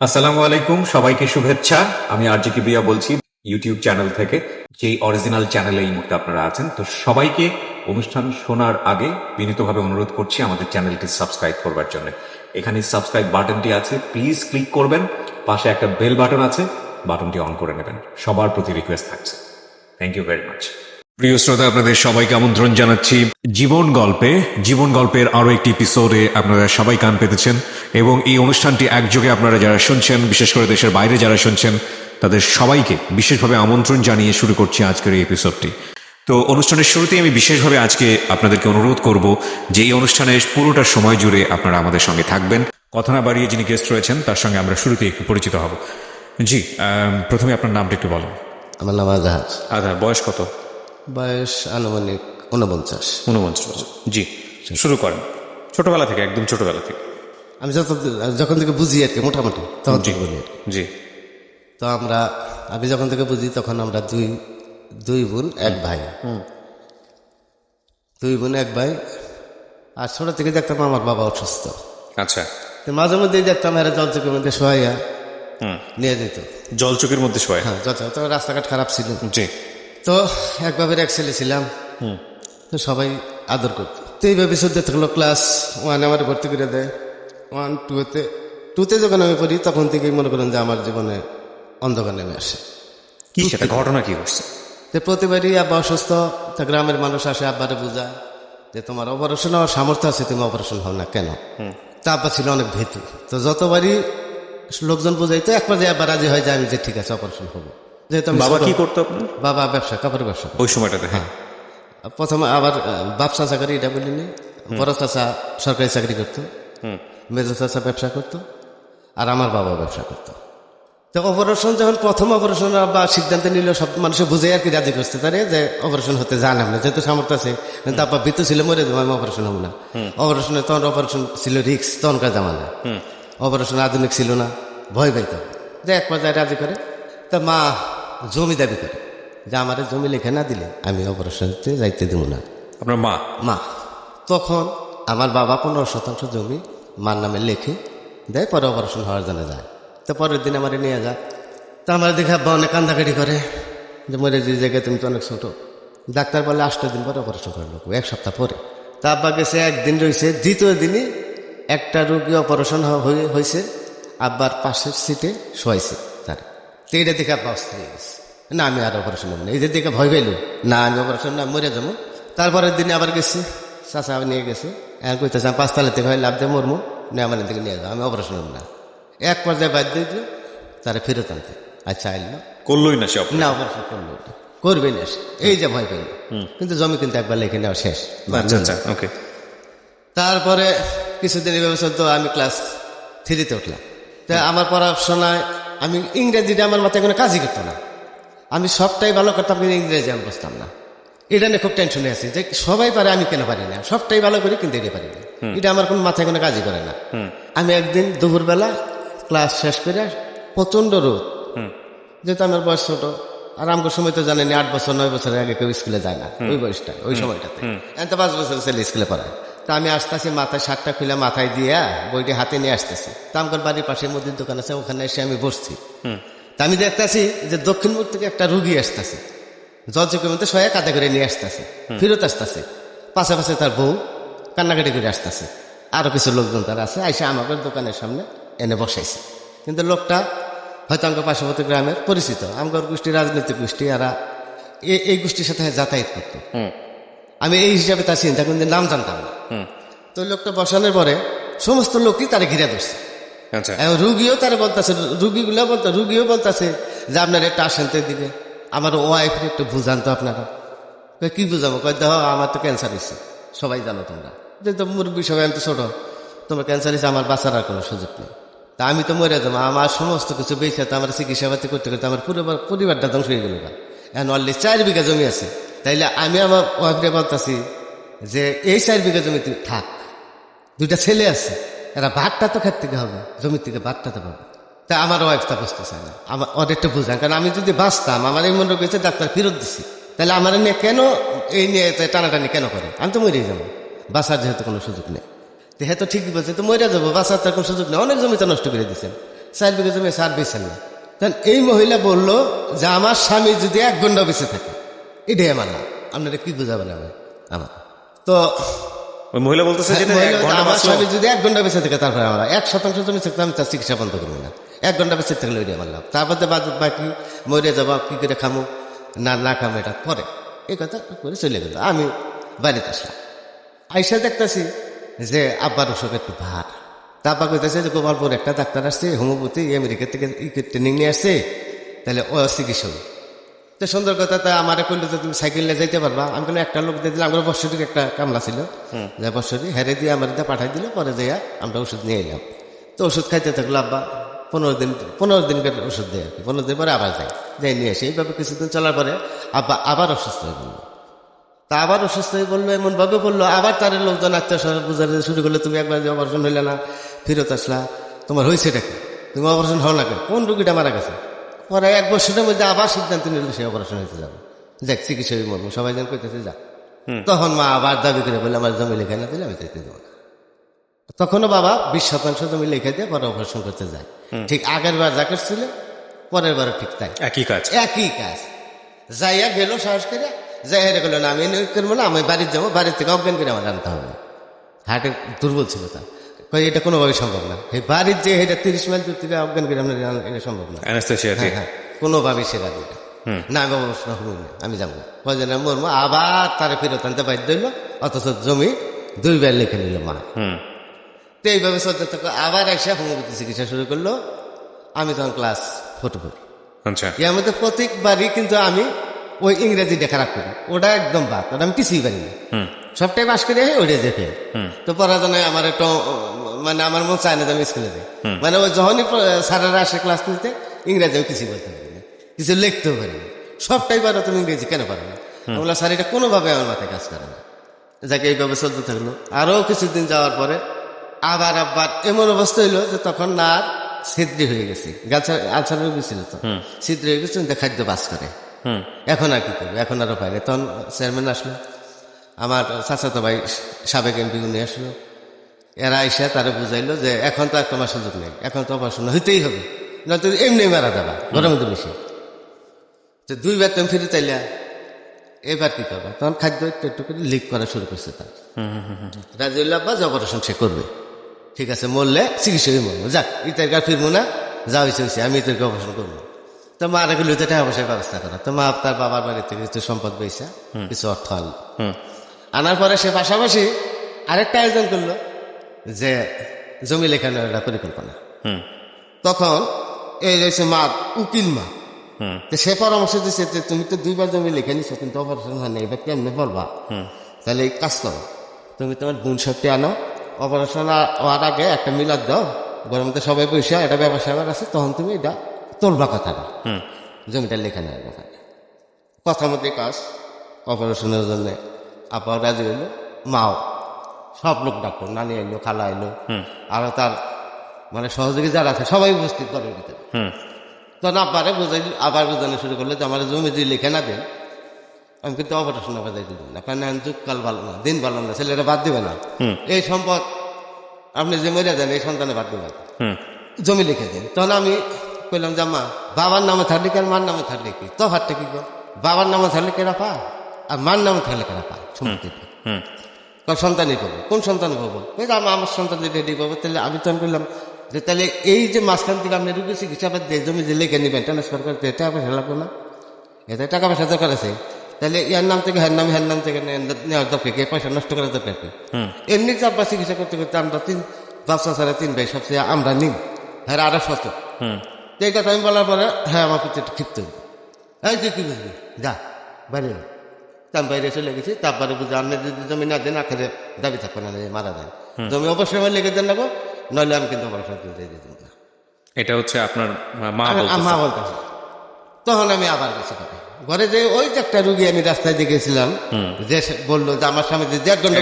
আসসালামু আলাইকুম, সবাইকে শুভেচ্ছা। আমি আরজি কিবরিয়া বলছি ইউটিউব চ্যানেল থেকে, যেই অরিজিনাল চ্যানেলে এই মুহূর্তে আপনারা আছেন। তো সবাইকে অনুষ্ঠান শোনার আগে বিনীতভাবে অনুরোধ করছি আমাদের চ্যানেলটি সাবস্ক্রাইব করবার জন্য। এখানে সাবস্ক্রাইব বাটনটি আছে, প্লিজ ক্লিক করবেন। পাশে একটা বেল বাটন আছে, বাটনটি অন করে নেবেন। সবার প্রতি রিকোয়েস্ট থাকছে। Thank you very much. প্রিয় শ্রোতা, আপনাদের সবাইকে আমন্ত্রণ জানাচ্ছি জীবন গল্পের আরো একটি এপিসোডে আপনারা সবাই কান পেতেছেন, এবং এই অনুষ্ঠানটি একযোগে আপনারা যারা শুনছেন, বিশেষ করে দেশের বাইরে যারা শুনছেন, তাদের সবাইকে বিশেষভাবে আমন্ত্রণ জানিয়ে শুরু করছি আজকের এই এপিসোডটি। তো অনুষ্ঠানের শুরুতেই আমি বিশেষভাবে আজকে আপনাদেরকে অনুরোধ করব যে এই অনুষ্ঠানের পুরোটা সময় জুড়ে আপনারা আমাদের সঙ্গে থাকবেন। কথা না বাড়িয়ে যিনি গেস্ট রয়েছেন তার সঙ্গে আমরা শুরুতে একটু পরিচিত হব। জি, প্রথমে আপনার নামটা একটু বলেন। আমার নাম আজহার। আধার বয়স কত? বয়স আনুমানিক 49। 49 বছর। জি, শুরু করেন ছোটবেলা থেকে, একদম ছোটবেলা থেকে। আমি যখন থেকে বুঝি আর কি, মোটামুটি তখন থেকে বলি আর কি। জি। তো আমি যখন থেকে বুঝি তখন আমরা দুই বোন এক ভাই। দুই বোন এক ভাই। আর ছোট থেকে দেখতাম আমার বাবা অসুস্থ। আচ্ছা। তো মাঝে মধ্যেই দেখতাম এরা জল চোখের মধ্যে শোয়াইয়া নিয়ে যেত। জল চোখের মধ্যে শোয়? হ্যাঁ, যথাযথ। রাস্তাঘাট খারাপ ছিল। জি। তো এক বাবের এক ছেলে ছিলাম, তো সবাই আদর করত। তো এইভাবে চলতে থাকলো। ক্লাস 1 আমার ভর্তি করে দেয়। 1 2তে যখন আমি পড়ি তখন থেকেই মনে করেন যে আমার জীবনে অন্ধকার নেমে আসে। কি সেটা ঘটনা কি ঘটছে? তো প্রতিবারই আব্বা অসুস্থ, তা গ্রামের মানুষ আসে আব্বারে বোঝায় যে তোমার অপারেশন হওয়ার সামর্থ্য আছে, তুমি অপারেশন হও না কেন। তা আব্বা ছিল অনেক ভীতু। তো যতবারই লোকজন বোঝাইতো, একবার যে আব্বা রাজি হয় যে আমি যে ঠিক আছে অপারেশন হবো। যেহেতু আমি বাবা ছোট- কি করতো আপনার বাবা ব্যবসা, কাপড়ের ব্যবসা করে। ওই সময়টাতে? হ্যাঁ। প্রথমে আবার বাপ চাচা করে এটা বলিনি। বড় চাচা সরকারি চাকরি করতো, মেজো চাচা ব্যবসা করতো, আর আমার বাবা ব্যবসা করতো। তো অপারেশন যখন প্রথম অপারেশন বা সিদ্ধান্ত নিল, সব মানুষে বুঝে আর কি রাজি করতে পারে যে অপারেশন হতে যান আপনি, যেহেতু সামর্থ্য আছে। কিন্তু আব্বা ভীতু ছিল, মরে দেবো, আমি অপারেশন হবো না। অপারেশনে তখন অপারেশন ছিল রিক্স, তখনকার জামানা অপারেশন আধুনিক ছিল না, ভয় পাইত। যে এক পর্যায়ে রাজি করে। তা মা জমি দাবি করে যে আমার জমি লিখে না দিলে আমি অপারেশনতে যাইতে দেবো না। আপনার মা? মা তখন আমার বাবা 15% জমি মার নামে লেখে দেয়, পরে অপারেশন হওয়ার জন্য যায়। তো পরের দিন আমার নিয়ে যায়। তা আমার দেখে আব্বা অনেক কান্দাকাটি করে যে মরে যে জায়গায় তুমি তো অনেক ছোট। ডাক্তার বলে 8 দিন পরে অপারেশন করে লোক, 1 সপ্তাহ পরে। তা আব্বা গেছে, একদিন রয়েছে। দ্বিতীয় দিনই একটা রোগী অপারেশন হয়েছে, আব্বার পাশের সিটে শোয়াইছে তার। তো এইটা দেখে আব্বা অস্থির হয়ে গেছে, না আমি আর অপারেশন হবো না। এই যে দেখে ভয় পেল, না আমি অপারেশন না, মরে যাবো। তারপরের দিনে আবার গেছি, চাচা নিয়ে গেছে। এখন কইতেছে আমি 5 তালা থেকে হয় লাভ দিয়ে মরমু, না আমার থেকে নিয়ে যাও, আমি অপারেশন হবো না। এক পর্যায়ে বাধ্য হয়েছে তারা ফেরত আনতে। আচ্ছা আইল না, করলোই না সে না অপারেশন করলো না, করবে না সে। এই যে ভয় পেল। কিন্তু জমি কিন্তু একবার লেখে নেওয়া শেষ। আচ্ছা আচ্ছা, ওকে। তারপরে কিছুদিন এভাবে চলতো। আমি ক্লাস 3তে উঠলাম। তা আমার পড়াশোনায় আমি ইংরেজিটা আমার মাথায় কোনো কাজই করতো না। আমি সবটাই ভালো করতাম, কিন্তু ইংরেজি আমি বুঝতাম না। এটা নিয়ে খুব টেনশনে আছি যে সবাই পারে, আমি কেন পারি না। সবটাই ভালো করি কিন্তু এটা পারি না। এটা আমার কোনো মাথায় কোনো কাজই করে না। আমি একদিন দুপুরবেলা ক্লাস শেষ করে, প্রচন্ড রোদ, যেহেতু আমার বয়স ছোট, আর আমার সময় তো জানেনি 8 বছর 9 বছরের আগে কেউ স্কুলে যায় না ওই বয়সটা, ওই সময়টাতে। এত 5 বছর ছেলে স্কুলে পড়ায়। তা আমি আসতেছি, মাথায় শার্টটা খুলে মাথায় দিয়ে বইটি হাতে নিয়ে আসতেছি। তা আমার বাড়ির পাশে মুদির দোকান আছে, ওখানে এসে আমি বসছি। তা আমি দেখতেছি যে দক্ষিণ মুখ থেকে একটা রুগী আসতেছে, জল চোখের মধ্যে শয়ে কাঁধে করে নিয়ে আসতেছে, ফিরত আসতেছে। পাশাপাশি তার বউ কান্নাকাটি করে আসতেছে, আরো কিছু লোকজন তারা আছে। আইসা আমাদের দোকানের সামনে এনে বসাইছে। কিন্তু লোকটা হয়তো আমার পার্শ্ববর্তী গ্রামের পরিচিত, আমার গোষ্ঠী রাজনৈতিক গোষ্ঠী, এরা এই গোষ্ঠীর সাথে যাতায়াত করতো। আমি এই হিসাবে তার চিন্তা করি, নাম জানতাম না। তো লোকটা বসানোর পরে সমস্ত লোকই তারা ঘিরে ধরছে। আচ্ছা। এখন রুগীও তারা বলতেছে, রুগীও বলতেছে যে আপনারা একটু আসেন তো দিকে, আমার ওয়াইফের একটু বুঝান তো আপনারা। কি বুঝাবো? কয় দেখো আমার তো ক্যান্সার হয়েছে, সবাই জানো তোমরা, যেহেতু মুরব্বী সবাই, আমি তো ছোট, তোমার ক্যান্সার হয়েছে, আমার বাঁচার আর কোনো সুযোগ নেই। তা আমি তো মরে যাবো, আমার সমস্ত কিছু বেঁচে, তো আমার চিকিৎসা পাতি করতে করতে আমার পুরো পরিবারটা ধ্বংস হয়ে গেল। এখন অলরেডি 4 বিঘা জমি আছে। তাইলে আমি আমার ওয়াইফরে বলতেছি যে এই 4 বিঘা জমি তুই থাক, 2টা ছেলে আছে, এরা ভাতটা তো খেতে থেকে হবে, জমির থেকে ভাতটা তো পাবে। তা আমার ওয়াইফ তা বুঝতে চায় না, আমার অনেকটা বুঝান। কারণ আমি যদি বাঁচতাম, আমার এই মনে গেছে ডাক্তার ফেরত দিছি, তাহলে আমার নিয়ে কেন এই নিয়ে টানাটানি কেন করে? আমি তো মরেই যাবো, বাঁচার যেহেতু কোনো সুযোগ নেই। তো হ্যাঁ, তো ঠিকই বলছে, তো মরে যাবো, বাঁচার তার কোনো সুযোগ নেই, অনেক জমিতে নষ্ট করে দিচ্ছেন। 4 বিঘা জমি স্যার বেছেন না। তখন এই মহিলা বলল যে আমার স্বামী যদি 1 ঘন্টা বেঁচে থাকে এটাই আমার লাভ। আপনারা কি বুঝাবেন আমার তো ওই মহিলা বলতেছে যেটা মহিলা এক বলছে, ঘন্টা আমার বাঁচলো। স্বামী যদি 1 ঘন্টা বেঁচে থাকে তারপরে আমার 1% জমি থাকলে আমি তার চিকিৎসা বন্ধ করবো না। 1 ঘন্টা বেঁচে থাকলে ওইটাই আমার লাভ। তারপর বাকি মরে যাবো, কি করে খামো না খামো এটা পরে, এই কথা করে চলে গেল। আমি বাড়িতে আসলাম, আইসা দেখতেছি যে আব্বার অসুখ একটু ভার। তারপর কইতেছে যে গোপালপুর একটা ডাক্তার আসছে হোমিওপ্যাথি আমেরিকা থেকে ট্রেনিং নিয়ে আসছে, তাহলে ও চিকিৎসক। তো সুন্দর কথা, তা আমার কইলো যে তুমি সাইকেল নিয়ে যাইতে পারবা। আমি কোনো একটা লোক দিয়ে দিলাম, আমার বৎসরিক একটা কামলা ছিল, যে বৎসরি হেরে দিয়ে আমার দিয়ে পাঠাই দিল। পরে যাইয়া আমরা ওষুধ নিয়ে এলাম। তো ওষুধ খাইতে থাকলো আব্বা 15 দিনকার ওষুধ দেয় আর কি। 15 দিন পরে আবার যাই নিয়ে আসি। এইভাবে কিছুদিন চলার পরে আব্বা আবার অসুস্থ হয়ে বললো। তা আবার অসুস্থ হয়ে বললো, এমন ভাবে বললো, আবার তার লোকজন আত্মীয় বুঝাতে শুরু করলো, তুমি একবার যে অপারেশন হইলে না, ফেরত আসলা, তোমার হয়েছে কি, তুমি অপারেশন হও না কেন, কোন রুগীটা মারা গেছে। পরে 1 বছরের মধ্যে আবার সিদ্ধান্ত নিল সে অপারেশন হইতে যাবে। যাক চিকিৎসা মর্ম সবাই যেন কইতেছে যা। তখন মা আবার দাবি করে বলে আমার জমি লেখা না দিলে আমি চাইতে দেবো না। তখনও বাবা 20% জমি লেখা দিয়ে পরে অপারেশন করতে যায়। ঠিক আগের বার যা করছিল পরের বারও ঠিক তাই, একই কাজ। একই কাজ। যাইয়া গেল সাহস করে, যাই হেরে গেল না আমি করবো না, আমি বাড়িতে যাবো, বাড়ির থেকে অজ্ঞান করে আমার আনতে হবে। হার্টের দুর্বল ছিল তার, এটা কোনোভাবে সম্ভব না। এই বাড়ির যে এটা 30 মাইল দূর থেকে অজ্ঞান করে আপনার এটা সম্ভব না। অ্যানেস্থেসিয়া দিয়ে। হ্যাঁ, কোনোভাবে সে রাখবে না। না আমি অবশ্যই হবো না, আমি যাবো কয়জনে মরবো। আবার তারা ফেরত আনতে বাধ্য হইল, অথচ জমি 2 বার লিখে নিল মা। তো এইভাবে চলতে থাকো। আবার এসে হোমিওপ্যাথি চিকিৎসা শুরু করলো। আমি তখন ক্লাস 4 পড়ি। আচ্ছা। এর মধ্যে প্রত্যেকবারই কিন্তু আমি ওই ইংরেজিটা খারাপ করি, ওটা একদম বাদ, ওটা আমি কিছুই পারি না। সবটাই পাস করে ওইটা দেখে তো পড়াশোনায় আমার একটু মানে আমার মন চায় না যে আমি স্কুলে যাই। মানে ওই যখনই স্যারেরা আসে ক্লাস নিতে, ইংরেজি আমি কিছুই বলতে পারি না, কিছু লিখতেও পারি না। সবটাই পারো তুমি, ইংরেজি কেন পারো না? বললাম স্যার এটা কোনোভাবে আমার মাথায় কাজ করে না। যাকে এইভাবে চলতে থাকলো। আরো কিছুদিন যাওয়ার পরে আবার এমন অবস্থা হইলো যে তখন না আর ছিদ্রি হয়ে গেছে, আলসার রোগী ছিল, তো ছিদ্রি হয়ে গেছে, খাদ্য বাস করে। এখন আর কি করবে, এখন আরো পাই না। তখন চেয়ারম্যান আসলো, আমার চাচাতো ভাই সাবেক এমপি উনি আসলো। এরা এসে তারা বুঝাইলো যে এখন তো আর তোমার সুযোগ নেই, এখন তো অপারেশন হইতেই হবে, নয়তো এমনি মারা যাবা গরমের মধ্যে বেশি। তো 2 বার তুমি ফিরে চাইলা, এবার কি করবা? তখন খাদ্য একটু একটু করে লিক করা শুরু করছে তার। রাজিউল্লাহ যে অপারেশন সে করবে, ঠিক আছে, মরলে চিকিৎসা মরবো, যাক ইতার গা ফিরবো না, যা হয়েছে হয়েছে, আমি ইতারকে অপারেশন করবো। তো মা রেখে লইতে টাকা পয়সার ব্যবস্থা করা। তো মা তার বাবার বাড়ি থেকে কিছু সম্পদ পেয়েছে, কিছু অর্থ আনলো। আনার পরে সে পাশাপাশি আরেকটা আয়োজন করলো যে জমি লেখানোর একটা পরিকল্পনা। তখন এই রয়েছে মা, উকিল মা, সে পরামর্শ দিচ্ছে যে তুমি তো 2 বার জমি লিখে নিছো, কিন্তু অপারেশন হয় না, এবার কেমনে বলবা? তাহলে এই কাজ করো, তুমি তোমার বোন শক্তি আনো, অপারেশন হওয়ার আগে একটা মিলাদ দাও, গরমতে সবাই পয়সা, এটা ব্যবসা আছে, তখন তুমি এটা তোলবা কথাটা, জমিটা লেখা নেওয়ার ব্যাপারে। কথা মতো কাজ, অপারেশনের জন্য আপা রাজি হইলো, মাও, সব লোক ডাক্তার, নানি এলো, খালা এলো, আরো তার মানে সহযোগী যারা আছে সবাই উপস্থিত ঘরের ভিতরে। তখন আব্বারে আবার বোঝানো শুরু করলো যে আমার জমি যদি লিখে না দেন, আমি কিন্তু অপারেশন বাজাই দিব না, কারণ যুগকাল ভালো না, দিন ভালো না, ছেলেরা বাদ দিবে না, এই সম্পদ আপনি যে মরে যান এই সন্তানে বাদ দিবেন, জমি লিখে দেন। তখন আমি কইলাম যে মা, বাবার নামে থাকলে কি আর মার নামে থাকলে কি তফাৎটা কি গো? বাবার নামে থাকলে কেরা পায় আর মার নামে থাকলে কেরা পায় সম্পত্তিটা? সন্তানই পাবো, কোন সন্তান পাবো? আমার সন্তান যদি রেডি পাবো। তাহলে আমি তখন বললাম যে তাহলে এই যে মাঝখান থেকে আপনি রুগী চিকিৎসা দিয়ে জমি যে লিখে নেবেন, ট্রান্সফার করতে টাকা পয়সা লাগবে না? এতে টাকা পয়সা দরকার আছে, তাহলে ইয়ার নাম থেকে হ্যার নাম থেকে নেওয়ার দরকার কি? পয়সা নষ্ট করার দরকার কি? এমনি তো আপনার চিকিৎসা করতে করতে আমরা 3 বাচ্চা ছাড়া 3 ভাই সবচেয়ে আমরা নিই, হ্যাঁ আরো সত। এই কথা আমি বলার পরে হ্যাঁ আমার প্রতি একটা ক্ষিপ্ত হইল, এই তুই কি বুঝবি, যা বাইরে। আমি বাইরে চলে গেছি। তারপরে বুঝে আপনি যদি জমি না দেন আখেরে দাবি থাকবে না, মারা যায়, জমি অবশ্যই আমার লেগে দেন নেবো, নইলে আমি কিন্তু অপারেশন করে দিয়ে দেবো না। এটা হচ্ছে আপনার মা মা বলতেছে। তখন আমি আবার গেছি ঘরে, যে ওই যে একটা রুগী আমি রাস্তায় দিয়ে গেছিলাম, যে বললো যে আমার স্বামী যে 1 ঘন্টা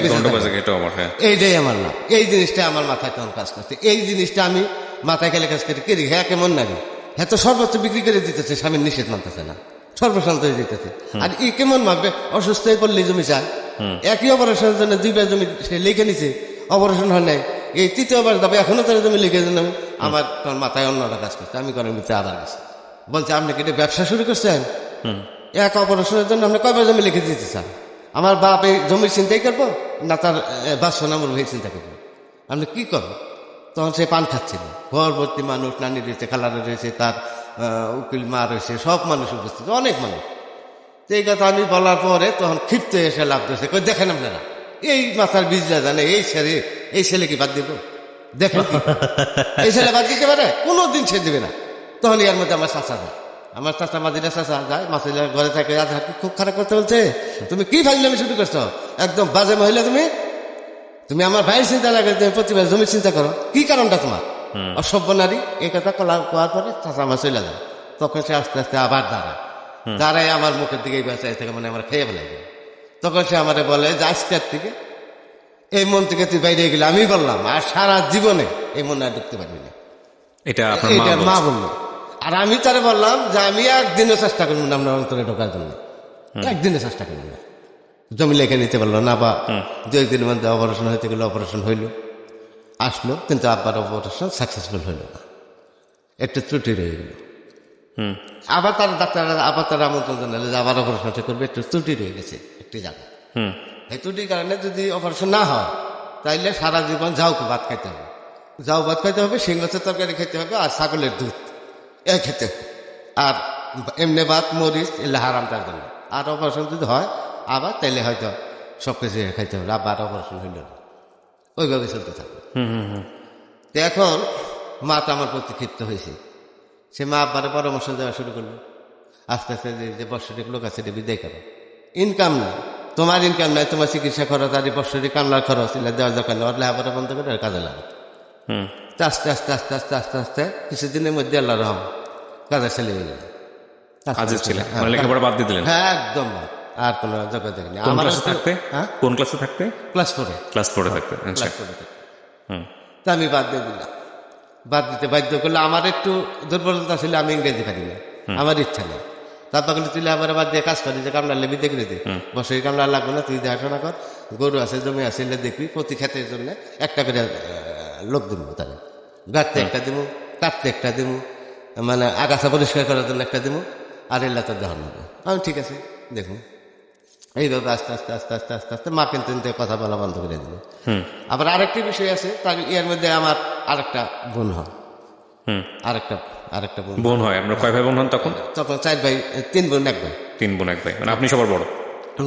এইটাই আমার লাভ। এই জিনিসটা আমার মাথায় তখন কাজ করছে। এই জিনিসটা আমি মাথায় খেলে কাজ করি, কেরি হ্যাঁ কেমন নারী, হ্যাঁ তো সর্বোচ্চ বিক্রি করে দিতেছে, স্বামীর নিষেধ মানতেছে না, সর্বশান্ত হয়ে দিতেছে। আর ই কেমন ভাববে, অসুস্থ হয়ে পড়লে জমি চায়, একই অপারেশনের জন্য 2 বার জমি সে লিখে নিছে, অপারেশন হয় নাই, এই তৃতীয়বার যাবে, এখনো তারা জমি লিখে দেন। আমার তখন মাথায় অন্যরা কাজ করছে, আমি করার ভিতরে আবার গেছি। বলছে আপনি কি এটা ব্যবসা শুরু করছেন? এক অপারেশনের জন্য আপনি কয়বার জমি লিখে দিতে চান? আমার বাপ এই জমির চিন্তাই করবো না তার বাসন আমার ভাই চিন্তা করবো? আপনি কি করবো? তখন সে পান খাচ্ছিল, ঘর ভর্তি মানুষ, নানি রয়েছে, খালারে রয়েছে, তার উকিল মা রয়েছে, সব মানুষ উপস্থিত, অনেক মানুষ। তো এই কথা আমি বলার পরে তখন ক্ষিপ্ত এসে লাভ দিয়েছে, কই দেখেন আপনারা এই মাথার বীজরা জানে এই ছেলে কি বাদ দিব? দেখেন কি করে? এই ছেলে বাদ দিতে পারে? কোনোদিন সে দিবে না। তখন এর মধ্যে আমার চাচা যায়, আমার চাচা মাদিরা চাচা যায়, মাসিরা ঘরে থাকে, খুব খারাপ করতে বলছে, তুমি কি ফাইজলামি শুরু করছো? একদম বাজে মহিলা তুমি আমার ভাইয়ের চিন্তা না করে তুমি প্রতিবার জমির চিন্তা করো, কি কারণটা তোমার? অসভ্য নারী। এই কথা কোয়ার পরে চাচা আমার চলে যায়। তখন সে আস্তে আস্তে আবার দাঁড়ায় আমার মুখের দিকে বেঁচে থেকে মানে আমার খেয়ে ফেলে। তখন সে আমারে বলে যে আজকের থেকে এই মন থেকে তুই বাইরে গেলে, আমি বললাম আর সারা জীবনে এই মনে আর ঢুকতে পারবি না। এটা আপনার মা এটা মা বলছে। বললো। আর আমি তারে বললাম যে আমি একদিনও চেষ্টা করবো না আপনার অন্তরে ঢোকার জন্য, একদিনও চেষ্টা করবো না। জমি লেখে নিতে পারলো না, বা দু একদিনের মধ্যে অপারেশন হইতে গেলে অপারেশন হইল, আসলো, কিন্তু আব্বার অপারেশন সাকসেসফুল হইল না, একটু ত্রুটি রয়ে গেল। আবার তার ডাক্তাররা আবার তারা আমন্ত্রণ জানালে যে আবার অপারেশনটা করবে, একটু ত্রুটি রয়ে গেছে একটি জায়গা। এই ত্রুটির কারণে যদি অপারেশন না হয় তাইলে সারা জীবন যাও ভাত খাইতে হবে, যাও ভাত খাইতে হবে, সিংহচের তরকারি খেতে হবে, আর ছাগলের দুধ এ খেতে হবে, আর এমনি ভাত মরিচ এলে হারাম তার জন্য। আর অপারেশন যদি হয় আবার তাইলে হয়তো সব কিছু খাইতে হবে, আবার অপারেশন হইল না, ওইভাবে চলতে থাকবে। তো এখন মা তো আমার প্রতি ক্ষিপ্ত হয়েছে, সে মা আব্বারে পরামর্শ দেওয়া শুরু করলো। আস্তে আস্তে যে বৎসরিক লোক আছে বিদায় করো, ইনকাম নাই, তোমার ইনকাম নাই, তোমার চিকিৎসা খরচ আর বৎসরিক কামলার খরচ এগুলো দেওয়ার দরকার নেই, ওর লেখাপড়া বন্ধ করে আর কাজে লাগে। তো আস্তে আস্তে আস্তে আস্তে আস্তে আস্তে কিছুদিনের মধ্যে আল্লাহ রহম কাজের ছেলে হয়ে গেল। কাজের ছিল মানে লেখাপড়া বাদ দিয়ে দিলেন? হ্যাঁ একদম বাদ, আর কোনো যোগ্যতা নেই কোন আমার। ক্লাসে থাকতে? হ্যাঁ কোন ক্লাসে থাকতে? ক্লাস 4-এ। ক্লাস 4 থাকতে। আচ্ছা। ক্লাস 4-এ থাকতে। তা আমি বাদ দিয়ে দিলাম, বাদ দিতে বাধ্য করলে আমার একটু দুর্বলতা ছিল, আমি ইংরেজি পারি না, আমার ইচ্ছা নেই। তারপর বলে তুই আবার বাদ দিয়ে কাজ করি, যে কামলা লেবি দেখে দে, বছরের কামলা লাগবে না, তুই দেখাশোনা কর, গরু আছে জমি আছে এলে দেখবি, প্রতি ক্ষেতের জন্য একটা করে লোক দিব, তাহলে গাঁটতে একটা দিব, কাটতে একটা দিব, মানে আগাছা পরিষ্কার করার জন্য একটা দিব, আর এলা তো দেওয়া নেবে। আমি ঠিক আছে দেখুন, এইভাবে আস্তে আস্তে আস্তে আস্তে আস্তে আস্তে মা কিন্তু কথা বলা বন্ধ করে দিল। আবার আরেকটি বিষয় আছে, তার এর মধ্যে আমার আরেকটা বোন হয়, আরেকটা বোন হয়। আপনার কয় ভাই বোন হন তখন? তখন 4 ভাই, 3 বোন 1 ভাই। 3 বোন 1 ভাই, মানে আপনি সবার বড়?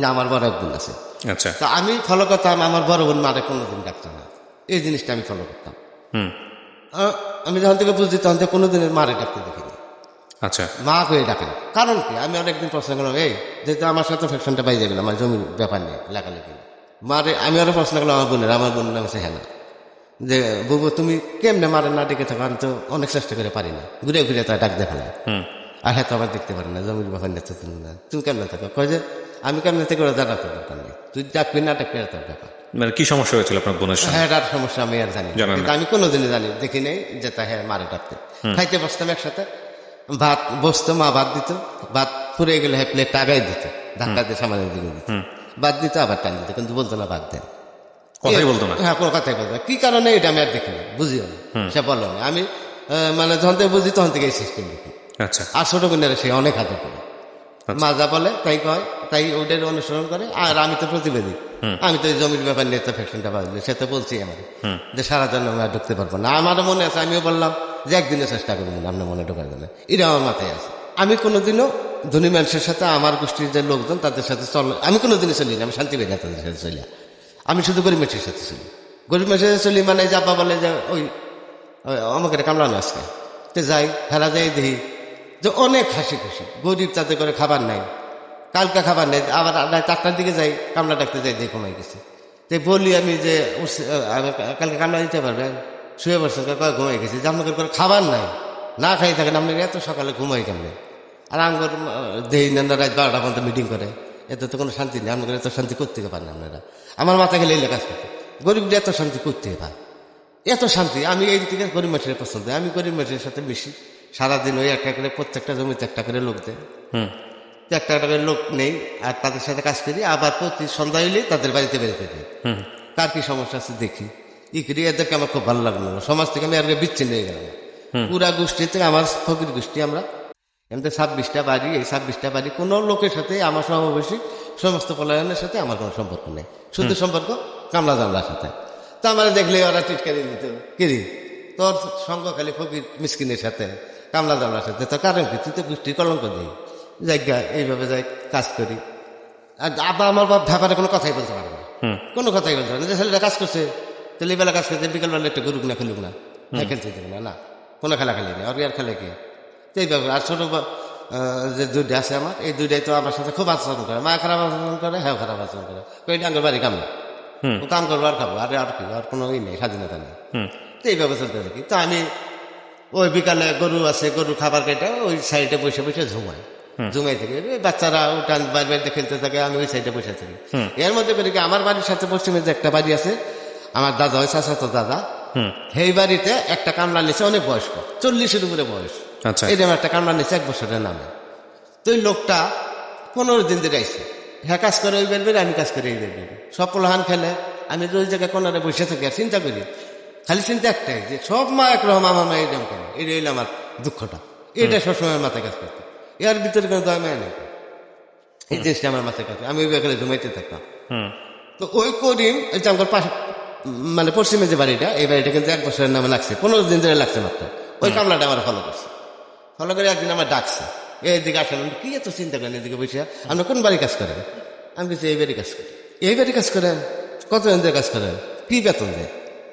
না, আমার বড় 1 বোন আছে। আচ্ছা। তো আমি ফলো করতাম আমার বড় বোন মারে কোনোদিন ডাকতাম না, এই জিনিসটা আমি ফলো করতাম। আমি যখন থেকে বুঝছি তখন থেকে কোনোদিনের মারে ডাকতে দেখিনি। আচ্ছা। মা করে ডাকে না, কারণ কি? আমি অনেকদিন প্রশ্ন করলাম, এই যেহেতু আমার সাথে ফ্যাকশনটা বাইরে গেলাম, আমার জমির ব্যাপার নিয়ে লেখালেখি, মারে আমি আরো প্রশ্ন করলাম আমার বোনের নাম আছে হেনা, যে বুবু তুমি কেমনে মারে না ডেকে থাকো? আমি তো অনেক চেষ্টা করে পারি না, ঘুরে ঘুরে তার ডাক দেখা না, আর হ্যাঁ তো আবার দেখতে পারে না, জমির ব্যাপার নিয়ে না, তুমি কেমনে থাকো? কয় যে আমি কেমনে থেকে ওরা জানা তোর দরকার নেই, তুই ডাকবি না ডাকবি তোর ব্যাপার। মানে কি সমস্যা হয়েছিল আপনার বোনের সাথে? হ্যাঁ, তার সমস্যা আমি আর জানি না, জানেন না? কিন্তু আমি কোনোদিনই জানি দেখি নেই যে তা হ্যাঁ মারে ডাকতে। খাইতে বসতাম একসাথে, ভাত বসতো, মা ভাত দিত, ভাত পুড়ে গেলে হ্যাঁ প্লেট আগাই দিত, ধাক্কা দিয়ে সামান্য দিকে দিত, ভাত দিত আবার টান দিত, কিন্তু বলতো না ভাত দেন, কথাই বলতো না? হ্যাঁ কোনো কথাই বলতো না। কি কারণে এটা আমি আর দেখিনি, বুঝিও না, সে বলো না। আমি মানে যখন থেকে বুঝি তখন থেকে এই সিস্টেম দেখি। আচ্ছা। আর ছোট বোনেরা সে অনেক আদর করে, মা যা বলে তাই কয়, তাই ওটার অনুসরণ করে। আর আমি তো প্রতিবেদী, আমি তো এই জমির ব্যাপার নিয়ে তো ফ্যাকশনটা বাজলে, সে তো বলছি আমার যে সারা জন্য আমি আর ঢুকতে পারবো না। আমারও মনে আছে, আমিও বললাম যে একদিনে চেষ্টা করবো না আপনার মনে ঢোকার জন্য, এটা আমার মাথায় আছে। আমি কোনোদিনও ধনী মানুষের সাথে, আমার গোষ্ঠীর যে লোকজন তাদের সাথে আমি কোনোদিনই চলি না, আমি শান্তি পাই না তাদের সাথে চলি, আমি শুধু গরিব মানুষের সাথে চলি। গরিব মানুষের সাথে চলি মানে যে আব্বা বলে যে ওই আমাকে কামড়ানো আজকে, তো যাই হেরা যাই দেখি যে অনেক হাসি খুশি, গরিব তাতে করে খাবার নাই, কালকে খাবার নেই, আবার 4টার দিকে যাই কামলা ডাকতে যাই, দিয়ে কমাই গেছে। তো বলি আমি যে কালকে কামলা দিতে পারবেন, শুয়ে পড়ছেন, কয় ঘুমাই গেছি, যে আপনাদের করে খাবার নাই, না খাই থাকেন আপনি, এত সকালে ঘুমাই কেমনে? আর আমার দেই না, রাত 12টা পর্যন্ত মিটিং করে, এত তো কোনো শান্তি নেই, আপনাদের এত শান্তি করতে পারেন আপনারা। আমার মাথা গেলে এই কাজ করতে, গরিবরা এত শান্তি করতে পারে, এত শান্তি। আমি এই থেকে গরিব মানুষের পছন্দ, আমি গরিব মানুষের সাথে বেশি সারাদিন ওই একটা করে প্রত্যেকটা জমিতে একটা করে লোক দেয়, একটা করে লোক নেই, আর তাদের সাথে কাজ করি, আবার প্রতি সন্ধ্যা হইলে তাদের বাড়িতে বেরোতে দিই, কার কি সমস্যা আছে দেখি, ই করি, এদেরকে আমার খুব ভালো লাগলো না। সমাজ থেকে আমি আর বিচ্ছিন্ন হয়ে গেলাম। পুরা গোষ্ঠী থেকে আমার ফকির গোষ্ঠী আমরা এমনি 26টা বাড়ি, এই 26টা বাড়ি কোনো লোকের সাথে আমার সমাবেশী সমস্ত পলায়নের সাথে আমার কোনো সম্পর্ক নেই, শুধু সম্পর্ক কামলা জামলার সাথে। তো আমার দেখলে ওরা টিটকারি দিত, কিরি তোর সঙ্গ খালি ফকির মিসকিনের সাথে কামলা জামলার সাথে, তো কারণ কি তুই তো গোষ্ঠীর কলঙ্ক দিই জায়গা, এইভাবে যাই কাজ করি। আর আবার আমার বাপ ব্যাপারে কোনো কথাই বলতে পারে না, কোনো কথাই বলতে পারে না। যে ছেলেটা কাজ করছে তাহলে বেলা কাজ করছে, বিকালবেলা একটা গরুক না খেলুক না, খেলতে দেবে না, না কোনো খেলা খেলি নেই, আর আর খেলে কি তো এই ব্যাপার। আর ছোট যে দুইটা আছে আমার, এই দুইটাই তো আমার সাথে খুব আচরণ করে, মা খারাপ আচরণ করে, হ্যাঁ খারাপ আচরণ করে, ওই ডাঙ্গের বাড়ি কাম না, ও কাম করবো আর খাবো, আর কি, আর কোনো ই নেই, স্বাধীনতা নেই। তো এইভাবে চলতে থাকি। তো আমি ওই বিকালে গরু আছে, গরু খাবার কেটে ওই সাইডে বসে বসে ঝুমাই থেকে বাচ্চারা উঠান বাড়ি বাড়িতে খেলতে থাকে, আমি ওই সাইডে বসে থাকি। এর মধ্যে করে কি আমার বাড়ির সাথে পশ্চিমে যে একটা বাড়ি আছে, আমার দাদা হয় চাচাতো দাদা, সেই বাড়িতে একটা কামলা নিচে, অনেক বয়স্ক, 40-এর উপরে বয়স, আচ্ছা এরকম একটা কামলা নিচে 1 বছরের নামে। তো ওই লোকটা 15 দিন ধরে আইসে, হ্যাঁ কাজ করে ওই বেরবের, আমি কাজ করে এই বেরবের, সব পোলাহান খেলে, আমি ওই জায়গায় কোনারে বসে থাকি আর চিন্তা করি, খালি চিন্তা একটাই যে সব মা একরকম, আমার মা এইরকম কেন, এটা হইলো আমার দুঃখটা, এটা সবসময় মাথায় কাজ করতো। এর ভিতরে কোনো দয়া মায়া নেই, এই জিনিসটা আমার মাথায় কাজ, আমি ওই বেকালে ঘুমাইতে থাকতাম। তো ওই করিম ওই যে আমার পাশে মানে পশ্চিমে যে বাড়িটা, এই বাড়িটা কিন্তু 1 বছরের নামে লাগছে, 15 দিন ধরে লাগছে মাত্র। ওই কামলাটা আমার ফলো করছে, ফলো করে একদিন আমার ডাকছে, এইদিকে আসলে কি এত চিন্তা করেন, এদিকে বসে আপনি কোন বাড়ি কাজ করেন? আমি বলছি এই বাড়ি কাজ করি। এই বাড়ি কাজ করেন? কতদিন ধরে কাজ করেন? কি বেতন দেয়?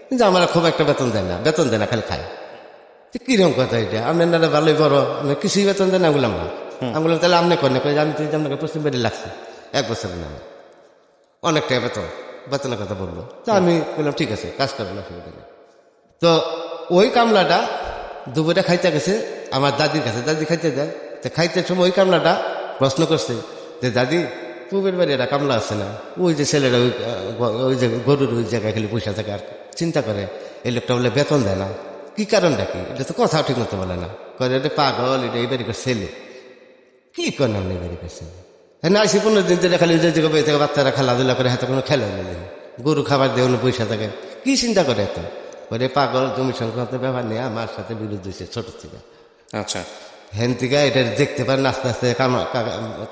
কিন্তু আমার খুব একটা বেতন দেয় না, বেতন দেয় না, খালি খায়। কিরকম কথা এটা, আপনার না ভালোই বড়, আপনার কিছুই বেতন দেন না, বললাম না। আমি বললাম তাহলে আপনি করেন, আমি তুই আপনাকে পশ্চিম বাড়ি লাগছে 1 বছরের নামে, অনেক টাকা বেতনের কথা বললো। তো আমি বললাম ঠিক আছে কাজ করবেন, অসুবিধা নেই। তো ওই কামলাটা দুপুরে খাইতে গেছে আমার দাদির কাছে, দাদি খাইতে দেয়, তো খাইতে সময় ওই কামলাটা প্রশ্ন করছে যে দাদি পুবের বাড়ি একটা কামলা আছে না, ওই যে ছেলেরা ওই যে গরুর ওই জায়গায় খালি পয়সা থাকে আর চিন্তা করে, এই লোকটা বলে বেতন দেয় না, কি কারণটা কি? এটা তো কথাও ঠিক মতো বলে না, করে এটা পাগল, এটা এই বাড়িকার ছেলে, কি করেন আপনি এই বাড়িকার ছেলে? হ্যাঁ না, আসি 15 দিন ধরে খালি যে বই থেকে বাচ্চারা খেলাধুলা করে, হাতে কোনো খেলা নেই, গরু খাবার দিয়ে কোনো পয়সা থাকে, কি চিন্তা করে এত? ওরে পাগল, জমি সংক্রান্ত ব্যাপার নিয়ে আমার সাথে বিরোধ হয়েছে ছোট থেকে। আচ্ছা হেন থেকে এটা দেখতে পারেন আস্তে আস্তে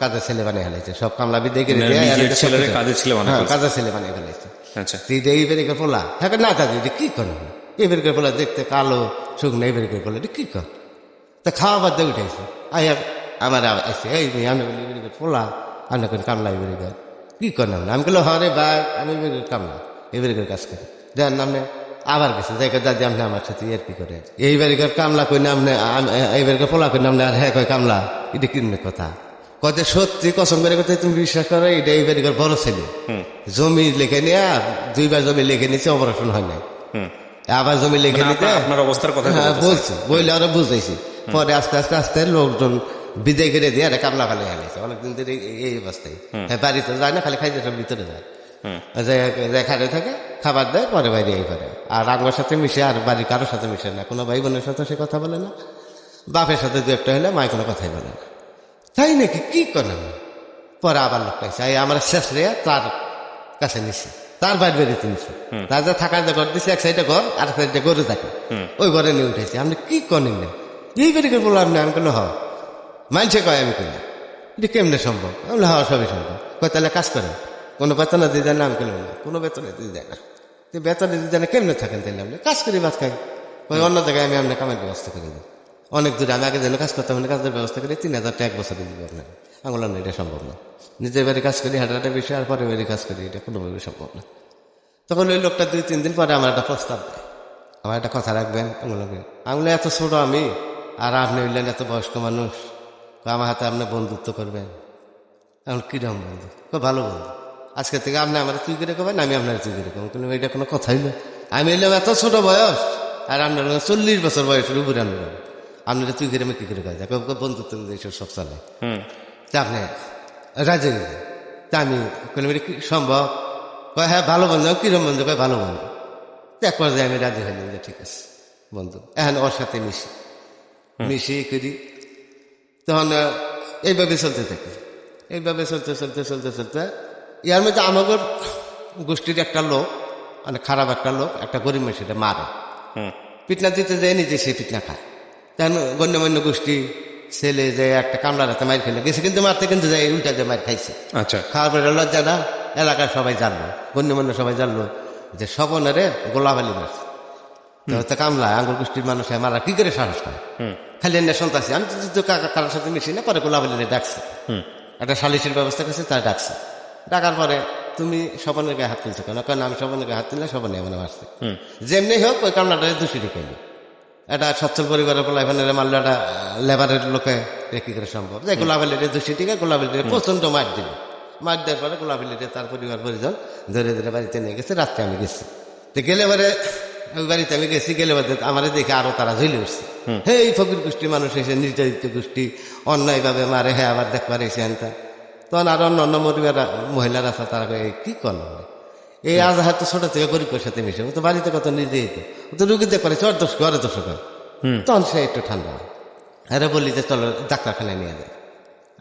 কাজের ছেলে বানিয়ে ফেলাইছে, সব কামলা বিদ্যে করে নিজের ছেলেরে কাজের ছেলে বানায় ফেলছে। কাজের ছেলে বানিয়ে ফেলাইছে। আচ্ছা এই বেরিকে পোলা, হ্যাঁ না দাদি এটা কি করেন? এই বেরিকে পোলা দেখতে কালো শুকনো, এই বেরিকে পোলা এটা কি কর? তা খাওয়া বাদ দিয়ে উঠেছে, আমার আসছে এই আমি বলি বেরিকে পোলা, আপনি কোন কামলা এই বেরিকে কি করেন? আমি বললাম হরে ভাই আমি বেরিকে কামলা, এই বেরিকে কাজ করি, দেন নামে আবার গেছে দেখে দাদি আপনি আমার সাথে আর কি করে, এই বাড়িকার কামলা কই নামনে, এই বাড়িকার পোলা কই নামনে, আর হ্যাঁ কয় কামলা, এটা কিনবে কথা কত সত্যি কসম করে কথা, তুমি বিশ্বাস করো এটা এই বাড়িকার বড় ছেলে, জমি লিখে নিয়ে 2বার জমি লিখে নিচ্ছে, অপারেশন হয় নাই, আবার জমি লিখে নিতে আপনার অবস্থার কথা বলছি, বইলে আরো বুঝাইছি, পরে আস্তে আস্তে আস্তে লোকজন বিদায় করে দিয়ে আরে কামলা ফেলে হারিয়েছে অনেকদিন ধরে এই অবস্থায়। হ্যাঁ বাড়িতে যায় না, খালি খাইতে সব ভিতরে যায়, খাটে থাকে, খাবার দেয়, পরে বাইরে এই করে, আর আমার সাথে মিশে, আর বাড়ির কারোর সাথে মিশে না, কোনো ভাই বোনের সাথে সে কথা বলে না, বাপের সাথে 2-1টা হলে মায় কোনো কথাই বলে না। তাই নাকি, কি করেন? পরে আবার লোকটা এসে আমার শেষ রে তার কাছে নিচ্ছে, তার বাড়ি বেরিয়েতে নিচ্ছে, তার যা থাকার যে ঘর দিচ্ছে, 1 সাইডে ঘর আর 1 সাইডে গরু থাকে, ওই ঘরে নিয়ে উঠেছে। আপনি কি করেন না এই বেরিকে বললাম না, আমি কোনো হ মানছে কয়, আমি কই না এটা কেমনে সম্ভব? আমি হওয়া সবই সম্ভব। কয় তাহলে কাজ করেন, কোনো বেতন দিয়ে দেয় না? আমি কেন না, কোনো বেতন দিয়ে দেয় না। তো বেতন দিয়ে দেয় না, কেমনে থাকেন তাহলে? আপনি কাজ করি ভাত খাই, ওই অন্য জায়গায় আমি আপনার কামের ব্যবস্থা করে দিই, অনেক দূরে, আমি আগে যেন কাজ করতাম, কাজের ব্যবস্থা করে 3000 টাকা 1 বছরে দিব আপনাকে। আমি বললাম না এটা সম্ভব না, নিজের বাড়ি কাজ করি হাঁটাহাঁটা বেশি, আর পরে বাড়ি কাজ করি, এটা কোনোভাবে সম্ভব না। তখন ওই লোকটা 2-3 দিন পরে আমার একটা প্রস্তাব দেয়, আমার একটা কথা রাখবেন। আমি বললাম এত ছোট আমি, আর আপনি হইলেন এত বয়স্ক মানুষ, আমার হাতে আপনি বন্ধুত্ব করবেন? এখন কিরকম বন্ধু? ভালো বন্ধু, আজকে থেকে আপনি আমার তুই করে করবেন, আমি আপনার তুই করে করবেন, কিন্তু এটা কোনো কথা হইলো? আমি এলাম এত ছোট বয়স, আর আপনার 40 বছর বয়সের উপরে আমি আপনারা তুই করে আমি কি করে কাজ, বন্ধুত্ব এইসব সব চলে। তা আপনি রাজি হয়ে যান, তা আমি কি সম্ভব? কয় হ্যাঁ ভালো বন্ধু। কিরম বন্ধু? কয় ভালো বন্ধু। এক পর্যায়ে আমি রাজি হইলাম যে ঠিক আছে বন্ধু, এখন ওর সাথে মিশি করি। তখন এইভাবে চলতে থাকি, এইভাবে চলতে চলতে চলতে চলতে ইয়ার মধ্যে আমাদের গোষ্ঠীর একটা লোক অনেক খারাপ একটা লোক একটা গরিব মানুষটা মারে, হুম পিটনা দিতে যায় নিজে সে পিটনা খায়। তেমন গণ্যমান্য গোষ্ঠী ছেলে যে একটা কামড়ার হাতে মার খেলে গেছে, কিন্তু মারতে কিন্তু যাই উল্টা যে মার খাইছে। আচ্ছা খাওয়ার পরে লজ্জাটা এলাকার সবাই জানলো, গণ্যমান্য সবাই জানলো যে স্বপনের গোলাবালি মারছে। তো কামলা আঙ্গুল গোষ্ঠীর মানুষ মারা কি করে সাহস পায়, খালি এনে সন্তাসী। আমি তো কারোর সাথে মিশি না, পরে গোলাবালি ডাকছে, একটা সালিশের ব্যবস্থা করছে, তার ডাকছে। ডাকার পরে তুমি স্বপনের গায়ে হাত তুলছো কেন? কারণ আমি স্বপনের গায়ে হাত তুললে স্বপনে এমন মারছে। যেমনি হোক ওই কামলাটা দোষী ঢুকাইলো। একটা সচ্ছল পরিবারের পোলাইফানের মারলো, একটা লেবারের লোকে কি করে সম্ভব? যে গোলাবালির দোষী টিকে গোলাবালির প্রচন্ড মার দিল। মার দেওয়ার পরে গোলাবালিরে তার পরিবার পরিজন ধরে ধরে বাড়িতে নিয়ে গেছে। রাত্রে আমি গেছি, তো গেলে পরে ওই বাড়িতে আমি গেছি, গেলে আমার দেখে আরো তারা ঝুলে উঠছে। হ্যাঁ, এই ফকির গোষ্ঠী মানুষ এসে নির্যাতিত গোষ্ঠী অন্যায়ভাবে মারে, হ্যাঁ আবার দেখবার এসে আনতা। তখন আরো অন্য পরিবার মহিলারা আছে, তারা কি করলো এই আজ হয়তো ছোট থেকে গরিবের সাথে মিশে, ও তো বাড়িতে কত নির্যাতিত, ও তো রুগী দেখতে পারে চর দোষ ঘরে দোষ হয়। তখন সে একটু ঠান্ডা হয়। আরে বললি যে চলো ডাক্তারখানায় নিয়ে যায়।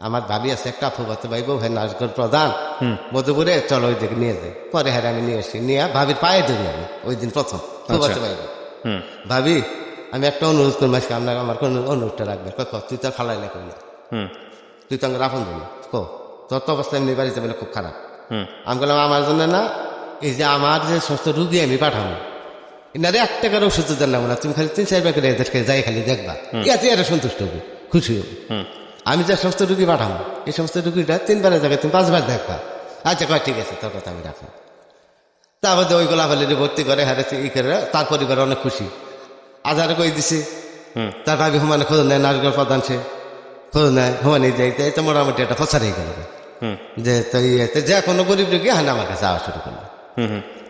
আমার ভাবি আছে একটা ফুবাতে ভাই বউ, হ্যাঁ নাচগর প্রধান মধুপুরে, চলো ওই দিকে নিয়ে যায়। পরে হ্যাঁ আমি নিয়ে আসি, নিয়ে ভাবির পায়ে ধরি আমি ওই দিন প্রথম ফুবাতে ভাই ভাবি আমি একটা অনুরোধ করবো, আজকে আপনার আমার কোন অনুরোধটা রাখবে? তুই তো ফালাই না করি না, তুই তো আমার আপন দিবি, তোর তো অবস্থা এমনি বাড়িতে বলে খুব খারাপ। আমি বললাম আমার জন্য না, এই যে আমার যে সমস্ত রুগী আমি পাঠাবো, এনারে 1 টাকার ওষুধ দেন না, তুমি খালি 3-4 বার করে এদেরকে যাই খালি দেখবা, এতে এরা সন্তুষ্ট হবে, খুশি হবে। আমি যে সমস্ত রুগী পাঠাবো, এই সমস্ত রুগীটা 3 বারের জায়গায় তুমি 5 বার দেখবা। আচ্ছা কয় ঠিক আছে, তোর কথা আমি রাখলাম। তারপর ওই গোলাপালি ভর্তি করে হারাচ্ছি ই করে, তার পরিবার অনেক খুশি। আজারে কই দিছে, তার ভাবি হুমানে খোঁজ নেয়, নারকেল প্রধান সে খোঁজ নেয়, হুমানি যাইতে তো মোটামুটি একটা ফসার হয়ে গেল যে তো ইয়েতে যে কোনো গরিব রুগী হ্যাঁ আমার কাছে যাওয়া শুরু করলো।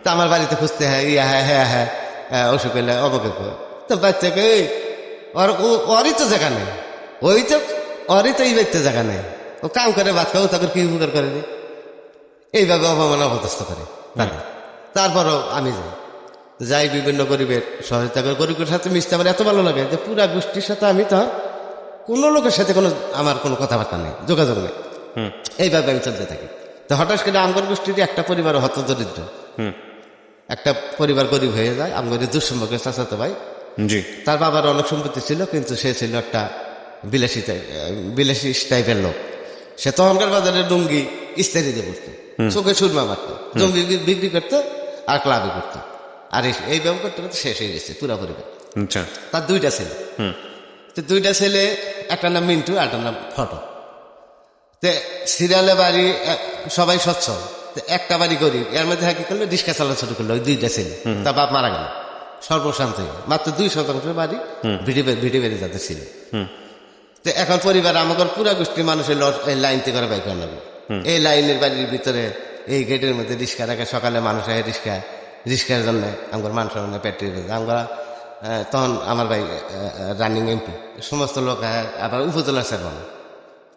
তা আমার বাড়িতে খুঁজতে হ্যাঁ ইয়া হ্যাঁ হ্যাঁ হ্যাঁ অসুখ হইলে অবকে তো বাচ্চাকে ওরই তো জায়গা নেই, ওই তো ওরই তো এই বাড়িতে জায়গা নেই, ও কাম করে ভাত খাও, তাকে কি উপকার করেনি, এইভাবে অপমান অপদস্থ করে তাকে। তারপরও আমি যাই বিভিন্ন গরিবের সহায়তা করে, গরিবের সাথে মিশতে আমার এত ভালো লাগে যে পুরা গোষ্ঠীর সাথে আমি তো কোনো লোকের সাথে কোনো আমার কোনো কথাবার্তা নেই, যোগাযোগ নেই, এইভাবে আমি চলতে থাকি। তো হঠাৎ করে আমগর গোষ্ঠীর একটা পরিবার হত দরিদ্র, একটা পরিবার গরিব হয়ে যায়। আমগর দুঃসম্পর্কের চাচাতো ভাই, জি তার বাবার অনেক সম্পত্তি ছিল, কিন্তু সে ছিল একটা বিলাসী টাইপের লোক। সে তখনকার বাজারে লুঙ্গি ইস্তারি দিয়ে পড়তো, চোখে সুরমা মারতো, জমি বিক্রি করতো আর ক্লাবে করতো। আর এইভাবে করতে করতে শেষ হয়ে গেছে পুরা পরিবার। আচ্ছা তার 2টা ছেলে, তো 2টা ছেলে, একটা নাম মিন্টু আর একটা নাম ফটো। তো সিরিয়ালে বাড়ি সবাই সচ্ছল, তো একটা বাড়ি গরিব, এর মধ্যে কি করলো রিক্সা চালা শুরু করলো ওই 2টা ছেলে। তার বাপ মারা গেল সর্বশান্ত হয়ে, মাত্র 2% বাড়ি ভিটে বেড়ে যাতে ছিল। তো এখন পরিবার আমাদের পুরা গোষ্ঠীর মানুষের এই লাইন থেকে করে বাইক আনবে, এই লাইনের বাড়ির ভিতরে এই গেটের মধ্যে রিক্সা রাখে, সকালে মানুষ হয় রিক্সার জন্য আমার মানুষ পেট্রোল আমরা। তখন আমার ভাই রানিং এমপি, সমস্ত লোক আবার উপজেলা চেয়ারম্যান।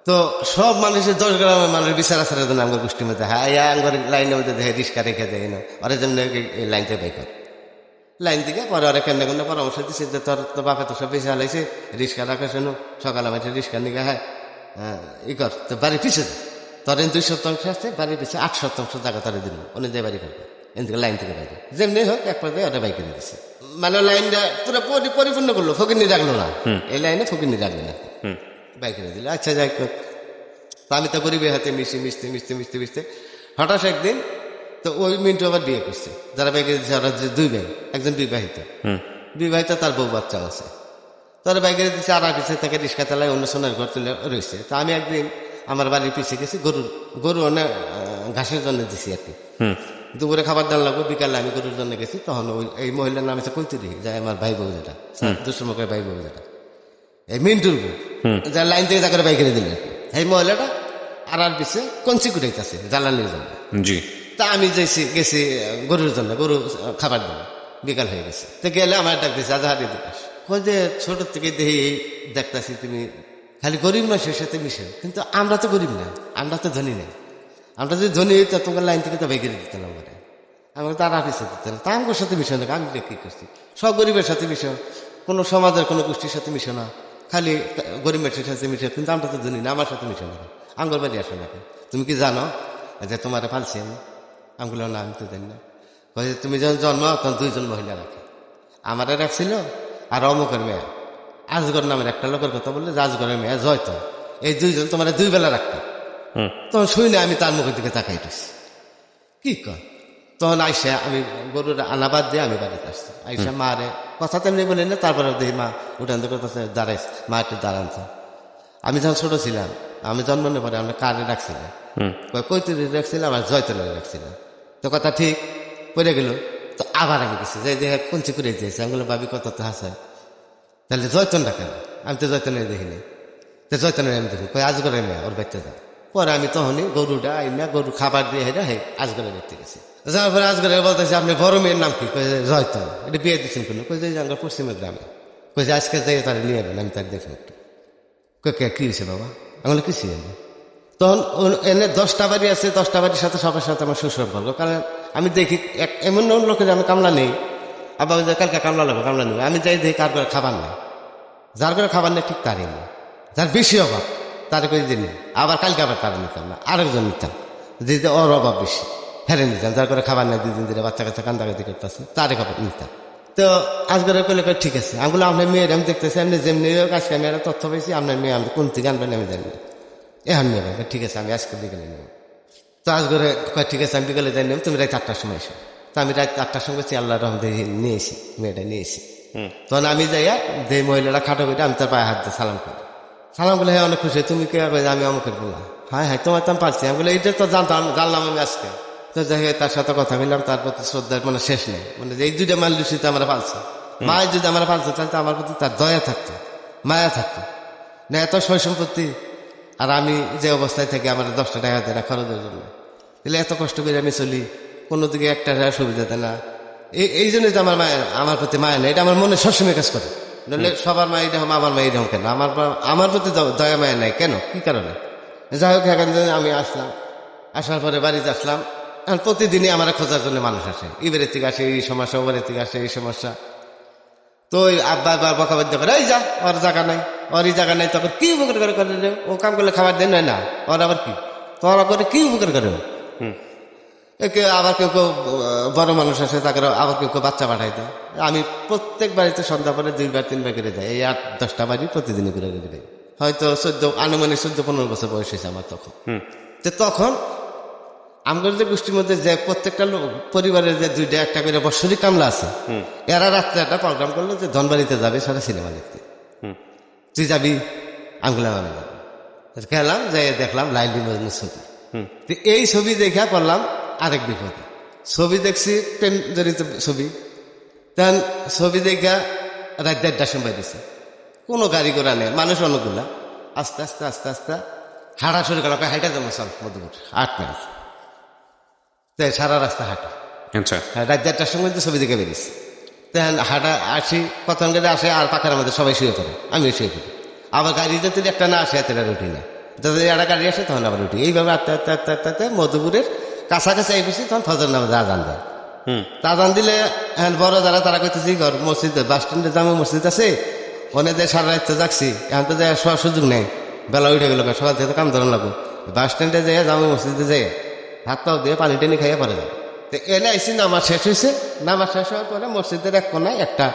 তো সব মানুষের 10 গ্রামের মানুষ বিচার আসার জন্য আমার গোষ্ঠীর মধ্যে হ্যাঁ আমার লাইনের মধ্যে দেখে রিক্সা রেখে দেয় না, ওরা যেমন এই লাইন থেকে বাইক লাইন থেকে পরে ওরা কেন কোনো পরামর্শ দিচ্ছে যে তোর তো বাপে তো সব বেশি হালাইছে, রিক্সা রাখে শোনো, সকালে মাঝে রিক্সা নিয়ে হ্যাঁ ই কর, তো বাড়ি পিছিয়ে তোর 2% আছে, বাড়ির পিছিয়ে 8% জায়গা তারা দিল, উনি যে বাড়ি করবে এদিকে লাইন থেকে বাইরে যেমনি হোক এক পর্যায়ে ওটা বাইক কিনে দিচ্ছে। মানে লাইনটা পুরো পরিপূর্ণ করলো, ফকিরনি রাখলো না, এই লাইনে ফকিরনি রাখবে না, বাইক কিনে দিল। আচ্ছা যাই হোক, তা আমি তো গরিবের হাতে মিশতে হঠাৎ একদিন তো ওই মিন্টু আবার বিয়ে করছে, যারা বাইকে যারা 2 ভাই, একজন বিবাহিত তার বউ বাচ্চা আছে, তারা বাইকে দিচ্ছে, আর পিছিয়ে থেকে রিক্সা চালায় অন্য সোনার ঘর তুলে রয়েছে। তা আমি একদিন আমার বাড়ির পিছিয়ে গেছি, গরু অনেক ঘাসের জন্য দিছি আর কি, দুপুরে খাবার দান লাগবে, বিকালে আমি গরুর জন্য গেছি। তখন ওই এই মহিলার নাম হচ্ছে কৈতুরি, যা আমার ভাই বউ যেটা দুঃসমকের ভাই বউ যেটা এই মিন্টুর বউ, যার লাইন থেকে যা করে বাইকে দিল আর কি, এই মহিলাটা আর পিছিয়ে কঞ্চি কুড়াইতেছে জ্বালানির জন্য। জি তা আমি গেছি গরুর জন্য, গরু খাবার দেবো, বিকাল হয়ে গেছে। তো গেলে আমার ডাক দিচ্ছে আজহারি দিকাস, যে ছোট থেকে দেখি দেখতেছি তুমি খালি গরিব মানুষের সাথে মিশে, কিন্তু আমরা তো গরিব না, আমরা তো ধনী না, আমরা যদি ধনী হইতো তোমার লাইন থেকে তো বেগিয়ে দিতাম, আমাকে তার আফিসে দিতাম, তা আমার সাথে মিশো না। আমি কি করছি, সব গরিবের সাথে মিশো, কোনো সমাজের কোনো গোষ্ঠীর সাথে মিশো না, খালি গরিব মানুষের সাথে মিশো, কিন্তু আমরা তো ধনী না, আমার সাথে মিশো না, আঙ্গর বাড়ি আসো না। তুমি কি জানো যে তোমার ফালছি আমি? আমি বললাম না, আমি তো জানি না। কয়ে তুমি যখন জন্ম তখন 2 জন মহিলা রাখে, আমারে রাখছিল আর অমুকের মেয়ে আজগর নামের একটা লোকের কথা বললে যে আজগরের মেয়ে জয়তো, এই 2 জন তোমার 2 বেলা রাখতাম। তখন শুই না, আমি তার মুখের দিকে তাকাই দিচ্ছি, কি কর। তখন আইসা আমি গরুর আনাবাদ দিয়ে আমি বাড়িতে আসছি, আইসা মারে কথা তেমনি বলি না, তারপরে দেখি মা উঠান করতেছে, দাঁড়াইছে, মা একটু দাঁড়ানছে। আমি যখন ছোট ছিলাম, আমি জন্ম নেওয়ার পরে আমরা কারে রাখছিলাম, কৈতুরি রাখছিলাম আর জয়তলে রাখছিলাম। তো কথা ঠিক পড়ে গেল, তো আবার আমি গেছি যে কঞ্চি করে দিয়েছি, আমি বললাম ভাবি কত তো হাসায়, তাহলে জয়তনটা কেন, আমি তো জয়তনের দেখিনি, তো জয়তনের আমি দেখি কই আজগরের মেয়ে ওর বাচ্চা যা। পরে আমি তখনই গরুটা আইনা গরু খাবার দিয়ে হেরা হে আজগরে দেখতে গেছি, যাওয়ার পরে আজগরে বলতেছে আপনি বড় মেয়ের নাম কি, কই জয়তন, এটা বিয়ে দিচ্ছেন কোনো, কই যে আমরা পশ্চিমের গ্রামে, কই যে আজকে যাই তারা নিয়ে যাবেন, আমি তার দেখি একটু, কই কে কি হয়েছে বাবা, আমি বলি কিছু হয়নি। তখন এনে 10টা বাড়ি আছে, 10টা বাড়ির সাথে সবার সাথে আমার সুসম্পর্ক, কারণ আমি দেখি এমন লোকের আমি কামলা নেই, আবার যে কালকে কামলা লাগবে কামলা নেই, আমি যাই দেখি কার করে খাবার নেই, যার করে খাবার নেই ঠিক তারই নেই, যার বেশি অভাব তার করে দিন, আবার কালকে আবার তারা নিতাম না, আরেকজন নিতাম যে ওর অভাব বেশি হেরে নিতাম, যার করে খাবার নেই 2 দিন ধরে বাচ্চা কাচ্চা কান্দাকাতি করতেছে তারে খাবার নিতাম। তো আজকের করলে ঠিক আছে, আমগুলো আপনার মেয়ের আমি দেখতেছি, আপনি যেমনি আজকে আমি একটা তথ্য পেয়েছি, আপনার মেয়ে আমি কোন থেকে আনবেন আমি জানি না, এখন নেবেন, ঠিক আছে আমি আজকে বিকেলে নেব। তো আজকের ঠিক আছে আমি বিকেলে যাই নেব, তুমি রাত 8টার সময় এসো। তো আমি রাত 8টার সময় আল্লাহ রহমতে নিয়েছি, মেয়েটা নিয়েছি। তখন আমি যাইয়া যে মহিলাটা খাটো করে আমি তার পায়ে হাত দিয়ে সালাম করি, সালাম করলে হ্যাঁ অনেক খুশি, তুমি কে, আমি অমুকের বললাম, হ্যাঁ হ্যাঁ তোমার তো আমি পারছি, আমি বলে এইটা তো জানলাম আমি আজকে। তো যাই হোক তার সাথে কথা বললাম, তার প্রতি শ্রদ্ধার মানে শেষ নেই, মানে এই 2টা মাল্লুসিতে আমরা পালছি, মায়ের যদি আমরা পালছে তাহলে তো আমার প্রতি তার দয়া থাকতো, মায়া থাকতো না, এত সয় সম্পত্তি, আর আমি যে অবস্থায় থাকি আমার 10টা টাকা দেয় না খরচের জন্য, তাহলে এত কষ্ট করে আমি চলি, কোনো দিকে একটা সুবিধা দেয় না, এই জন্যই তো আমার প্রতি মায়া নেই, এটা আমার মনে সবসময় কাজ করে, নাহলে সবার মা এইরকম আমার মা এইরকম কেন, আমার প্রতি দয়া মায়া নাই কেন, কি কারণে। যাই হোক এখান থেকে আমি আসলাম, আসার পরে বাড়িতে আসলাম, এখন প্রতিদিনই আমার খোঁজার জন্য মানুষ আসে, এবারের থেকে আসে এই সমস্যা, ওবারের থেকে আসে এই সমস্যা। তো ওই আব্বা বকাবাদ্য করে, এই যা ওর জায়গা নাই, ওর এই জায়গা নাই, তখন কি উপকার করে রে, ও কাম করলে খাবার দেন না, ওর আবার কি তোরা করে কি উপকার করে, একে আবার কেউ কেউ বড় মানুষ আসে তাকে আবার কেউ কেউ বাচ্চা পাঠাই দেয়। আমি প্রত্যেক বাড়িতে সন্ধ্যা পরে 2বার 3বার করে যাই, এই 8-10টা বাড়ি প্রতিদিনই করে যাই, হয়তো 14 আনুমানিক 14-15 বছর বয়স হয়েছে আমার তখন। তো তখন আমাদের যে গোষ্ঠীর মধ্যে যে প্রত্যেকটা পরিবারের যে 2টা 1টা করে বৎসরিক কামলা আছে, এরা রাত্রে একটা প্রোগ্রাম করলো যে ধনবাড়িতে যাবে সারা সিনেমা দেখতে, তুই যাবি, আমগুলাম আমি যাবো, গেলাম যাই দেখলাম লাইলি মজনু ছবি, এই ছবি দেখা করলাম আরেক বিপদে, ছবি দেখছি প্রেম জড়িত ছবি, তখন ছবি দেখা রাত 1:30টার সময় দিছে, কোনো গাড়ি ঘোড়া নেই, মানুষ অনেকগুলা, আস্তে আস্তে আস্তে আস্তে হাঁটা শুরু করলাম, হাইটা যেমন চল মধ্যপুর 8 মিনিট, তাই সারা রাস্তা হাঁটা, আচ্ছা রাত 1:30টার সময় তো ছবি দেখে বেরিয়েছি, তখন হাঁটা আসি, কতক্ষণ করে আসে, আর পাখার মধ্যে সবাই শুয়ে পড়ে, আমি শুয়ে পড়ি, আবার গাড়ি যদি একটা না আসে এতটা উঠি না, যদি একটা গাড়ি আসে তখন আবার উঠি, এইভাবে আস্তে আস্তে আস্তে আস্তে আস্তে মধুপুরের কাছাকাছি এসেছি, তখন ফজর নামাজে আজান দেয়, আজান দিলে এখন বড় যারা তারা কইতেছি ঘর মসজিদ বাস স্ট্যান্ডে জামে মসজিদ আছে, ওনে যে সারা রাত যাচ্ছি, এখন তো যাই শোয়ার সুযোগ নেই, বেলা উঠে গেল, সকাল থেকে কাম ধরন লাগবো, বাস স্ট্যান্ডে যাই জামে মসজিদে যাই হাত পাও দিয়ে পানি টানি খাইয়া পরে যায়। তো এনে আইসি নামাজ শেষ হয়েছে, নামাজ শেষ হওয়ার পরে মসজিদের এক কোনায় একটা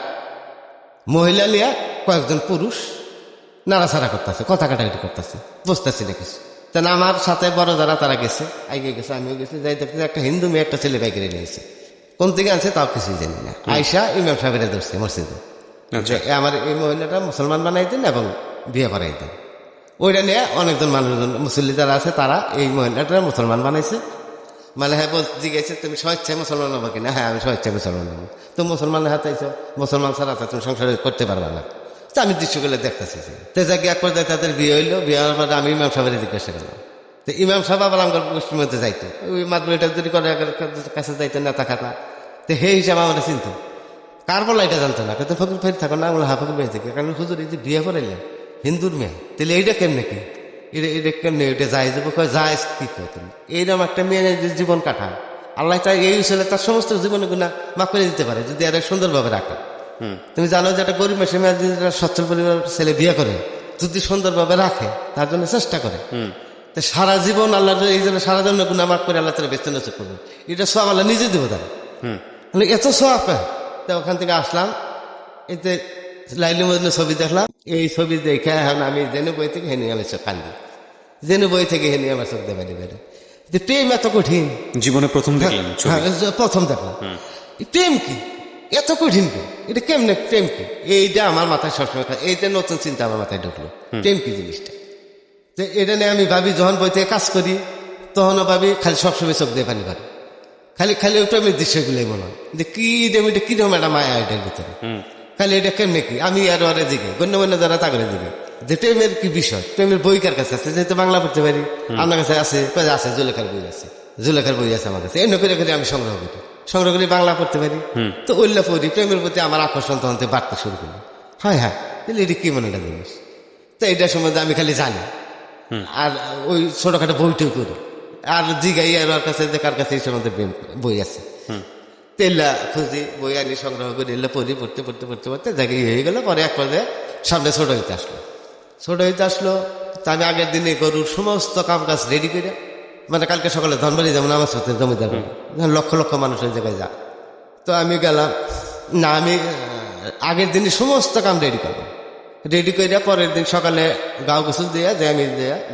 মহিলা নিয়ে কয়েকজন পুরুষ নাড়াচাড়া করতেছে, কথা কাটাকাটি করতেছে, বুঝতেছি না কিছু। তেন আমার সাথে বড় যারা তারা গেছে, আগে গেছে, আমিও গেছি, যাই দেখতে একটা হিন্দু মেয়ে একটা ছেলে বাইকে নিয়েছে, কোন থেকে আনছে তাও কিছুই জানি না, আয়সা ইমাম সাহেবের ধরছে মসজিদে, আমার এই মহিলাটা মুসলমান বানাই দেন এবং বিয়ে করাই দেন, ওইটা নিয়ে অনেকজন মানুষজন মুসল্লি যারা আছে তারা এই মহিলাটা মুসলমান বানাইছে, মানে হ্যাঁ জিজ্ঞেস তুমি স্বেচ্ছায় মুসলমান হবো কিনা, হ্যাঁ আমি স্বেচ্ছায় মুসলমান হবো, তো মুসলমানের হাতে আইছো, মুসলমান ছাড়া তুমি সংসার করতে পারবে না, তো আমি দৃশ্যগুলো দেখতেছি, তো যাকে এক পর্যায়ে তাদের বিয়ে হইলো, বিয়ে হওয়ার পরে আমি ইমাম সাহেবের জিজ্ঞাসা করলাম, তো ইমাম সাহেব আবার আমার গোষ্ঠীর মধ্যে যাইতো, ওই মাত্র এটা যদি করে কাছে যাইতো নেতা খাতা, তো সেই হিসাবে আমরা চিনতো, কার বলা এটা জানতো না, কিন্তু ফকির ভাই থাকো না, আমরা ফকির ভাই থেকে, কারণ হুজুর এই যে বিয়ে করাইলেন হিন্দুর মেয়ে, তাহলে এইটা কেমনে কি, এটা কেমনে, এটা যায় যাবো যায় কি তুমি, এইরকম একটা মেয়ে জীবন কাটায়, আল্লাহ তাই এই ছেলে তার সমস্ত জীবনে গুণা মাফ করে দিতে পারে যদি এরা সুন্দরভাবে রাখে। তুমি জানো যে একটা গরিব মেশে মেয়ে যদি সচ্ছল পরিবার ছেলে বিয়ে করে যদি সুন্দরভাবে রাখে, তার জন্য চেষ্টা করে, তো সারা জীবন আল্লাহ এই জন্য সারা জন্য গুণা মাফ করে আল্লাহ তারা বেতন করবে, এটা সব আল্লাহ নিজে দেবো তারা, মানে এত সব তো ওখান থেকে আসলাম, এতে লাইলি মজনু ছবি দেখলাম। এই ছবি দেখে এখন আমি জেনু বই থেকে হেনে আমি চোখ কান্দি, জেনু বই থেকে হেনে আমার চোখ দেবে বেড়ে যে প্রেম এত কঠিন। জীবনে প্রথম দেখলেন ছবি? হ্যাঁ, প্রথম দেখলাম এই প্রেম কি এত কঠিন কি, এটা কেমনে প্রেম কি, এইটা আমার মাথায় সবসময় এইটা নতুন চিন্তা আমার মাথায় ঢুকলো, প্রেম কি জিনিসটা। তো এটা নিয়ে আমি ভাবি, যখন বই থেকে কাজ করি তখনও ভাবি খালি সবসময় চোখ দিয়ে পানি পারে, খালি খালি ওই প্রেমের দৃশ্যগুলোই মনে হয় যে কি এটা কিরকম একটা মায়া এটার ভিতরে, খালি এটা কেমনে কি। আমি আর ওরে দিকে গণ্যমান্য যারা তাগরে দিকে যে প্রেমের কি বিষয়, প্রেমের বই কার কাছে আছে, যেহেতু বাংলা পড়তে পারি, আপনার কাছে আছে, আছে জুলেখার বই আছে, জুলেখার বই আছে আমার কাছে, এমনি করে করে আমি সংগ্রহ করি বাংলা পড়তে পারি। তো ওইলা পড়ি, প্রেমের প্রতি আমার আকর্ষণ তখন থেকে বাড়তে শুরু করলো। হ্যাঁ হ্যাঁ, তাহলে এটা কি মনে একটা জিনিস, তো এইটার সম্বন্ধে আমি খালি জানি, আর ওই ছোটখাটো বইটই করি, আর জিগাই আর ওর কাছে যে কার কাছে এই সম্বন্ধে বই আছে, তেল্লা খুঁজি, বই আনি সংগ্রহ করি, এলে পড়ি, পড়তে পড়তে পড়তে পড়তে জায়গায় হয়ে গেল। পরে এক পর্যায়ে সামনে ছোট হইতে আসলো, তা আমি আগের দিনে গরুর সমস্ত কাম কাজ রেডি করে, মানে কালকে সকালে ধনবাড়ি যেমন আমার সাথে জমিদার লক্ষ লক্ষ মানুষ ওই জায়গায় যা, তো আমি গেলাম না, আমি আগের দিনে সমস্ত কাম রেডি করলাম, রেডি করে পরের দিন সকালে গাও গোসল দিয়ে যে আমি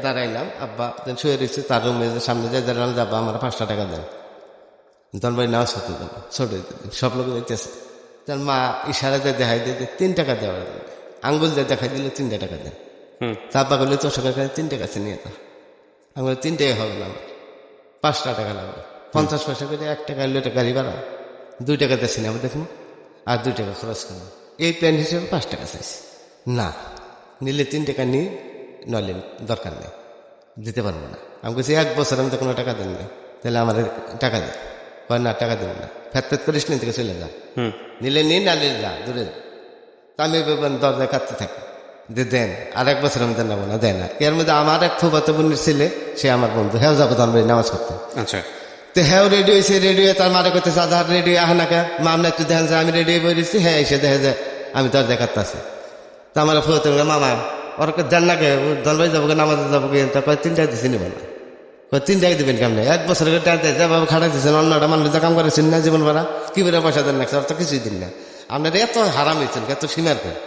দাঁড়াইলাম, আব্বা শুয়ে রয়েছে তার রুমের সামনে দিয়ে দাঁড়ালাম, যাবো আমার 5টা টাকা দেন, ধনবাড়ি নাও সত্যি দেন, ছোট সব লোক দেখতেছে। তার মা ইশারা দিয়ে দেখাই দিয়ে 3 টাকা দেওয়া, আঙ্গুল দিয়ে দেখাই দিলে 3 টাকা দেন। তারপর করলে তোর সকাল 3 টাকা আছে নিয়ে তা আমি 3 টাকা হবে না, আমার 5টা টাকা লাগবে, 50 পয়সা করে 1 টাকা এলো, এটা গাড়ি ভাড়া, 2 টাকা দিয়ে সিনেমা দেখবো আর 2 টাকা খরচ করবো, এই প্যান্ট হিসেবে 5 টাকা চাইছি। না নিলে 3 টাকা নিই, নইলে দরকার নেই, দিতে পারবো না। আমি বলছি 1 বছর আমি তো কোনো টাকা দেন না, তাহলে আমার টাকা দেন, না টাকা দেবো না, ফ্যাত করিস নি, থেকে চলে যা, নিলে নিন না নিলে যা, দূরে যা। তা আমি দরজায় কাঁদতে থাকি যে দেন, আর 1 বছর আমি জানাবো না, দেয় না। এর মধ্যে আমার এক ফুফাতো বোনের ছেলে, সে আমার বন্ধু, হ্যাঁ যাবো ধনবাড়ি নামাজ পড়তে। আচ্ছা, তো হ্যাঁ রেডি হয়েছে, রেডি হয়ে তার মারে করতেছে আধার রেডি আহ না কে মা, আপনি একটু দেখেন, আমি রেডি হয়ে বেরিয়েছি, হ্যাঁ এসে দেখে যে আমি দরজায় কাঁদতে আছি। তা আমার ফুফাতো মামা ওর দেন না কে, ধনবাড়ি যাবো নামাজে যাবো, তা 3 টাকা দিচ্ছি নিব না, 3 টাকা দিবেন কেমন, 1 বছরের টাকা দেয় বাবা, খাটাই দিচ্ছেন, অন্যটা মানুষ যা কাম করেছেন না জীবন ভাড়া, কি করে পয়সা দেন না, তো কিছুই দিন না, আপনার এত হারাম হয়েছেন, এত সীমার করে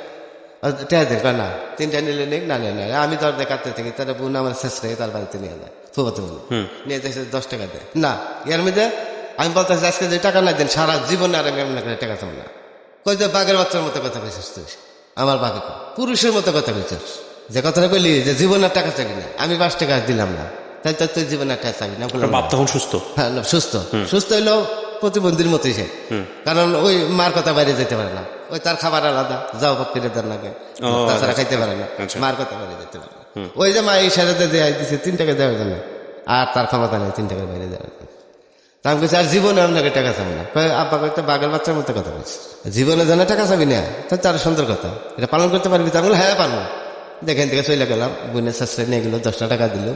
টাকা দেন, না 3 টাকা নিলে নেই, না নেই না, আমি দরজায় কাঁদতে থাকি, তার বোন আমার শেষ রেখে তার বাড়িতে নিয়ে যায়, ফুফাতো বোন নিয়ে যাচ্ছে 10 টাকা দেয় না। এর মধ্যে আমি বলতেছি আজকে যে টাকা না দেন সারা জীবনে আর আমি এমন করে টাকা চাবো না। কই যে বাঘের বাচ্চার মতো কথা বলছিস তুই, আমার বাঘে পুরুষের মতো কথা বলছিস, যে কথাটা বললি যে জীবনের টাকা চাবি না, আমি 5 টাকা দিলাম না, তাই তো তুই জীবনের টাকা চাবি না। বাপ তখন সুস্থ? হ্যাঁ সুস্থ হইলেও প্রতিবন্ধীর মতোই সে, কারণ ওই মার কথা বাইরে যেতে পারে না, ওই তার খাবার আলাদা, যাও পক্ষে দেন লাগে, তাছাড়া খাইতে পারে না, মার কথা বাইরে যেতে পারে না। ওই যে মা এই সারাতে দেওয়া দিচ্ছে 3 টাকা দেওয়ার জন্য, আর তার ক্ষমতা নেই 3 টাকার বাইরে দেওয়ার জন্য। তা আমি বলছি আর জীবনে আপনাকে টাকা চাবি না, আব্বা কয়েকটা বাঘের বাচ্চার মতো কথা বলছি, জীবনে যেন টাকা চাবি না, তার সুন্দর কথা, এটা পালন করতে পারবি? তা বলে হ্যাঁ পারবো। দেখেন থেকে চলে গেলাম, বোনের শাস্ত্রে নিয়ে গেল, 10টা টাকা দিল,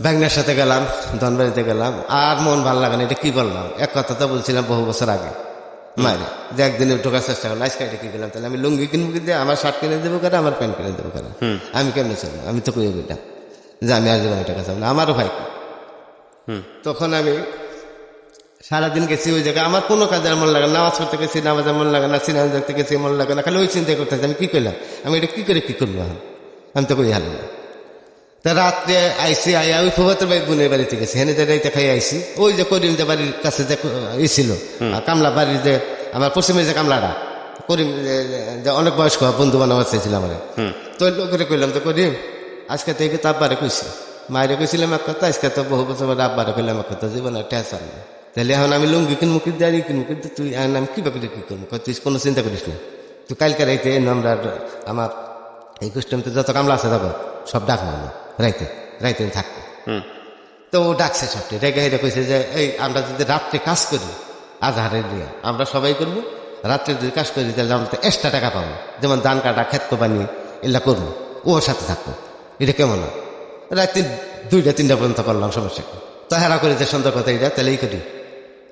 ব্যাংনার সাথে গেলাম, ধনবাড়িতে গেলাম, আর মন ভালো লাগে না, এটা কি বললাম, এক কথা তো বলছিলাম বহু বছর আগে মায়ের, যে একদিনে ঢোকার চেষ্টা করলাম, আজকে এটা কি গেলাম, তাহলে আমি লুঙ্গি কিনবো দিয়ে আমার শার্ট কিনে দেবো করে, আমার প্যান্ট কিনে দেবো করে, আমি কেমনে চলবো, আমি তো কই বইটা যে আমি আর জীবনে টাকা চাবো না, আমারও ভাই। তখন আমি সারাদিন গেছি ওই জায়গায়, আমার কোনো কাজের মন লাগে না, নামাজ পড়তে গেছি নামাজের মন লাগে না, সিনেমা দেখতে গেছি মন লাগে না, খালি ওই চিন্তা করতেছি আমি কি করলাম, আমি এটা কি করে কি করবো, আমি তো কই হারলাম। তা রাত্রে আইসি আইয়া ওই ফুফাতের ভাই বোনের বাড়িতে গেছি, হেনে রাইতে খাই আইসি, ওই যে করিম যে বাড়ির কাছে যে ছিল কামলা বাড়ির যে আমার পশ্চিমের যে কামলাটা করিম, যে অনেক বয়স্ক বন্ধু বানাবার চাইছিল আমার, তো লোকের কইলাম তো করিম আজকে থেকে তো আব্বারে কইছি, মায়ের কইছিলাম এক কথা, আজকে তো বহু বছর পরে আব্বারে কইলাম এক কথা, জীবন টেনশন না, তাহলে এখন আমি লুঙ্গি কিনবো কি দাঁড়িয়ে কিনবো, কিন্তু তুই আমি কি বাকি কি করবো, তুই কোনো চিন্তা করিস না, তুই কালকে রাইতে আমরা আমার এই কুষ্টিতে যত কামলা আছে তখন সব ডাক মানো, রাইতে রাইতে থাকবো। তো ও ডাকছে সবটি রেগে হেরে কইছে যে এই আমরা যদি রাত্রে কাজ করি আজহারের দিয়ে আমরা সবাই করবো, রাত্রে যদি কাজ করি তাহলে আমরা তো এক্সট্রা টাকা পাবো, যেমন ধান কাটা ক্ষেত কোপানি এগুলা করবো, ওর সাথে থাকবো, এটা কেমন হয়? রাত্রি 2টা 3টা পর্যন্ত করলাম, সমস্যা তো হেরা করে যে সুন্দর কথা এটা, তাহলে এই করি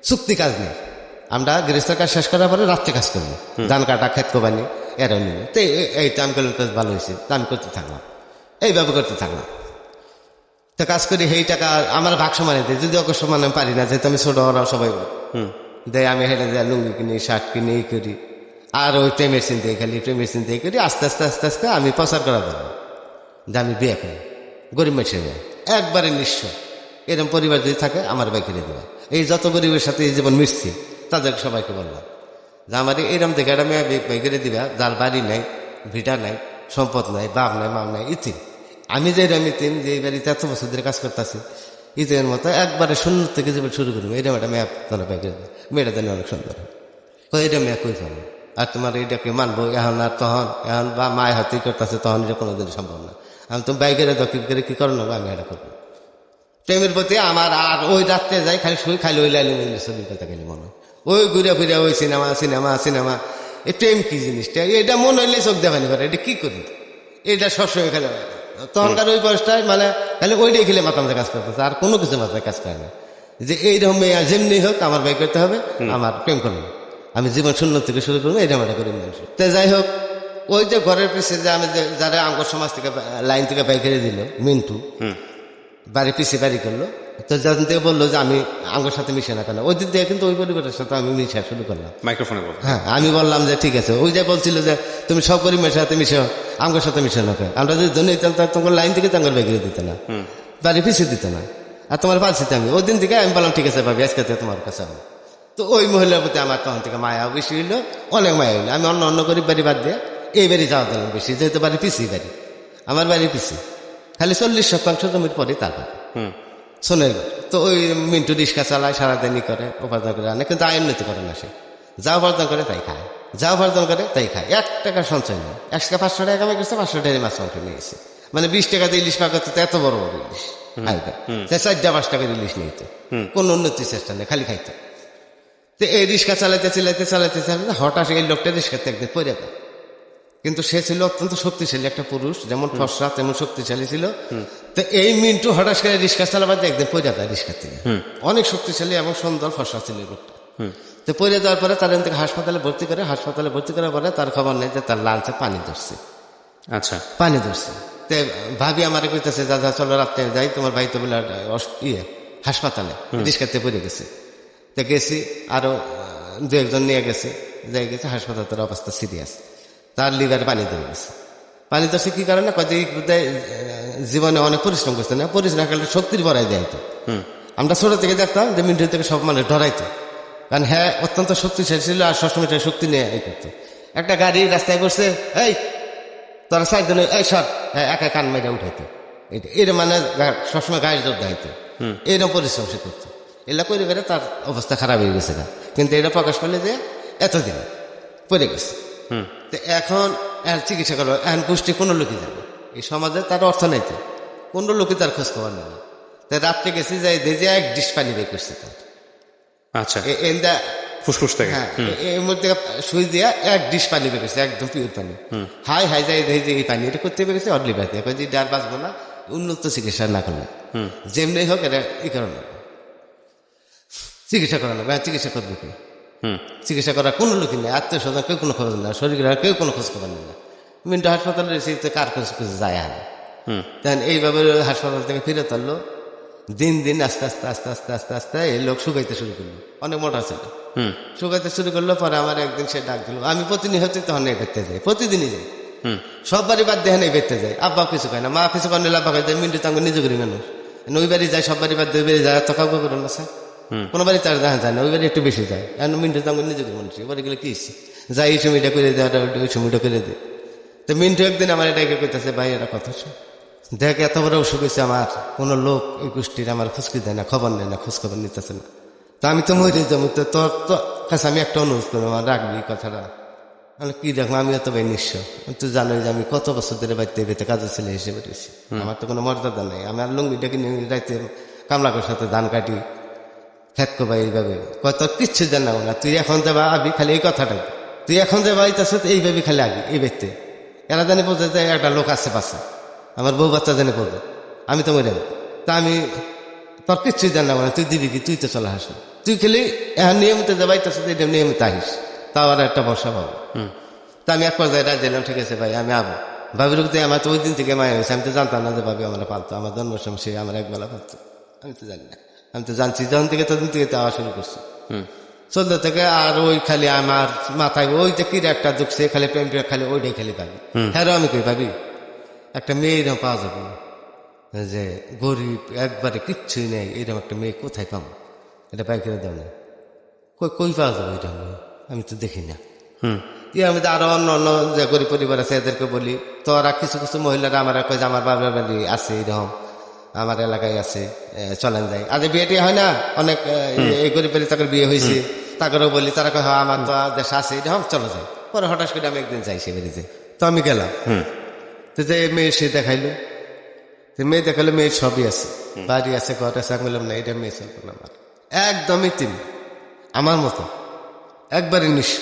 চুক্তি কাজ নেই, আমরা গৃহস্থের কাজ শেষ করার পরে রাত্রে কাজ করবো, ধান কাটা ক্ষেত কোপানি এরাও নিবে, তো এইটা আমি করলাম, কাজ ভালো হয়েছে, তা আমি করতে থাকলাম, এইভাবে করতে থাকলাম। তো কাজ করি সেই টাকা আমার ভাগ সমানে দিই, যদি ওকে সমান আমি পারি না, যেহেতু আমি ছোট, ওরা সবাই দেয় আমি হেঁটে দেয় লুঙ্গি কিনি, শার্ট কিনি, এই করি। আর ওই প্রেমের চিন্তাই খালি প্রেমের চিন্তাই করি। আস্তে আস্তে আস্তে আস্তে আমি প্রচার করা দেবো যে আমি বিয়ে করি, গরিব মানুষের মেয়ে, একবারে নিঃস্ব। এরকম পরিবার যদি থাকে আমার ভাই কিনে দেবে। এই যত গরিবের সাথে এই জীবন মিশছি তাদেরকে সবাইকে বললাম যে আমার এরকম দেখে একটা মেয়ে ভাই করে দিবা, যার বাড়ি নাই, ভিটা নাই, সম্পদ নাই, বাপ নাই, মাম নাই, ইতিম। আমি যে এরম ইতিম, যে এই বাড়িতে এত বছর ধরে কাজ করতেছি, ইতিমের মতো একবারে শূন্য থেকে জীবন শুরু করবো। এরকম একটা মেয়ে তোমার ভাই করে দেবে, মেয়েটা জানি অনেক সুন্দর। এটা মেয়ে কই পাবো? আর তোমার এটাকে মানবো এখন আর তখন, এখন বা মায় হাতেই করতেছে, তখন এটা কোনোদিন সম্ভব না। আমি তুমি বাইকের দখল করে কি করো না, আমি এটা করবো। প্রেমের প্রতি আমার আর ওই রাত্রে যাই খালি শুই, খালি ওই লাইলে ছবির কথা খালি মনে হয়। ওই ঘুরে ফিরে ওই সিনেমা সিনেমা সিনেমা। এই প্রেম কি জিনিসটা, এটা মনে হইলে চোখ দেখানি করে, এটা কি করি, এটা সবসময় খেলে। তখনকার ওই বয়সটায় মানে খালি ওইটাই খেলে মাথা মাথায় কাজ করতেছে, আর কোনো কিছু মাথায় কাজ করে না। যে এইরকম মেয়ে যেমনি হোক আমার বাই করতে হবে, আমার প্রেম করবো, আমি জীবন শূন্য থেকে শুরু করবো, এটা আমরা করি মানুষ। তো যাই হোক, ওই যে ঘরের পিছিয়ে যে আমি যারা আঙ্গর সমাজ থেকে লাইন থেকে বাই করে দিল মিন্টু, বাড়ি পিছিয়ে বাড়ি করলো, তো যখন থেকে বললো যে আমি আঙ্গর সাথে মিশে না কেন, ওই দিন থেকে কিন্তু ওই পরিবারের সাথে আমি মিশা শুরু করলাম। মাইক্রোফোনে বল। হ্যাঁ, আমি বললাম যে ঠিক আছে। ওই যে বলছিল যে তুমি সব পরিবারের সাথে মিশো, আঙ্গর সাথে মিশে না কেন, আমরা যদি জন্য তোমার লাইন থেকে তোমার বাই করে দিত না, বাড়ি পিছিয়ে দিত না, আর তোমার পালছিতে আমি। ওই দিন থেকে আমি বললাম ঠিক আছে ভাবি, আজকে থেকে তোমার কাছে আমি। তো ওই মহিলার প্রতি আমার তখন থেকে মায়া বেশি হইলো, অনেক মায়া হইলো। আমি অন্য অন্য গরিব বাড়ি বাদ দিয়ে এই বাড়ি যাওয়া দিলাম বেশি, যেহেতু বাড়ি পিছিয়ে বাড়ি, আমার বাড়ি পিছিয়ে খালি 40% জমির পরে তারপর শোনে। তো ওই মিন্টু রিক্সা চালায়, সারাদিনই করে, উপার্জন করে আনে, কিন্তু আয় উন্নতি করে না সে। যা উপার্জন করে তাই খায়, যা উপার্জন করে তাই খায়। 1 টাকা সঞ্চয় নেই। 500 টাকা কামাই করছে, 500 টাকা মাছ মাংস নিয়ে গেছে। মানে 20 টাকা দিয়ে ইলিশ পাক করতে, এত বড় বড় ইলিশ খাইতে 4-5 টাকার ইলিশ নিতে, কোনো উন্নতির চেষ্টা নেই, খালি খাইতে। তো এই রিক্সা চালাইতে চালাইতে চালাইতে চালাইতে হঠাৎ এই লোকটা রিক্সাতে একদিন পড়ে যায়। কিন্তু সে ছিল অত্যন্ত শক্তিশালী একটা পুরুষ, যেমন ফসরা তেমন শক্তিশালী ছিল। তো এই মিন্টু হঠাৎ করে রিক্সা চালাবার একদিন পড়ে যায় রিক্সা থেকে। অনেক শক্তিশালী এবং সুন্দর ফসরা ছিল লোকটা। তো পড়ে যাওয়ার পরে তার থেকে হাসপাতালে ভর্তি করে, হাসপাতালে ভর্তি করার পরে তার খবর নেই যে তার লাঞ্চে পানি ধরছে। আচ্ছা, পানি ধরছে। তো ভাবি আমার কইতেছে, যা যা চলো রাত্রে যাই, তোমার ভাই তো বলে হাসপাতালে রিক্সাতে পড়ে গেছে। তো গেছি, আরো 2-1 নিয়ে গেছে, যাই গেছে হাসপাতালের অবস্থা সিরিয়াস, তার লিভারে পানি ধরে গেছে। পানি ধরছে কি কারণে, জীবনে অনেক পরিশ্রম করছে না, পরিশ্রম করলে শক্তির বড়াই দেয়। তো আমরা ছোট থেকে দেখতাম যে মিন্টু থেকে সব মানুষ ডরাইতো, কারণ হ্যাঁ অত্যন্ত শক্তিশালী ছিল, আর সবসময় শক্তি নিয়ে এই করতো। একটা গাড়ি রাস্তায় করছে, এই তোরা 4 জন এই সব একা কান মেরে উঠাইতো, এটা মানে সবসময় গাড়ি জোর দেখাইতো, এরকম পরিশ্রম সে করতো। এলা করে করে তার অবস্থা খারাপ হয়ে গেছে না, কিন্তু এটা প্রকাশ পেলে যে এতদিন পড়ে গেছে। তো এখন চিকিৎসা করবো, এখন গোষ্ঠী কোনো লোকই যাবে, এই সমাজে তার অর্থ নেই, তো কোনো লোকই তার খোঁজ খবর নেই। তাই রাত্রে গেছি, যাই দেখে 1 ডিশ পানি বের করছে তার। আচ্ছা, এন্দা ফুসফুস থেকে। হ্যাঁ, এর মধ্যে সুই দিয়া 1 ডিশ পানি বের করছে, একদম পিওর পানি। হাই হাই যাই দেখি যে এই পানি এটা করতে পেরেছে অডলি বাড়িতে, যে ডার বাঁচবো না উন্নত চিকিৎসা না করলে, যেমনি হোক এটা ই করা লাগবে, চিকিৎসা করা লাগবে। চিকিৎসা করবে কি, চিকিৎসা করার কোনো লোকই নেই, আত্মীয় স্বজন কেউ কোনো খবর না, শরীর কেউ কোনো খোঁজ খবর নেই না। মিন্টু হাসপাতালে রয়েছে, কার খোঁজ খোঁজ যায় না। তখন এইভাবে হাসপাতাল থেকে ফিরে তারলো। দিন দিন আস্তে আস্তে আস্তে আস্তে আস্তে আস্তে এই লোক শুকাইতে শুরু করলো, অনেক মোটা ছিল, শুকাইতে শুরু করলো। পরে আমার একদিন সে ডাক দিল, আমি প্রতিনিয়ত তখন এই বেরতে যাই, প্রতিদিনই যাই, সব বাড়ি বাদ দিয়ে এই বেরতে যাই। আব্বা কিছু খায় না, মা কিছু করে নিলে আব্বা খাই যায়। মিন্টু তাঙ্গ নিজে করি মানুষ, ওই বাড়ি যায়, সব বাড়ি বাদ দিয়ে ওই বাড়ি যায়, তো কাউকে করুন না স্যার, কোনো বাড়ি তার দেখা যায় না, ওই বাড়ি একটু বেশি যায়। এখন মিন্টু তাঙ্গ নিজে করি মানুষ, ওই বাড়ি গেলে কি যাই, এই সময়টা করে দেয়, ওই সময়টা করে দেয়। তো মিন্টু একদিন আমার এটাকে কইতেছে, ভাই এটা কথা দেখ, এত বড় অসুখ হয়েছে আমার, কোনো লোক এই গোষ্ঠীর আমার খোঁজকি দেয় না, খবর নেয় না, খোঁজ খবর নিতেছে না। তো আমি তো মরে যাবো, তো তোর তো কাছে আমি একটা অনুরোধ করবো, আমার রাখবি কথাটা। মানে কি রাখবো, আমি এত ভাই নিঃস্ব, তুই জানোই যে আমি কত বছর ধরে বাড়িতে বেতে কাজের ছেলে হিসেবে রয়েছি, আমার তো কোনো মর্যাদা নেই। আমি আর লুঙ্গিটা কিনে রাইতে কামলাকের সাথে ধান কাটি খেতকো ভাই, এইভাবে তোর কিচ্ছু জানাবো না, তুই এখন যাবা আবি, খালি এই কথাটাই, তুই এখন যাবা আইতাছে এইভাবে খালি আবি, এই বেতে এরা জানি বোঝে যে একটা লোক আছে পাশে, আমার বউ বাচ্চা জেনে পড়বে, আমি তো মরে যাবো। তা আমি তোর কিচ্ছুই জানাবো না, তুই দিবি কি, তুই তো চলে হাস, তুই খেলি এখন নিয়মিত যাবাইতেছে, এটা নিয়মিত আহিস, তাও আর একটা বর্ষা পাবো। তা আমি এক পর্যায়ে রাজ দিলাম, ঠিক আছে ভাই আমি আবো। ভাবির উঠতে আমার তো ওই দিন থেকে মায়া হয়েছে, আমি তো জানতাম না যে ভাবি আমার পালতো, আমার জন্মের সময় সে আমার একবেলা পালতো, আমি তো জানি না, আমি তো জানছি যখন থেকে তখন থেকে আওয়া শুরু করছি। চলতে থেকে আর ওই খালি আমার মাথায় ওই যে কিরে একটা ঢুকছে খালি প্রেম প্রেম খালি ওইটাই খালি পাবি। হ্যাঁ আমি কই পাবি একটা মেয়ে এরকম পাওয়া যাবে না। যে গরিব একবারে কিচ্ছুই নেই এরকম একটা মেয়ে কোথায় পাবো, এটা পাইকারি দাম নেই, কই কই পাওয়া যাবে এটা আমি তো দেখি না। আমি তো আরো অন্য অন্য যে গরিব পরিবার আছে এদেরকে বলি, তো ওরা কিছু কিছু মহিলারা আমার কয় যে আমার বাবার বাড়ি আছে এরকম, আমার এলাকায় আছে, চলেন যাই। আজ বিয়েটি হয় না অনেক এই গরিব বাড়ি তাদের বিয়ে হয়েছে, তাকেও বলি, তারা কয় হ্যাঁ আমার তো দেশ আছে এরকম, চলো যাই। পরে হঠাৎ করে আমি একদিন যাই সে বেরিয়েছে, তো আমি গেলাম। তো যে মেয়ে সে দেখাইলো, মেয়ে দেখালে মেয়ের সবই আছে, বাড়ি আছে, ঘর আছে। আমি বললাম না এটা মেয়ে চলবো না আমার, একদমই তিনি আমার মতো একবারই নিঃস্ব।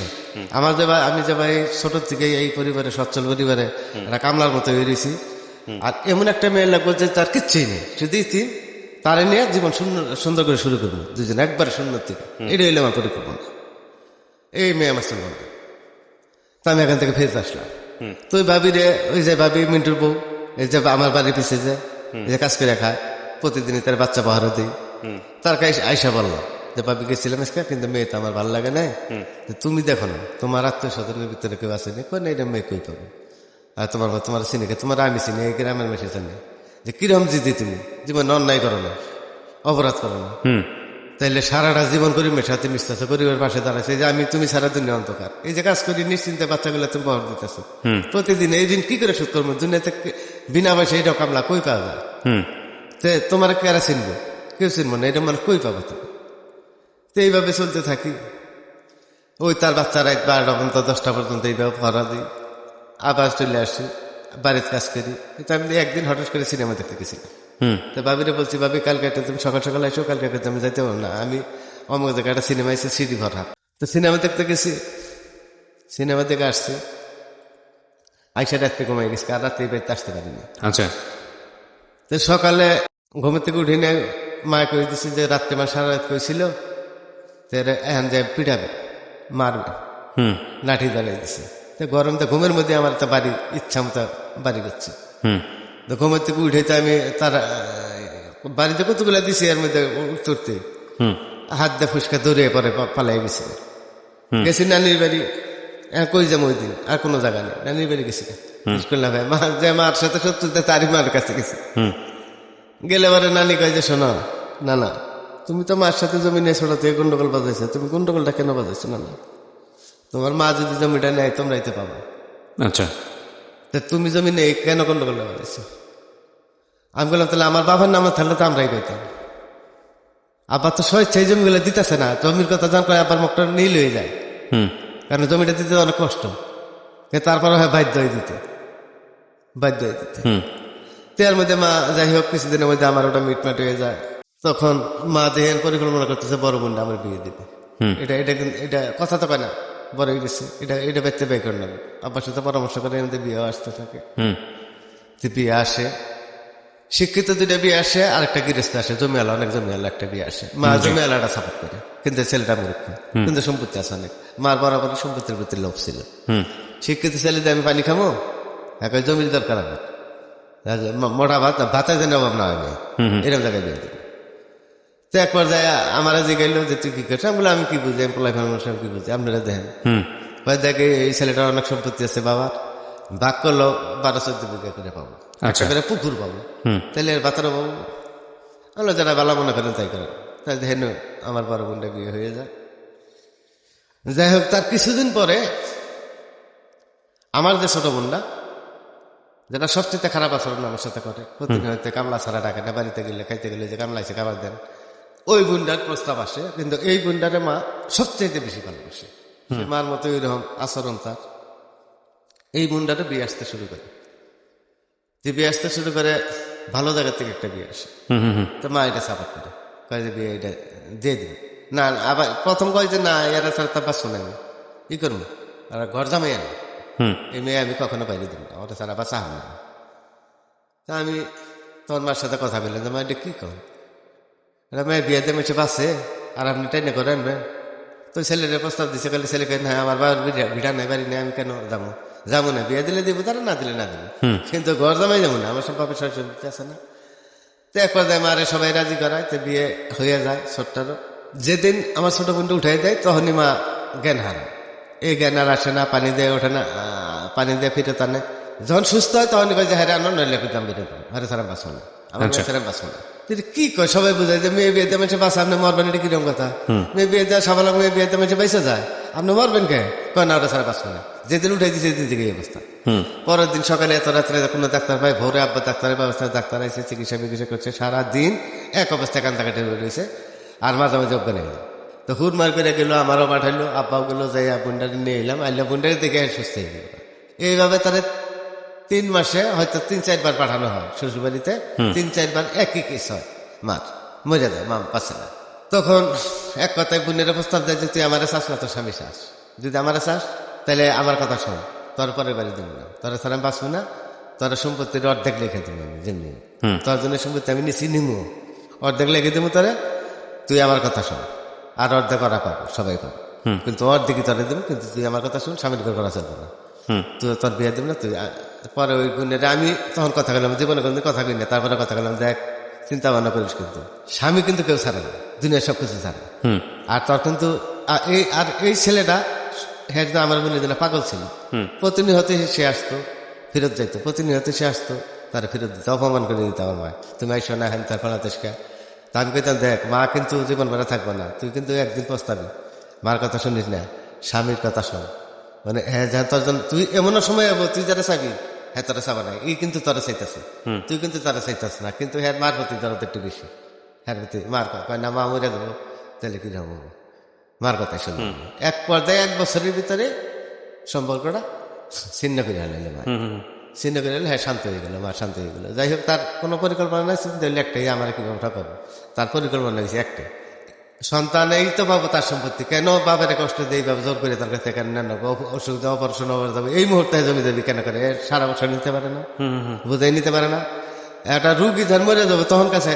আমার যে আমি যে ভাই ছোট থেকে এই পরিবারে সচ্ছল পরিবারে একটা কামলার মতো বেরিয়েছি, আর এমন একটা মেয়ে লাগবে যে তার কিচ্ছুই নেই, শুধু তিন তারে নিয়ে জীবন সুন্দর করে শুরু করবো দুজন একবারে শূন্য থেকে, এটা হইলে আমার পরিকল্পনা। এই মেয়ে আমার চলবো না, তা আমি এখান থেকে ফেরত আসলাম। তো ওই ভাবি রে, ওই যে ভাবি মিন্টুর বউ, এই যে আমার বাড়ির পিছিয়ে যে কাজ করে খায়, প্রতিদিনই তার বাচ্চা পাহারা দিই, তার কাছে আইসা বললাম যে ভাবি গেছিলাম আজকে, কিন্তু মেয়ে তো আমার ভালো লাগে না, তুমি দেখো না তোমার আত্মীয় স্বজনের ভিতরে কেউ আসেনি, কই না এটা মেয়ে কই পাবো, আর তোমার চিনি তোমার আমি চিনি, এই গ্রামের মেসে জানি যে কিরম জিদি তুমি জীবন অন্যায় করো না, অপরাধ করো না, তাইলে সারাটা জীবন করি মেয়ের সাথে মিশতেছো, পরিবারের পাশে দাঁড়াচ্ছে, যে আমি তুমি সারা দুনিয়া অন্ধকার, এই যে কাজ করি নিশ্চিন্তে বাচ্চাগুলো তুমি বহর দিতেছো প্রতিদিন, এই দিন কি করে শোধ করবো, দুনিয়াতে বিনা পয়সা এইটা কামলা কই পাওয়া যায়, তোমার কারা চিনবো, কেউ চিনবো না, এটা মানে কই পাবো তুমি। তো এইভাবে চলতে থাকি, ওই তার বাচ্চা রাত 12টা পর্যন্ত 10টা পর্যন্ত এইভাবে পড়া দিই, আবার চলে আসি বাড়িতে কাজ করি। কিন্তু আমি একদিন হঠাৎ করে সিনেমা দেখতে গেছি, তো ভাবিরে বলছি ভাবি কালকে একটা তুমি সকাল সকাল আসো, কালকে একটা আমি যাইতে পারবো না, আমি অমুক জায়গায় একটা সিনেমা এসে সিডি ভরা। তো সিনেমা দেখতে গেছি, সিনেমা দেখে আসছি, আইসা রাত্রে ঘুমাই গেছি, আর রাত্রে বাড়িতে আসতে পারিনি। আচ্ছা। তো সকালে ঘুমের থেকে উঠে নিয়ে মায় কয়ে দিছি যে রাত্রে মা সারা রাত কইছিল এখন যে পিটাবে মারবে, লাঠি জ্বালিয়ে দিছে। তো গরম তো ঘুমের মধ্যে আমার তো বাড়ি ইচ্ছা মতো বাড়ি করছে। তো ঘুমের থেকে উঠে তো আমি তার বাড়িতে কতগুলা দিছি, এর মধ্যে উঠতে হাত দিয়ে ফুসকা দৌড়ে পরে পালাই গেছি। গেছি নানির বাড়ি, কই যাবো ওই দিন আর কোনো জায়গা নেই, নানির বাড়ি গেছি করলাম ভাই মা, যে মার সাথে শত্রুতে তারই মার কাছে গেছি। গেলে পরে নানি কয় যে শোনো না না, তুমি তো মার সাথে জমি নিয়ে ছোট থেকে গন্ডগোল বাজাইছো, তুমি গন্ডগোলটা কেন বাজাইছো? না না, তোমার মা যদি জমিটা নেয় তোমরা এতে পাবো। আচ্ছা। তুমি জমি নেই কেন গন্ডগোলটা বাজাইছো? আমি বললাম তাহলে আমার বাবার নামে থাকলে তো আমরাই পাইতাম, আবার তো স্বেচ্ছাই জমিগুলো দিতেছে না, জমির কথা জান করে আবার মুখটা নীল হয়ে যায়, কারণ জমিটা দিতে অনেক কষ্ট, তারপরে হয় বাধ্য হয়ে দিতে, বাধ্য হয়ে দিতে। তার মধ্যে মা যাই হোক কিছুদিনের মধ্যে আমার ওটা মিটমাট হয়ে যায়। তখন মা দেখেন পরিকল্পনা করতেছে বড় বোনটা আমার বিয়ে দিবে, এটা এটা এটা কথা তো কয় না, বড় হয়ে গেছে, এটা ব্যক্তি ব্যয় করে নেবে, আব্বার সাথে পরামর্শ করে এমনি বিয়ে আসতে থাকে। বিয়ে আসে, শিক্ষিত দুইটা বিয়ে আসে, আর একটা গৃহস্থ আসে, জমিওয়ালা, অনেক জমিওয়ালা একটা বিয়ে আসে। মা জমিওয়ালাটা সাপোর্ট করে, কিন্তু ছেলেটা মূর্খ, কিন্তু সম্পত্তি আছে অনেক, মার বরাবর সম্পত্তির প্রতি লোভ ছিল। শিক্ষিত ছেলে দিয়ে আমি পানি খামো, এখন জমির দরকার আমার, মোটা ভাত ভাতের জন্য অভাব না হয়, এরকম জায়গায় বিয়ে দেবে। তো একবার যায় আমার যে গেল যে তুই কি করছিস, আমি বলে আমি কি বুঝি, আমি পোলাই মানুষ আমি কি বুঝি, আপনারা দেখেন দেখে এই ছেলেটার অনেক সম্পত্তি আছে, বাবার ভাগ করলো 12-14 বিঘা করে পাবো, পুকুর পাবো, তাহলে এর বাচ্চারা পাবো, আমরা যারা ভালো মনে করেন তাই করেন। তাই দেখেন আমার বড় বোনটা বিয়ে হয়ে যায়। যাই হোক, তার কিছুদিন পরে আমার যে ছোট বোনটা, যেটা সবচেয়ে খারাপ আচরণ আমার সাথে করে, প্রতিনিয়ত কামলা ছাড়া ডাকে না, বাড়িতে গেলে খাইতে গেলে যে কামলা এসে খাবার দেন, ওই বুন্ডার প্রস্তাব আসে, কিন্তু এই বুন্ডারে মা সবচেয়ে বেশি ভালোবাসে, সে মার মতো ওইরকম আচরণ তার। এই বুন্ডারে বিয়ে আসতে শুরু করে, যে বিয়ে আসতে শুরু করে ভালো জায়গা থেকে একটা বিয়ে আসে, তো মা এটা সাপোর্ট করে, কয় যে বিয়ে এটা দিয়ে দিবে না, আবার প্রথম কয় যে না এরা ছাড়া তার বাস শোনে ই করবো, আর ঘর জামাই আনি, এই মেয়ে আমি কখনো বাইরে দিব না, ওটা ছাড়া বা চাহ না। তা আমি তোমার মার সাথে কথা বললাম যে মা এটা কি কর, মেয়ে বিয়েতে মেসে বাসে আর আপনি ট্রেনে করে আনবেন। তো ছেলের প্রস্তাব দিচ্ছে, কালে ছেলে কেন হ্যাঁ আমার বাবার ভিড়া নেই, বাড়ি নেই, আমি কেন যাবো, যাবো না, বিয়ে দিলে দিব, তারা না দিলে না দেবো, কিন্তু ঘর জামাই যাবো না, আমার সব বাপের সরস্বতী আছে না। তো এক পর্যায়ে মারে সবাই রাজি করায়, তো বিয়ে হয়ে যায় ছোট্টারও। যেদিন আমার ছোট বোনটা উঠাই দেয় তখনই মা জ্ঞান হারায়। এই জ্ঞান আর আসে না, পানি দিয়ে ওঠে না, পানি দিয়ে ফিরে টানে। যখন সুস্থ হয় তখনই কয় যে হ্যাঁ আনো, নইলে কিন্তু আমি বেরো আরে সারা বাঁচবো না, আমার আচ্ছা। সারা বাঁচবো না। কিন্তু কি কয় সবাই বোঝায় যে মেয়ে বিয়েতে মানুষের বাঁচা, আপনি মরবেন, এটা কিরকম কথা? মেয়ে বিয়ে দেওয়া সবাই, মেয়ে বিয়েতে মানুষের বাইসা যায়, আপনি মরবেন কে? কয় না, ওটা সারা বাঁচবো না। যেদিন উঠে দিয়েছে সেদিন থেকে এই অবস্থা। পরের দিন সকালে এত রাত্রে কোনো ডাক্তার পাই, ভোরে আব্বা ডাক্তারের ব্যবস্থায় ডাক্তার এসে চিকিৎসা করছে, সারাদিন এক অবস্থায় কান্দাকাটি রয়েছে, আর মাঝে মাঝে অজ্ঞান হয়ে গেল। তো হুড়মার করে গেল, আমারও পাঠাইলো, আব্বাও গেলো, যাই বুন্ডারি নিয়ে এলাম, আইলা বুন্ডারি দেখে সুস্থ হয়ে গেল। এইভাবে তাদের 3 মাসে হয়তো 3-4 বার পাঠানো হয় শ্বশুর বাড়িতে, 3-4 বার একই কেস হয়, মার মরে যায়, মা পাচ্ছে না। তখন এক কথায় বোনের প্রস্তাব দেয় যে তুই আমার চাস না, তোর স্বামী চাস, যদি আমার চাস তাহলে আমার কথা শোন, তোর পরের বাড়ি দেবো না, তোর ছাড়া আমি বাঁচবো না, তোর সম্পত্তির অর্ধেক লিখে দেবো আমি, যেমনি তোর জন্য সম্পত্তি আমি নিচ্ছি, নিমু অর্ধেক লিখে দেবো তোরে, তুই আমার কথা শোন, আর অর্ধেক করা পাবো, সবাই পাবো, কিন্তু অর্ধেকই তোরে দেবো, কিন্তু তুই আমার কথা শুন, স্বামীর করে করা চলবে না, তুই তোর বিয়ে দেবো না তুই। পরে ওই বোনের আমি তখন কথা বললাম, জীবনে কোনদিন কথা কই না, তারপরে কথা বললাম, দেখ চিন্তা ভাবনা করিস, কিন্তু স্বামী কিন্তু কেউ ছাড়ে না, দুনিয়ার সবকিছু ছাড়ে। আর তোর কিন্তু এই ছেলেটা হ্যাঁ আমার বোনের জন্য পাগল ছিল, প্রতিনিয়ত সে আসতো, ফেরত যাইতো, প্রতিনিয়ত সে আসতো, তার ফেরত দিত, অপমান করে দিত আমার মা, তুমি আইসো না, হ্যাঁ তার ফলাতেসকা। তা আমি কইতাম, দেখ মা কিন্তু জীবন বেড়া থাকবে না, তুই কিন্তু একদিন পস্তাবি, মার কথা শুনিস না, স্বামীর কথা শোন, মানে হ্যাঁ যা তোর জন্য তুই এমনও সময় হবো তুই যারা চাবি হ্যাঁ তোরা চাবা না, এই কিন্তু তোরা চাইতেছে, তুই কিন্তু তারা চাইতেছ না, কিন্তু হ্যাঁ মার প্রতি দরদ একটু বেশি, হ্যাঁ প্রতি মার কয় না, মা মরে দেবো, তাহলে কি হবো, মার কথাই শুনবো। এক পর্যায়ে 1 বছরের ভিতরে সম্পর্কটা ছিন্ন করে আনলে, মা ছিন্ন করে আনলে, হ্যাঁ শান্ত হয়ে গেল, মা শান্ত হয়ে গেল। যাই হোক, তার কোনো পরিকল্পনা নাই, চিন্তা হইলে একটাই, আমার কিভাবে ঠকাবো, তার পরিকল্পনা হয়েছে একটাই, সন্তান এই তো পাবো তার সম্পত্তি, কেন বাবার কষ্ট দিয়ে এইভাবে জোর করে তার কাছে কেন নেন, অসুখ দেওয়া, অপারেশন হওয়ার যাবে, এই মুহূর্তে জমি যাবি কেন করে, সারা বছর নিতে পারে না, বুঝাই নিতে পারে না, একটা রুগী যখন মরে যাবে তখন কাছে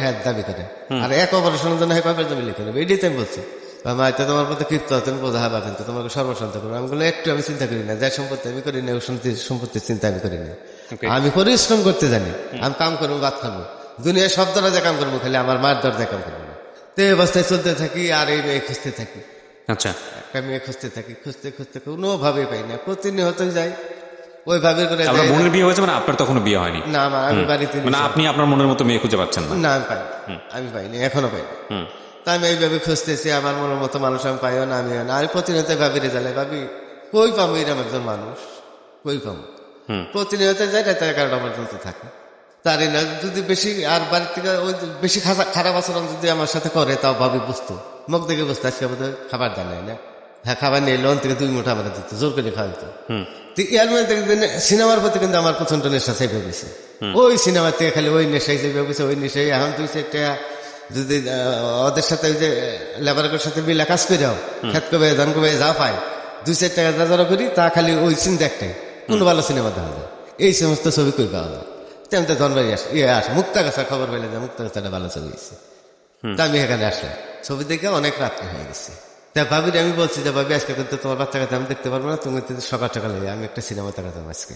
হ্যাঁ দাবি করে, আর এক অপারেশনের জন্য হ্যাঁ পাপের জমি লিখে নেবে, এটাই তো আমি বলছি। মাইতে তোমার প্রতি কীর্ত তুমি বোঝা হবা, কিন্তু তোমাকে সর্বশান্ত করবো, আমি বলে একটু আমি চিন্তা করি না, যাই সম্পত্তি আমি করি না, ওই সম্পত্তির চিন্তা আমি করি না, আমি পরিশ্রম করতে জানি, আমি কাম করবো, ভাত খাবো, দুনিয়ায় সব দরজা কাম করবো, খালি আমার মার দরজা কাম করবো না। তো এই অবস্থায় চলতে থাকি, আর এই মেয়ে খুঁজতে থাকি, আচ্ছা। একটা মেয়ে খুঁজতে থাকি, খুঁজতে খুঁজতে কোনোভাবে পাই না, প্রতিনিয়ত যাই ওই ভাবে করে আপনার যাই। বোনের বিয়ে হয়েছে মানে আপনার তখনো বিয়ে হয়নি? না, আমার আমি বাড়িতে মানে আপনি আপনার মনের মতো মেয়ে খুঁজে পাচ্ছেন না? না, আমি পাই, আমি পাইনি, এখনো পাইনি। তা আমি এইভাবে খুঁজতেছি, আমার মনের মতো মানুষ আমি পাইও না, আমিও না, আমি প্রতিনিয়ত ভাবিরে জ্বালাই, ভাবি কই পাবো এরকম একজন মানুষ, কই পাবো, প্রতিনিয়ত যাই রাত 11টা পর্যন্ত থাকি, তারই না যদি বেশি আর বাড়ির থেকে ওই বেশি খারাপ আচরণ যদি আমার সাথে করে, তাও ভাবি বুঝতো, মুখ দেখে বুঝতো আজকে বোধহয় খাবার জানাই না, হ্যাঁ খাবার নিয়ে লোন থেকে 2 মুঠা আমার দিত, জোর করে খাওয়াইতো। এর মধ্যে সিনেমার প্রতি কিন্তু আমার প্রচন্ড নেশা চাইবে গেছে, ওই সিনেমার থেকে খালি ওই নেশাই চাইবে গেছে, ওই নেশাই এখন 2-4 যদি ওদের সাথে ওই যে লেবারের সাথে মিলা কাজ করে যাও, খেত কবে ধান কবে যা পাই, 2-4 টাকা যা জড়ো করি, তা খালি ওই চিন্তা একটাই, কোন ভালো সিনেমা দেখা যায়, এই সমস্ত ছবি কই পাওয়া যায়, তেমন ধনবাড়ি আসে মুক্তা গাছার খবর পেলে যে মুক্তা গাছাটা ভালো ছবি হয়েছে, তা আমি এখানে আসলাম, ছবি দেখে অনেক রাত্রে হয়ে গেছে। তা ভাবির আমি বলছি যে ভাবি আজকে কিন্তু তোমার বাচ্চা কাছে আমি দেখতে পারবো না, তুমি সকাল সকালে আমি একটা সিনেমা দেখাতাম আজকে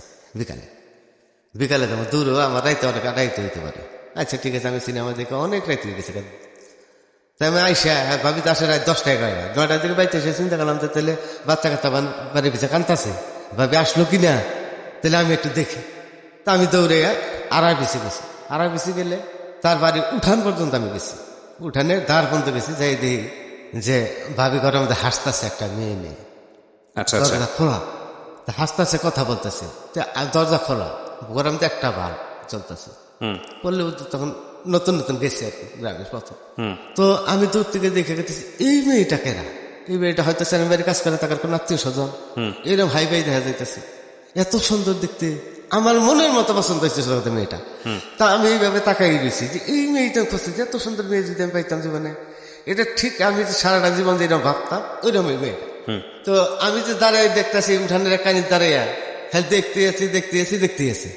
বিকালে যাবো, দূরও আমার রাইতে অনেক রাইতে হইতে পারে, আচ্ছা ঠিক আছে, আমি সিনেমা দেখে অনেক রাইতে হয়ে গেছে, তাই আমি আইসা ভাবি তো আসে রাত 10টা-11টা 9টার দিকে বাড়িতে এসে চিন্তা করলাম যে তাহলে বাচ্চা কাচ্চা বাড়ির পিছিয়ে কান্তাছে, ভাবি আসলো কিনা, তাহলে আমি একটু দেখি। তা আমি দৌড়ে আড়াই পিছিয়ে গেছি, আড়াই পিছিয়ে গেলে তার বাড়ির উঠান পর্যন্ত আমি গেছি, উঠানের দ্বার পর্যন্ত গেছি, যাই দেখি যে ভাবি ঘরের মধ্যে হাসতেছে একটা মেয়ে, আচ্ছা। দরজা খোলা, হাসতেছে, কথা বলতেছে, দরজা খোলা, ঘরের মধ্যে একটা ভাব চলতেছে, বললে তখন নতুন নতুন গেছি আর কি, গ্রামের প্রথম। তো আমি দূর থেকে দেখে গেছি এই মেয়েটা কেনা, এই মেয়েটা হয়তো সেনাবাড়ি কাজ করে, তার কোনো আত্মীয় স্বজন, এরকম ভাই ভাই দেখা যাইতেছে, এত সুন্দর দেখতে, আমার মনের মতো পছন্দ হয়েছে মেয়েটা। তা আমি এইভাবে তাকাই গেছি যে এই মেয়েটা খুঁজছি, এত সুন্দর মেয়ে যদি আমি পাইতাম জীবনে, এটা ঠিক আমি যে সারাটা জীবন যেরকম ভাবতাম ওইরকম মেয়েটা। তো আমি যে দাঁড়াই দেখতেছি উঠানের কানির দাঁড়াইয়া, হ্যাঁ দেখতে আছি।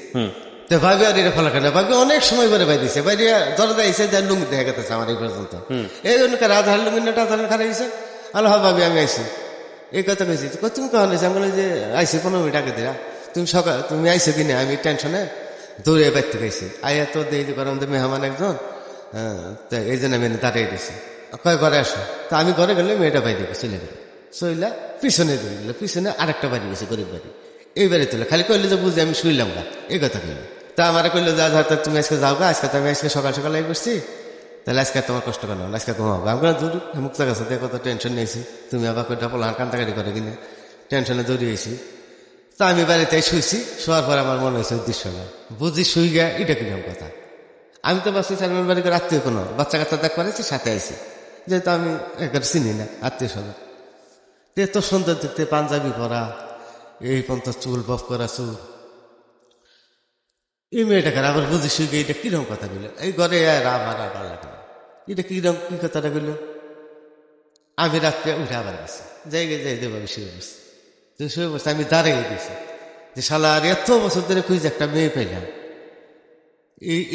তো ভাবি আর এটা ফলা কেনা, ভাবি অনেক সময় পরে বাইরেছে, বাইরে দরজা এসে যা লুঙ্গি দেখা গেছে আমার এই পর্যন্ত, এই জন্য রাধার লুঙ্গিটা খারাপ হয়েছে, আল্লাহ ভাবি আমি আইসি, এই কথা কইছি, তুমি কখন এসে, আমি বলি যে আইসি 15 মিনিট আগে দিলা, তুমি আইসো কিনা, আমি টেনশনে দৌড়ে বাইর থেকে আইসি, আইয়া তো দেরি করার মধ্যে মেহমান একজন, এই জন্য আমি দাঁড়িয়ে দিয়েছি। কয় ঘরে আসো। তা আমি ঘরে গেলে মেয়েটা বাইরে চলে গেল, চইলা পিছনে দিয়ে গেল, পিছনে আরেকটা বাড়ি গেছে গরিব বাড়ি, এই বাড়ি তুলে খালি কইলে যে বুঝে আমি শুইলাম গা, এই কথা কইল। তা আমার কইলো যা যা তুমি আজকে যাও গা, আজকে তো আমি আজকে সকাল সকাল এই করছি, তাহলে আজকে তোমার কষ্ট কেন, আজকে তোমার হবে। আমি দূর মুক্তা কাছে দিয়ে কত টেনশন নিয়েছি, তুমি আবার কইটা পোলার কান্দাকাটি করে কিনে টেনশনে দৌড়িয়েছি। তা আমি বাড়িতে শুইছি, শোয়ার পর আমার মনে হয়েছে উদ্দেশ্য না, বুঝি শুই গা, এটা কিরকম কথা। আমি তো বাসি চারমের বাড়ি করে আত্মীয় কোনো বাচ্চা কাচ্চা দেখ পারেছি, সাথে আইছি, যেহেতু আমি একবার চিনি না আত্মীয় স্বজন। এত সুন্দর দেখতে, পাঞ্জাবি পরা, এই পর্যন্ত চুল বফ করা চুল, এই মেয়েটাকে আবার বুঝি শুই গিয়ে এটা কিরকম কথা বলল, এই ঘরে আমার আবার লাগে না, এটা কিরকম কি কথাটা বললো। আমি রাত্রে উঠে আবার গেছি, যাই দেবো আমি শুয়ে বসছি, তুই শুয়ে বসছি, আমি দাঁড়িয়ে গেছি যে শালা আর এত বছর ধরে খুঁজে একটা মেয়ে পেলাম,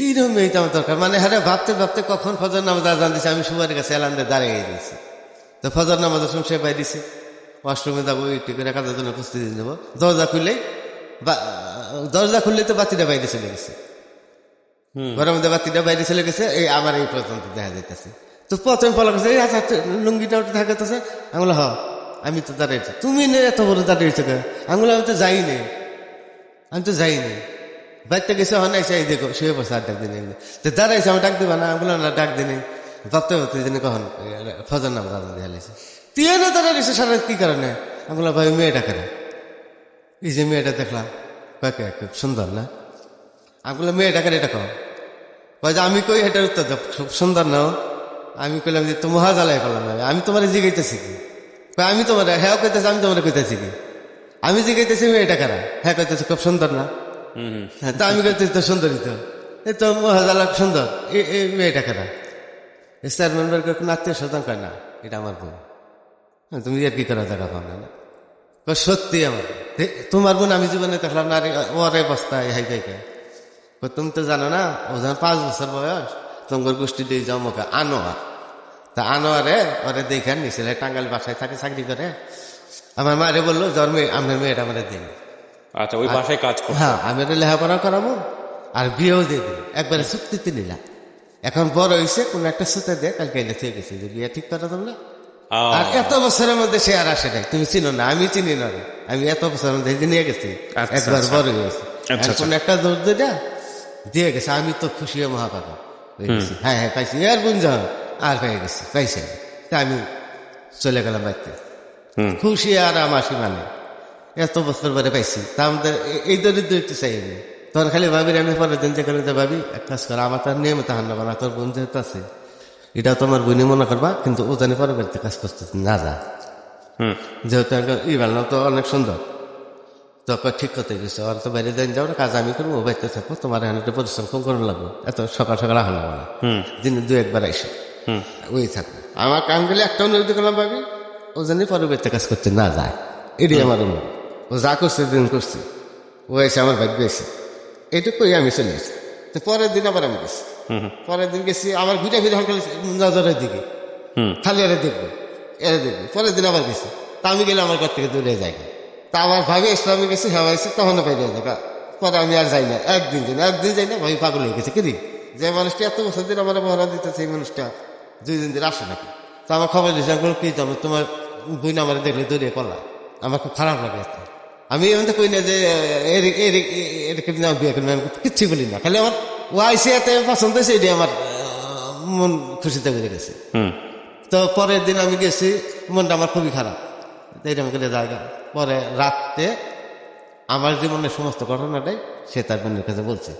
এইরকম মেয়েটা আমার দরকার। মানে হ্যাঁ ভাবতে ভাবতে কখন ফজর নামাজ আজান দিছে, আমি সুবারের কাছে এলান্দে দাঁড়িয়ে দিয়েছি। তো ফজর নামাজের সময় সে পাই দিছে, ওয়াশরুমে যাবো, একটু করে কাজের জন্য প্রস্তুতি নেবো, দরজা খুললেই তো বাতিটা বাইরে চলে গেছে, ঘরের মধ্যে বাতিটা বাইরে চলে গেছে, এই আমার এই পর্যন্ত দেখা যাইতেছে। তো প্রথমে বলা গেছে এই আচ্ছা লুঙ্গিটা ওটা থাকতেছে, আমি বললাম হ, আমি তো দাঁড়িয়েছি, তুমি নে এত বড় দাঁড়িয়েছো কে, আমি বললাম আমি তো যাইনি, আমি তো যাইনি, বাচ্চা গেছে হন এসে এই দেখো শুয়ে বসে আর ডাক দিনে, তো দাঁড়াইছে আমি ডাক দিবা না, আমি বললাম না ডাক দিনে, ভাবতে ভাবতে দিনে কখন ফজর নাম রাজা দেখা লেছে, তুই না দাঁড়াইছে সারা কি কারণে, আমি বললাম ভাই মেয়েটা কেনা, এই যে মেয়েটা দেখলাম কয়েক খুব সুন্দর না, আমি বললাম মেয়েটা কেন এটা কম, কয় যে আমি কই এটার উত্তর দাও খুব সুন্দর নাও, আমি কইলাম যে তো মহাজালায় করলাম, আমি তোমার জিগাইতেছি কি, আমি তোমার হ্যাঁ কইতেছি, আমি তোমার কইতেছি কি, আমি জিগাইতেছি মেয়েটা কারা, হ্যাঁ কইতেছি খুব সুন্দর না, হ্যাঁ তা আমি কইতেছি তো সুন্দরই তো, এই তো মহাজালা সুন্দর, এই মেয়েটা কারা, চেয়ারম্যান বাড়ির কোনো আত্মীয় স্বজন কয় না এটা আমার বোন, তুমি আর কি করা জায়গা পাও না, সত্যি আমার তোমার বোন আমি জীবনে দেখলাম না, ওর অবস্থায় হাই ফাইকে, তুমি তো জানো না ও যখন 5 বছর বয়স তোমার গোষ্ঠী দিয়ে যাও মুখে আনোয়ার, তা আনোয়ারে ওরে দেখে নিছিল টাঙ্গাইল বাসায় থাকে চাকরি করে, আমার মারে বললো জ্বর মেয়ে আপনার মেয়েটা আমার দিন, আচ্ছা, ওই বাসায় কাজ করো? হ্যাঁ আমি ওটা লেখাপড়া করাবো আর বিয়েও দিয়ে দিই, একবারে চুক্তিতে নিলাম, এখন বড় হয়েছে কোনো একটা সুতে দিয়ে কালকে এনে থেকে গেছে যে বিয়ে ঠিক করা তোমরা, আর এত বছরের মধ্যে সে আর আসে নাই, তুমি চিনো না আমি চিনি না, আমি এত বছরের মধ্যে নিয়ে গেছি, আচ্ছা, একবার আচ্ছা। বড় হয়েছে, আচ্ছা, কোন একটা দৌড় দিয়ে গেছে, আমি তো খুশি হয়ে মহাপাগল হয়ে গেছি, হ্যাঁ হ্যাঁ পাইছি আর গুঞ্জন আর পেয়ে গেছি পাইছে, তা আমি চলে গেলাম বাড়িতে, খুশি আর আমার সীমানে, এত বছর পরে পাইছি, তা আমাদের এই দরিদ্র একটু চাই আমি, তখন খালি ভাবি আমি পরের দিন যেখানে ভাবি এক কাজ করা, আমার তার নিয়মিত হান্না বানা, তোর বোন যেহেতু আছে এটা তোমার বোনই মনে করবা, কিন্তু ও জানি পরের বাড়িতে কাজ করতে না যা, যেহেতু ইবেলা তো অনেক সুন্দর, তো ঠিক করতে গেছে, আর তো বাইরে যাই যাও না, কাজ আমি করবো, বাড়িতে থাকবো, তোমার এখানে একটু পরিশ্রম কম করে লাগবো, এত সকাল সকাল আহার লাগবো না, দিনে 2-1 বার আইসো, ওই থাকবো, আমার কাম গেলে একটা অনুরোধ করলাম ভাবি ও জানি পরের বাড়িতে কাজ করতে না যায়, এটাই আমার অনুরোধ, ও যা করছে দিন করছে, ও এসে আমার ভাগ্য এসে এইটুকুই আমি চলে এসেছি। তো পরের দিন আবার আমি গেছি, পরের দিন গেছি আমার ঘুরে ফিরে হল নজরের দিকে, খালি এরা দেখবো এরা দেখবো, পরের দিন আবার গেছি, তা আমি গেলে আমার ঘর থেকে দূরে যাই, তা আমার ভাবি ইসলামে গেছি হেওয়া এসে তখনও পাইলে দেখা, পরে আমি আর যাই না, একদিন যাই না, ভাবি পাগল হয়ে গেছে কিরি, যে মানুষটা এত বছর দিন আমার মহড়া দিতেছে এই মানুষটা 2 দিন দিন আসে নাকি, তো আমার খবর দিয়েছে কি তোমার বই আমার দেখলে দৌড়িয়ে পড়লা, আমার খুব খারাপ লাগে, আমি এমন কই না যে এরকম বিয়ে করবো, আমি কিচ্ছু বলি না, খালি আমার ও আইসি এত পছন্দ হয়েছে, এটি আমার মন খুশিতে বেড়ে গেছে। তো পরের দিন আমি গেছি, মনটা আমার খুবই খারাপ, এইরকম করে জায়গা, পরে রাত্রে আমার জীবনের সমস্ত ঘটনাটাই সে তার বোনের কাছে বলছে,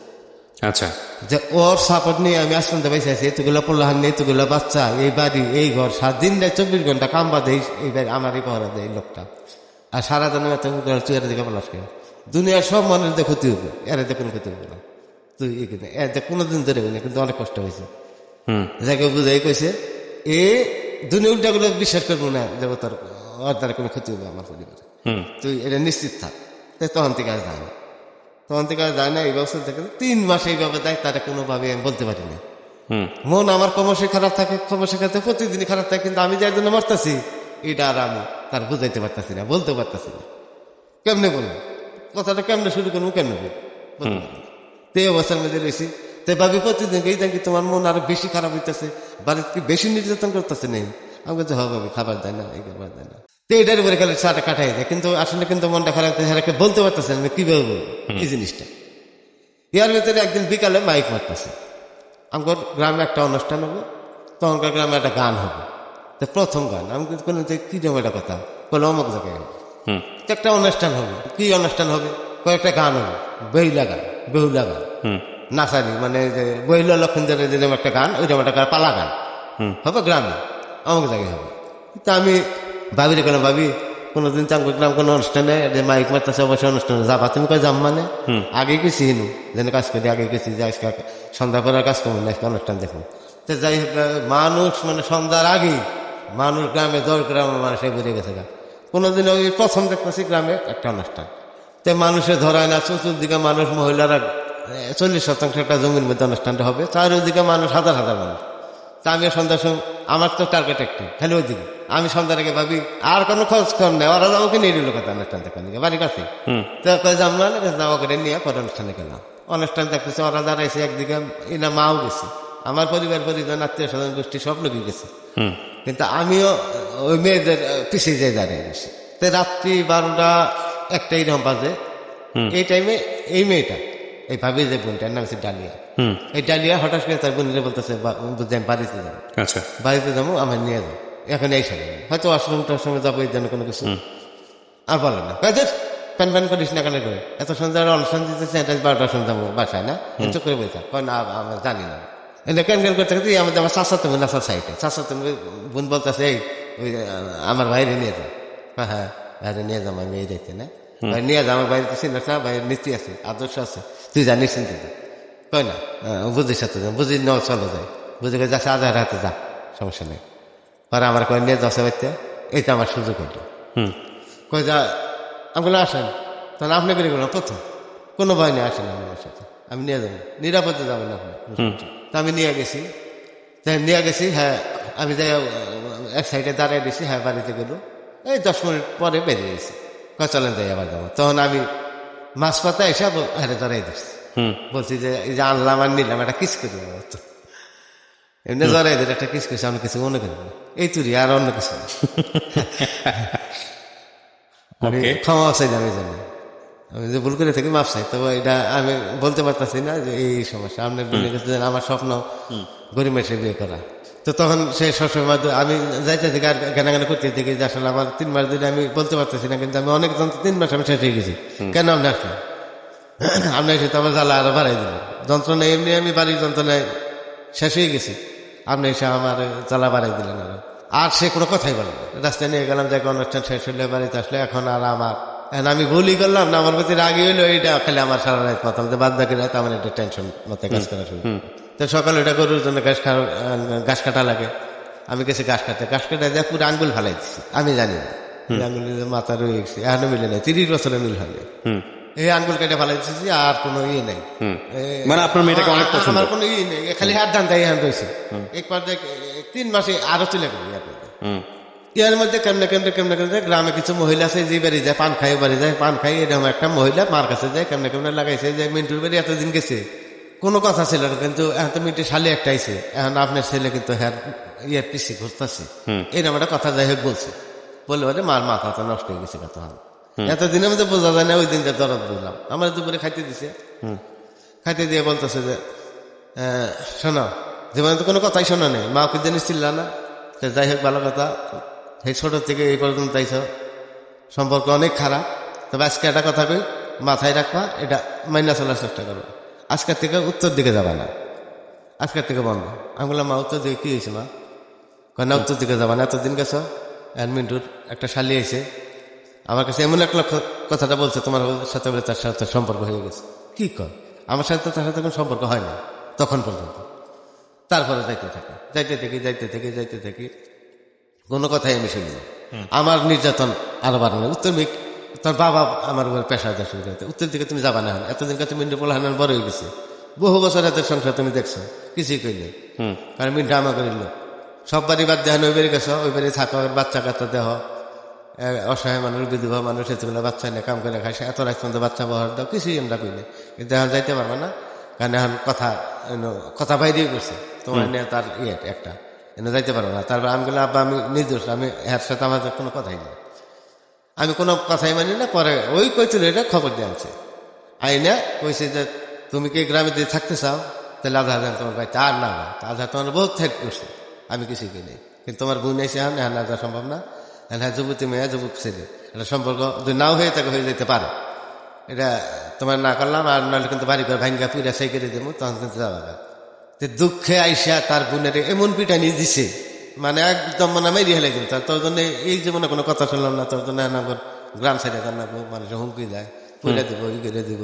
আচ্ছা, যে ওর সাপোর্ট নিয়ে আমি আসতে পাইছি আছি, এতগুলো পড়লাহান নেই, এতগুলো বাচ্চা, এই বাড়ি এই ঘর, 7 দিন 24 ঘন্টা কাম বাদে এই বাড়ি আমারই পাহারা দেয় এই লোকটা, আর সারা দিন তুই এর দিকে বলাস কেন, দুনিয়ার সব মানুষদের ক্ষতি হবে, এর কোনো ক্ষতি হবে না, তুই এর কোনোদিন ধরে না, কিন্তু অনেক কষ্ট হয়েছে, যাকে বুঝাই কইছে এ দুনিয়া উল্টাগুলো বিশ্বাস করবো না, যে তোর ওর দ্বারা কোনো ক্ষতি হবে আমার পরিবারে, তুই এটা নিশ্চিত থাক, তাই তখন থেকে আর যায় না, তখন থেকে আর যায় না, এই বছর থেকে 3 মাস এইভাবে দেয়, তারা কোনোভাবে আমি বলতে পারি না, মন আমার ক্রমশই খারাপ থাকে, ক্রমশই খাতে প্রতিদিনই খারাপ থাকে, কিন্তু আমি যার জন্য মরতেছি এটা আর আমি তার বুঝাইতে পারতেছি না, বলতে পারতেছি না, কেমনে বলবো কথাটা, কেমনে শুরু করবো, কেমনে বলবো, তো এই অবস্থার মধ্যে রয়েছি, তো ভাবি প্রতিদিন এই দেখি তোমার মন আরো বেশি খারাপ হইতেছে, বাড়িতে কি বেশি নির্যাতন করতেছে নেই? আমি বলছি হ্যাঁ ভাবি, খাবার দেয় না, এই খাবার দেয় না। তো এটার উপরে খালি সাটা কাটাই দেয়, কিন্তু আসলে কিন্তু মনটা খারাপ, বলতে পারতেছে না কিভাবে বলবো এই জিনিসটা। ইয়ার ভিতরে একদিন বিকালে মাইক মারতেছে, আমার গ্রামে একটা অনুষ্ঠান হবে, তখনকার গ্রামে একটা গান হবে। তো প্রথম গান আমি কিন্তু বললাম যে কি জমে একটা কথা, বলে অমুক জায়গায় হবে, তো একটা অনুষ্ঠান হবে। কি অনুষ্ঠান হবে? কয়েকটা গান হবে, বেহুলা গান, বেহুলা গান, নাচারি, মানে যে বহিলা লক্ষিন্দরের যেরকম একটা গান, ওইরকম একটা গান, পালা গান হবে গ্রামে, অমুক জায়গায় হবে। তা আমি ভাবি রেখে ভাবি, কোনোদিন তো গ্রাম কোনো অনুষ্ঠানে মাইক মারতেছে, অবশ্যই অনুষ্ঠানে যাবা। তুমি কয় যাম মানে আগে গেছি হিনু, যেন কাজ করি আগে গেছি, যে আজকে সন্ধ্যা পরে কাজ করবো না, আজকে অনুষ্ঠান দেখুন। তো যাই হোক, মানুষ মানে সন্ধ্যার আগেই মানুষ গ্রামে, 10 গ্রামের মানুষ বেরিয়ে গেছে। কোনোদিন ওই প্রথম দেখতেছি গ্রামে একটা অনুষ্ঠান, তো মানুষে ধরায় না, চতুর্দিকে মানুষ, মহিলারা 40% একটা জমির মধ্যে অনুষ্ঠানটা হবে, চারিদিকে মানুষ, হাজার হাজার মানুষ। তা আমি সন্ধ্যার সময়, আমার তো টার্গেট একটি, খালি ওই দিকে আমি সন্ধ্যার আগে ভাবি আর কোনো খরচ কম নেই, ওরা আমাকে নিয়ে দিল কথা অনুষ্ঠান দেখার দিকে বাড়ির কাছে। তো জামা জামা করে নিয়ে পরে অনুষ্ঠানে গেলাম। অনুষ্ঠান দেখতেছে, ওরা দাঁড়াইছে একদিকে, এনা মাও গেছে, আমার পরিবার পরিজন, আত্মীয় স্বজন গোষ্ঠী সব লোকই গেছে, কিন্তু আমিও ওই মেয়েদের পিছিয়ে যাই দাঁড়িয়ে গেছি। তো রাত্রি 12টা 1টা এরকম বাজে। এই টাইমে এই মেয়েটা, এই ভাবি যে বোনটার নাম হচ্ছে ডালিয়া, এই ডালিয়া হঠাৎ করে তার বোনরে বলতেছে, বুঝছি আমি বাড়িতে যাবো, আচ্ছা, বাড়িতে যাবো, আমার নিয়ে যাবো এখন এই সময়, হয়তো আশ্রমটার সময় যাবো, এই জন্য কোনো কিছু আর বলে না। প্যান প্যান করিস না কেন করে, এত সন্ধ্যা অনুষ্ঠান দিতেছে, 12টার সময় যাবো বাসায়, না চোখ করে বলতে কয় না আমরা জানি না। ক্যান ক্যান করতে করতে আমাদের আমার চাষা তুমি নাচার সাইডে, চাষা তুমি বোন বলতেছে, এই ওই আমার বাইরে নিয়ে যাও। হ্যাঁ বাইরে নিয়ে যাবো, আমি এই দেখতে না ভাই নিয়ে যা, আমার বাড়িতে চিন্তা না, ভাই নীতি আছে, আদর্শ আছে, তুই জানিস চিন্তা কয় না, বুঝিস সাথে বুঝি ন চলো যাই, বুঝে গেছে যাচ্ছে, আজার হাতে যা, সমস্যা নেই। পরে আমার কয় নিয়ে যাচ্ছে বাড়িতে, এইটা আমার সুযোগ হইল। কই যা, আমি বলে আসেন, তাহলে আপনি বেরিয়ে গেলাম প্রথম, কোনো ভয় নেই, আসেন আমার সাথে, আমি নিয়ে যাবো, নিরাপদে যাবেন আপনি। তা আমি নিয়ে গেছি, নিয়ে গেছি, হ্যাঁ আমি যাই এক সাইডে দাঁড়িয়ে দিয়েছি, হ্যাঁ বাড়িতে গেল, এই 10 মিনিট পরে বেরিয়ে গেছি, কয় চলেন যাই আবার যাবো। তখন আমি মাছ পাতা এসে হারে ধরাই দিচ্ছি, বলছি যে এই যে আনলাম আর নিলাম, একটা কিস করি, তো এমনি জড়াই দিলে একটা কিস করছি, আমি কিছু মনে করি না, এই তুরি আর অন্য কিছু না। আমি ক্ষমা চাইলাম এই জন্য, আমি যে ভুল করে থাকি মাপ চাই, তবে এটা আমি বলতে পারতেছি না যে এই সমস্যা আপনার বোনের কাছে, আমার স্বপ্ন গরিব মেশে বিয়ে করা। তো তখন সে সবসময় আমি যাইতে থেকে আর গানা করতে থেকে যে আসলে আমার 3 মাস ধরে আমি বলতে পারতেছি না, কিন্তু আমি অনেক যন্ত্র 3 মাস আমি শেষ হয়ে গেছি, কেন আপনি আসলেন, আপনি এসে তো আমার জ্বালা আরো বাড়াই দিলেন, যন্ত্রণা এমনি আমি বাড়ির যন্ত্রণায় শেষ হয়ে গেছি, আপনি এসে আমার জ্বালা বাড়াই দিলেন আরো। আর সে কোনো কথাই বলে না, রাস্তায় নিয়ে গেলাম, যে অনুষ্ঠান শেষ হলে বাড়িতে আসলে, এখন আর আমার আমি ভুলই করলাম না, আমার প্রতি রাগি হইলো, এইটা খালি আমার সারা রাত মাতাম, যে বাদ বাকি রাত আমার একটা টেনশন মাথায় কাজ করা শুরু। তো সকালে ওটা গরুর জন্য ঘাস কাটা লাগে, আমি গেছি ঘাস কাটা দিয়ে পুরো আঙ্গুল ফালাই দিচ্ছি, আমি জানি না আঙ্গুল মাথা রয়ে গেছি, এখনো মিলে নেই, 30 বছরের মিল হয়নি, এই আঙ্গুল কেটে ফালাই দিচ্ছি, আর কোনো ইয়ে নেই, মানে আপনার মেয়েটাকে অনেক পছন্দ, আমার কোনো ইয়ে নেই, খালি হাত ডান তাই হ্যান্ড রয়েছে। একবার 3 মাসে আরো চলে গেল। ইয়ার মধ্যে কেমনে গ্রামে কিছু মহিলা আছে, যে বাড়ি যায় পান খাই, বাড়ি যায় পান খাই, এরকম একটা মহিলা মার কাছে যায়, কেমনে লাগাইছে, যে মিন্টুর বাড়ি এতদিন গেছে, কোনো কথা ছিল না, কিন্তু এখন তো মিন্টুর শালি একটা আইছে, এখন আপনার ছেলে কিন্তু হ্যাঁ ইয়ের পিসি ঘুরতেছে, এরকম একটা কথা যাই হোক বলছে, বললে বলে মার মাথা তো নষ্ট হয়ে গেছে কথা, এতদিনের মধ্যে বোঝা যায় না, ওই দিনটা দরদ বুঝলাম। আমার দুপুরে খাইতে দিছে, খাইতে দিয়ে বলতেছে যে শোনো, জীবনে তো কোনো কথাই শোনা নেই, মা কি জিনিস ছিল না, যাই হোক ভালো কথা, এই ছোট থেকে এই পর্যন্ত আইছ, সম্পর্ক অনেক খারাপ, তবে আজকে একটা কথা কই, মাথায় রাখবা, এটা মাইনা চলার চেষ্টা করবো, আজকের থেকে উত্তর দিকে যাবা না, আজকের থেকে বন্ধ। আমি বললাম মা উত্তর দিকে কি হয়েছে মা, কয় না উত্তর দিকে যাবা না, এতদিন গেছো, মিন্টুর একটা শালি আইছে, আমার কাছে এমন একটা কথাটা বলছে, তোমার সাথে বলে তার সাথে সম্পর্ক হয়ে গেছে। কি কর, আমার সাথে তার সাথে কোনো সম্পর্ক হয় না তখন পর্যন্ত। তারপরে যাইতে থাকি কোনো কথাই আমি শুনি না, আমার নির্যাতন আরো বাড়ানো, উত্তর তোর বাবা আমার উপর পেশা দেওয়া শুরু করতে, উত্তর দিকে তুমি যাবা না, এতদিন কাছে মিন্টু পোলাহান বড় হয়ে গেছে, বহু বছর এদের সংসার তুমি দেখছো, কিছুই কইলে, কারণ মিন্টু আমা করিল, সব বাড়ি বাদ দেওয়া, ওই বাড়ি গেছো, ওই বাড়ি থাকো, বাচ্চা কাচ্চা দেহ, অসহায় মানুষ, বিধবা মানুষ, এতগুলো বাচ্চা নিয়ে কাম করে খায়, এত রাত পর্যন্ত বাচ্চা বহার দাও, কিছুই আমরা কইলে, কিন্তু এখন যাইতে পারবা না, কারণ এখন কথা বাইরেই করছে তোমার নিয়ে তার একটা এনে যাইতে পারো না। তারপর আমি বললাম আব্বা আমি নির্দোষ, আমি এর সাথে আমার কোনো কথাই নেই, আমি কোনো কথাই মানি না। পরে ওই কইছিল এটা খবর দিয়ে আনছে আইনা কইছে যে তুমি কি গ্রামে দিয়ে থাকতে চাও, তাহলে আধা হাজার তোমার ভাই তার না আধা তোমার বহুত হেল্প করছে, আমি কিছুই কিনি নেই। কিন্তু তোমার বোন এসে এখন এখন আধা সম্ভব না, হ্যাঁ যুবতী মেয়ে যুবক ছেলে, এটা সম্পর্ক যদি নাও হয়ে থাকে হয়ে যেতে পারে, এটা তোমার না করলাম। আর নাহলে কিন্তু বাড়ি করে ভাঙ্গা পুরা সেই করে দেবো, তখন কিন্তু যাওয়া যাবে। দুঃখে আইসা তার বোনের এমন পিটানি দিছে, মানে একদম মানে মেরি হেলে কিন্তু তোর জন্য এই জীবনে কোনো কথা শুনলাম না, তোর জন্য গ্রাম সাইডে জানাবো, মানুষের হুমকি যায়, পুরা দিব ই করে দিব।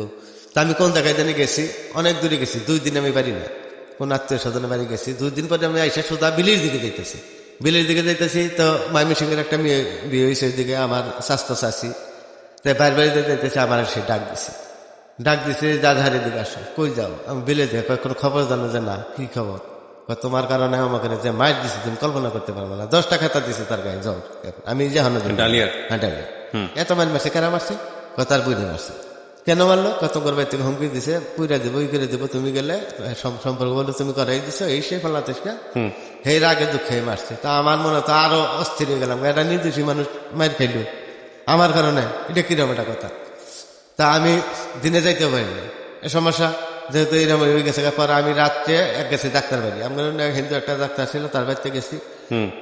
তা আমি কোন জায়গায় জানি গেছি, অনেক দূরে গেছি, 2 দিন আমি বাড়ি না, কোন আত্মীয় স্বজনের বাড়ি গেছি। 2 দিন পরে আমি আইসা সোজা বিলের দিকে যাইতেছি। বিলের দিকে যাইতেছি তো ময়মনসিংহের একটা মেয়ে বিয়ে হয়েছে ওইদিকে, আমার স্বাস্থ্য চাষি, তাই বাইরে বাড়িতে যাইতেছে, আমার সে ডাক দিছে দাদাহারের দিকে আসো। কই যাও? আমি বিলে দিয়ে কোনো খবর জানো? যে না। কি খবর? তোমার কারণে আমাকে যে মাইর দিছে তুমি কল্পনা করতে পারবো না, 10 টাকা দিছে তার গায়ে জ্বর। আমি যে ডালিয়ার এত মাইন মারছে, কেন মারছে? তার বুঝে মারছে। কেন মারলো? কত করবে থেকে হুমকি দিছে, পুইরা দেবো ই করে দেবো, তুমি গেলে সম্পর্ক বলে তুমি করাই দিছো, এই সে ফেলাতিস না, হে রাগে দুঃখে মারছে। তা আমার মনে তো আরো অস্থির হয়ে গেলাম, এটা নির্দোষী মানুষ মাইর খাইলো আমার কারণে, এটা কিরকম একটা কথা। তা আমি দিনে যাইতে পারিনি, এ সমস্যা যেহেতু এরকম হয়ে গেছে। পরে আমি রাত্রে গেছি ডাক্তার বাড়ি, আমরা হিন্দু একটা ডাক্তার ছিল, তার বাড়িতে গেছি।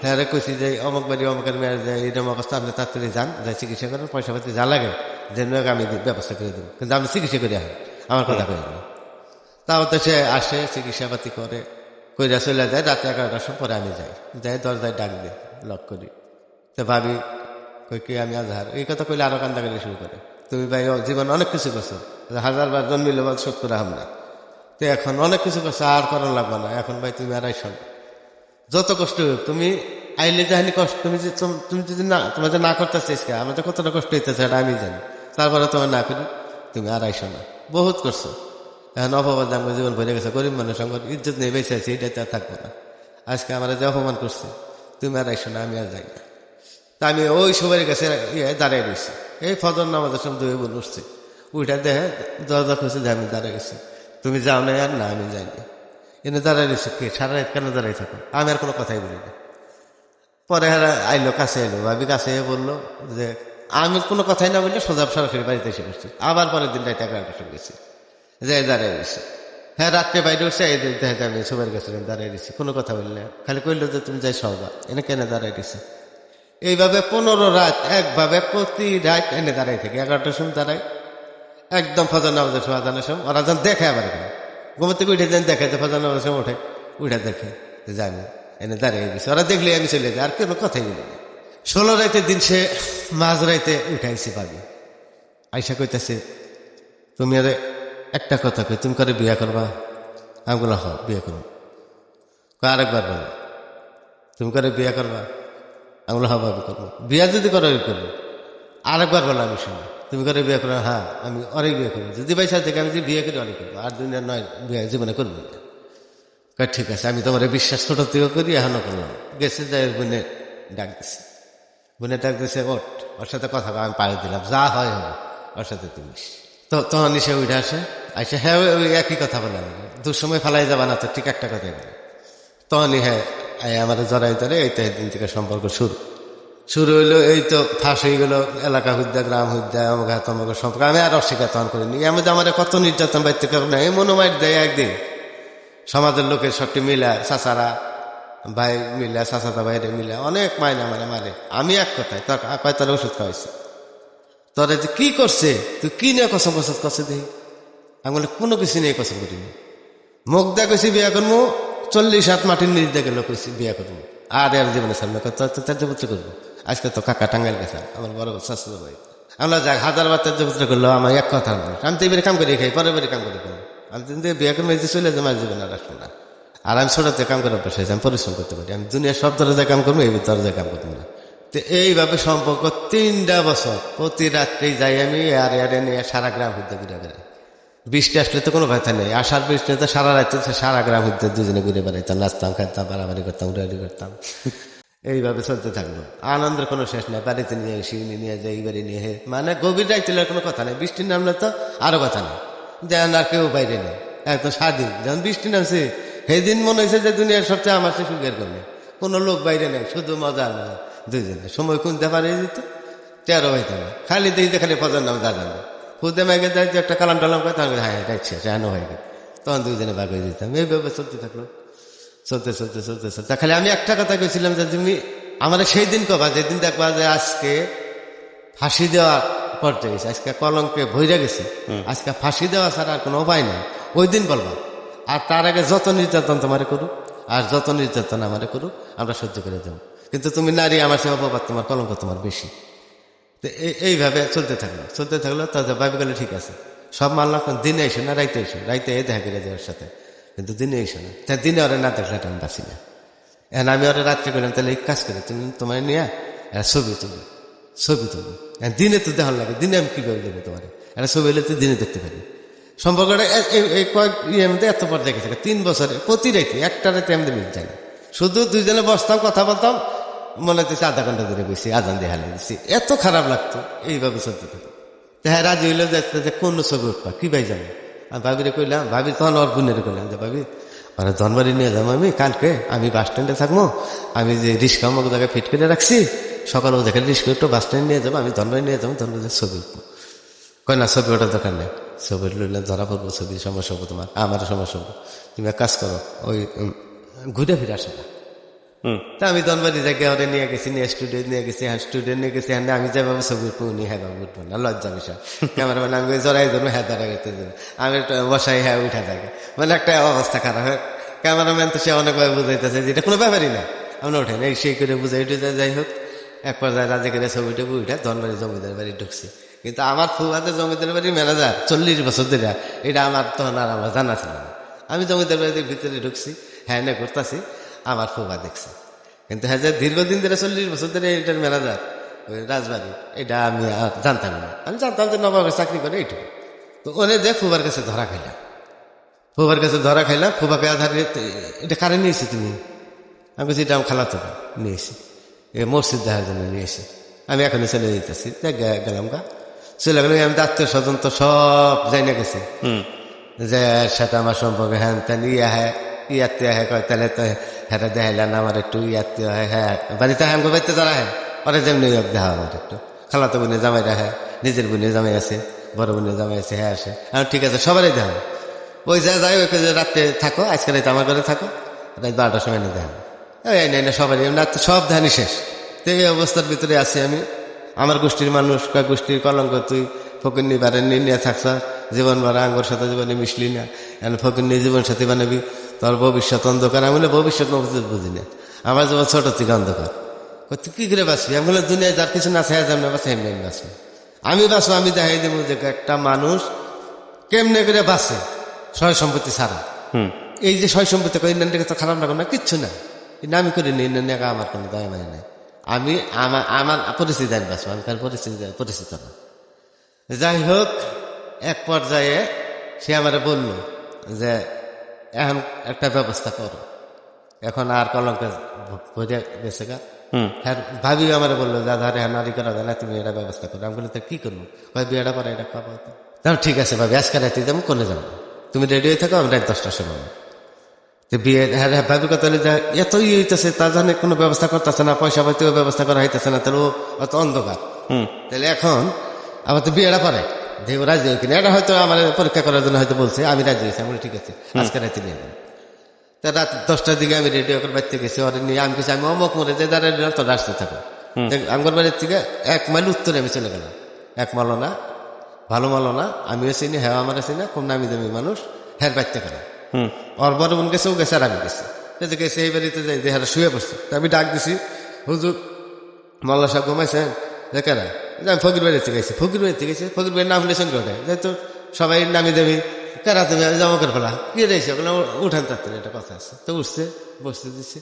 হ্যাঁ কইছি যে অমুক বাড়ি অমুকের মেয়ের যে এরকম অবস্থা, আপনি তাড়াতাড়ি যান, যাই চিকিৎসা করেন, পয়সা পাতি যা লাগে যে আমি ব্যবস্থা করে দেবো, কিন্তু আমি চিকিৎসা করি আসি, আমার কথা কই না। তাও তো সে আসে, চিকিৎসা পাতি করে কইরা চলে যায়। রাতে 11টার সময় পরে আমি যাই দরজায় ডাক দিই, লক করি। তো ভাবি কই কি আমি আজহার, এই কথা কইলে আরো কান্দাকাটি শুরু করে। তুমি ভাই জীবন অনেক কিছু করছো, 1000 বার জন্মিলে বা 70 আমরা, তো এখন অনেক কিছু করছো, আর করার লাগবে না। এখন ভাই তুমি আর আইসো না, যত কষ্ট হোক তুমি আইলে যাহানি কষ্ট, তুমি যদি না তোমার যে না করতে চাইছে, আমার তো কতটা কষ্ট হইতেছে এটা আমি জানি, তারপরে তোমার না করি, তুমি আর আইসো না। বহুত করছো, এখন অপবাদ আমার জীবন ভরে গেছে, গরিব মানুষ আমার ইজ্জত নেই বেঁচে আছে, এটাতে আর থাকবো না। আজকে আমার যে অপমান করছে, তুমি আর আইসো না, আমি আর যাই না। তা আমি ওই সবার কাছে দাঁড়িয়ে রয়েছি, এই ফজর নামাজের সময় 2 বোন উঠছে, উঠা দেখে দরজা খুঁজছে যে আমি দাঁড়িয়ে গেছি। তুমি যাও না? আর না আমি যাইনি। এনে দাঁড়াই রয়েছে, কে সারা রাত কেন দাঁড়াই থাকো? আমি আর কোনো কথাই বলি না। পরে আইলো, কাছে এলো, ভাবি কাছে বললো যে আমি কোনো কথাই না বললে সোজা সরাসরি বাড়িতে এসে বসছি। আবার পরের দিন রাইতে 11টার সময় গেছি, যে দাঁড়িয়ে রয়েছে। হ্যাঁ রাত্রে বাইরে উঠছে, এই দেখে আমি সবার কাছে দাঁড়িয়ে দিচ্ছি, কোনো কথা বললে, খালি কইলো যে তুমি যাই সবা, এনে কেন দাঁড়াই দিছে। এইভাবে 15 রাত একভাবে প্রতি রাত এনে দাঁড়াই থেকে 11টার সময় দাঁড়াই, একদম ফজর নামাজের সময় আজানের সময় ওরা যেন দেখে, আবার ঘুম থেকে উঠে যেন দেখে যে ফজর নামাজের সময় উঠে, উঠে দেখে যে যাবো, এনে দাঁড়িয়ে দিছে। ওরা দেখলে আমি চলে যাই, আর কোনো কথাই বলি না। 16 রাতের দিন সে মাঝ রাইতে উঠাইছি পাবি, আইসা কইতেছে তুমি আরে একটা কথা কই, তুমি করে বিয়ে করবা? আমি বলো হ বিয়ে করবো। আরেকবার বলো তুমি করে বিয়ে করবা? আমি বলো হ্যাঁ ভাবি করবো। বিয়ে যদি করো করবো। আরেকবার বলো আমি শুনি, তুমি করে বিয়ে করো? হ্যাঁ আমি অনেক বিয়ে করবো, যদি ভাই সাথে আমি যদি বিয়ে করি অনেক করবো, আর দুনিয়ার নয় বিয়ে জীবনে করবো। ঠিক আছে আমি তোমার বিশ্বাস ছোট থেকে করি, এখনো করলাম। গেছে যাই বোনে ডাক দিছে, বোনে ডাক দিছে ওর সাথে কথা আমি পাড়ে দিলাম, যা হয় হবে ওর সাথে তুমি। তো তখন সে উঠে আসে, হ্যাঁ ওই একই কথা বলে, দুঃসময় ফেলাই যাবা না তো, ঠিক একটা কথাই বলে। তখনই হ্যাঁ আমার জড়াই ধরে, এই তো দিন থেকে সম্পর্ক শুরু হইলো। এই তো ফাঁস হয়ে গেল, এলাকা হইদ্যা গ্রাম হইদ্যা আমাকে তোমাকে সম্পর্ক। আমি আর অস্বীকার তখন করিনি, আমি যে আমার কত নির্যাতন বাইতে না, এই মনোমাইট দেয় একদিন সমাজের লোকের সবটি মিলা, চাচারা ভাই মিলা, চাচাতা ভাইরে মিলা অনেক মাইনা মানে মারে। আমি এক কথায় তোর কয় তোর ওষুধ খাওয়াইছি, তোর যে কি করছে তুই কি নিয়ে কসম কসম করছে দেখি। আমি বলে কোনো কিছু নিয়ে কসম করিনি, মুখ দা কইছি বিয়া করবো, 40 হাত মাটির নিচ দিয়ে গেল কইছি বিয়া করবো, আর আর জীবনে সামনে ত্যায্যপুত্র করবো। আজকে তো কাকা টাঙ্গাইল গেছে, আমার বড় শাশুড় ভাই, আমরা যাক 1000 বার ত্যায্যপুত্র করলো, আমার এক কথা নয়। আমি তো এবারে কাম করে খাই, পরের বাড়ি কাম করে খাই। আমি তো বিয়া করবো এই যে চলে যাবো, আমার জীবনে আর আসবো না। আর আমি ছোটতে কাম করে অভ্যাস হয়েছি, আমি পরিশ্রম করতে পারি, আমি দুনিয়ার সব দরজায় কাম করবো, এই দরজায় কাম করবো না। তো এইভাবে সম্পর্ক 3টা বছর প্রতি রাত্রেই যাই আমি, আর এরে নিয়ে সারা গ্রাম ঘুরতে ঘুরে বেড়াই। বৃষ্টি আসলে তো কোনো ব্যথা নেই, আষাঢ় বৃষ্টি তো সারা রাত্রে সারা গ্রাম ঘুরতে দুজনে ঘুরে বেড়াইতাম, নাচতাম, খাইতাম, বাড়াবাড়ি করতাম, উড়াউড়ি করতাম। এইভাবে চলতে থাকলো, আনন্দের কোনো শেষ নেই। বাড়িতে নিয়ে শিউনি নিয়ে যাই, এই বাড়ি নিয়ে মানে গভীর রাইতে কোনো কথা নেই, বৃষ্টির নামলে তো আরো কথা নেই, যেন আর কেউ বাইরে নেই, এত স্বাধীন। যখন বৃষ্টি নামছে সেই দিন মনে হয়েছে যে দুনিয়ার সবচেয়ে আমার সে সুখের কোনে, কোনো লোক বাইরে নেই, শুধু মজা আর মজা দুইজনে। সময় কোনতে পারে যেত তেরো হইতে না, খালি দেখতে খালি ফজর নাম যা জানবে খুদে মাইকে যাই একটা কালাম টালাম করে তখন হ্যাঁ যাচ্ছে জানো হয়ে গেল, তখন দুইজনে ভাগ হয়ে যেতাম। এইভাবে চলতে থাকলো, চলতে চলতে চলতে চলতে। খালি আমি একটা কথা কইছিলাম যে তুমি আমার সেই দিন কবা যেদিন দেখবা যে আজকে ফাঁসি দেওয়া পর্যায়ে গেছে, আজকে কলঙ্কে ভইরা গেছে, আজকে ফাঁসি দেওয়া ছাড়া আর কোনো উপায় নেই, ওই দিন বলবা। আর তার আগে যত নির্যাতন তোমারে করুক আর যত নির্যাতন আমারে করুক আমরা সহ্য করে দেবো, কিন্তু তুমি নারী, আমার সে অপবাদ, তোমার কলঙ্ক তোমার বেশি। তো এইভাবে চলতে থাকলো। তাদের ভাবি গেলে ঠিক আছে সব মানলাম, দিনে এসো না রাইতে এসো, রাইতে এ দেখা গেলে যাওয়ার সাথে, কিন্তু দিনে এসো না। তা দিনে ওরা না দেখলে আমি বাঁচি না। এখন আমি ওরা রাত্রে করলাম তাহলে এই কাজ করে তুমি তোমার নিয়ে ছবি তুলি। দিনে তো দেখার লাগে, দিনে আমি কিভাবে দেবো তোমার একটা ছবি হলে তুই দিনে দেখতে পারি। সম্পর্কটা এই কয়েক ইয়ের মধ্যে এত পর্যায়ে গেছে, 3 বছরে প্রতি রাইতে একটা রাতে আমাদের মিল যায় না, শুধু দুইজনে বসতাম কথা বলতাম, মনে হচ্ছে আধা ঘন্টা ধরে বসি, আজান দিয়ে হালিয়ে দিচ্ছি, এত খারাপ লাগতো। এইভাবে চলতে থাকতো। হ্যাঁ রাজি হইলো দেখতে যে কোন ছবি উঠবা কি ভাই জানো। আমি ভাবিরে কইলাম, ভাবি তখন ওর বোনের কইলাম যে ভাবি মানে ধনবাড়ি নিয়ে যাবো আমি কালকে, আমি বাস স্ট্যান্ডে থাকবো, আমি যে রিক্সা আমাকে জায়গায় ফিট করে রাখছি, সকালে ও দেখে রিক্সা একটু বাস স্ট্যান্ড নিয়ে যাবো, আমি ধনবাড়ি নিয়ে যাবো, ধনবাড়ির ছবি উঠবো। কয় না ছবি ওটার দরকার নেই, ছবি লইলে ধরা পড়বো, ছবি সমস্যা হবো তোমার, আমারও সমস্যা হবো, তুমি এক কাজ করো ওই ঘুরে ফিরে আসো না। তা আমি ধনবাড়ি জায়গায় ওরে নিয়ে গেছি, নিয়ে স্টুডিও নিয়ে গেছি, হ্যাঁ স্টুডিও নিয়ে গেছি, হ্যাঁ আমি যেভাবে ছবি উঠবো উনি হ্যাঁ বাবু উঠবো না, লজ্জা বিষয়। ক্যামেরাম্যান আমি জড়াই ধরবো, হ্যাঁ ধরা গেতে দেবো, আমি একটু বসাই, হ্যাঁ উঠা থাকে, মানে একটা অবস্থা খারাপ হয়। ক্যামেরাম্যান তো সে অনেকভাবে বুঝাইতেছে যে এটা কোনো ব্যাপারই না, আমরা উঠে না, সেই করে বুঝাই টুঝাই যাই হোক। এক পর্যায়ে রাজি করে ছবিটা উঠে ধনবাড়ি জমিদার বাড়ি ঢুকছি। কিন্তু আমার ফুয়াদের জমিদার বাড়ির ম্যানেজার 40 বছর ধরে, এটা আমার তখন আর আমার জানা ছিল না। আমি জমিদার বাড়ির ভিতরে ঢুকছি, হ্যাঁ না করতেছি, আমার ফুয়া দেখছে। কিন্তু হ্যাঁ যে দীর্ঘদিন ধরে 40 বছর ধরে এটার ম্যানেজার ওই রাজবাড়ির, এটা আমি আর জানতাম না। আমি জানতাম যে নবাবের চাকরি করে এইটুকু। তো ওনে যে ফুবার কাছে ধরা খাইলাম, ফুবাকে আধার এটা কারে নিয়েছি তুমি? আমি বলছি এটা আমি খালাতো নিয়েছি, এ মসজিদ দেখার জন্য নিয়েছি, আমি এখনই চলে যেতেছি। গেলাম চলে গেলাম, আমি আত্মীয় স্বজন তো সব যাই না গেছে যে সেটা আমার সম্পর্কে হ্যাঁ তেন ইয়াতে হ্যাঁ কয় তাহলে তো হ্যাঁ দেখাইলেন আমার একটু ইয়াতে হয়, হ্যাঁ বাড়িতে হ্যাঁ বাড়িতে যারা হ্যাঁ ওরা যেমনি দেখা আমার একটু খালাতো বোনের জামাইরা, হ্যাঁ নিজের বোনের জামাই আছে, বড় বোনের জামাই আছে, হ্যাঁ আসে, ঠিক আছে সবারই দেখা। ওই যা যায় ওই রাত্রে থাকো, আজকে রাতে আমার ঘরে থাকো, রাত 12টার সময় নিয়ে দেখা না সবারই সব ধানি শেষ। তো এই অবস্থার ভিতরে আছি আমি, আমার গোষ্ঠীর মানুষ কয়েক গোষ্ঠীর কলঙ্ক, তুই ফকিরনি বারেননি নিয়ে থাকছ, জীবন বাড়া আঙ্গর সাথে জীবনে মিশলি না, এখন ফকিরনি জীবন সাথী বানাবি, তোর ভবিষ্যৎ অন্ধকার। আমি বলে ভবিষ্যৎ মজুদ বুঝি না, আমার জীবন ছোট থেকে অন্ধকার, তুই কি করে বাঁচবি? আমি বলে দুনিয়ায় যার কিছু না চাই যাবে না বাঁচে, এমনি আমি বাঁচবি, আমি বাঁচবো, আমি দেখাই দেবো যে একটা মানুষ কেমনে করে বাঁচে সয় সম্পত্তি ছাড়া। এই যে সয় সম্পত্তি ইন্ডিয়ানটাকে তো খারাপ লাগো না, কিচ্ছু না, কিন্তু আমি করি নি, ইন্ডিয়ান আমার কোনো দায় মানে নাই, আমি আমার পরিস্থিতি আমি বাঁচবো, আমি কার পরিচিত না। যাই হোক এক পর্যায়ে সে আমারে বলল যে এখন একটা ব্যবস্থা করো, এখন আর কলঙ্ক ভরে গেছে গা। হ্যাঁ ভাবি আমারে বললো যা ধরে নারী করা যায় না, তুমি এটা ব্যবস্থা করো। আমি বলি তো কি করবো? ভাই বিয়েটা করে এটা খাবো, তাহলে ঠিক আছে ভাবি আজকে রাতে যাবো, কোনে যাবো, তুমি রেডি হয়ে থাকো, আমি রাত 10টার সময় বিয়ে। হ্যাঁ ভাবি কথা এত ইয়ে হইতেছে, তার জন্য কোনো ব্যবস্থা করতেছে না, পয়সা পাতিও ব্যবস্থা করা হইতেছে না, তাহলে অত অন্ধকার, তাহলে এখন আমার তো বিয়েটা পরে দেব রাজি হই কিনা, এটা হয়তো আমার পরীক্ষা করার জন্য হয়তো বলছে, আমি রাজি হয়েছি। আমি ঠিক আছে আজকে রাতে নিয়ে যাবো। তা রাত 10টার দিকে আমি রেডি করে বাড়িতে গেছি, ওরে নিয়ে আমি কিছু আমি অমক মরে যে দাঁড়িয়ে তো আসতে থাকো। আমার বাড়ির থেকে 1 মাইল উত্তরে আমি চলে গেলাম, 1 মাইল না, ভালো মালো না, আমিও চিনি, হ্যাঁ আমার চিনি, কম নামি দামি মানুষ, হ্যাঁ বাড়িতে গেলাম। ওর বড় বোন গেছে, ও গেছে আর আমি গেছি, গেছে এই বাড়িতে যাই যে হ্যাঁ শুয়ে পড়ছে। আমি ডাক দিছি, হুজুর মোল্লা সাহেব ঘুমাইছেন কেনা, আমি ফকির বাড়িতে গেছি, ফকির বাড়িতে গেছি, ফকির বাড়ির নাম হলে সঙ্গে ওঠে, যেহেতু সবাই নামি দেবী কেনা, তুমি জমা করে ফেলা কি রয়েছে, উঠান তাড়াতাড়ি একটা কথা আছে। তো উঠছে, বসতে দিচ্ছে,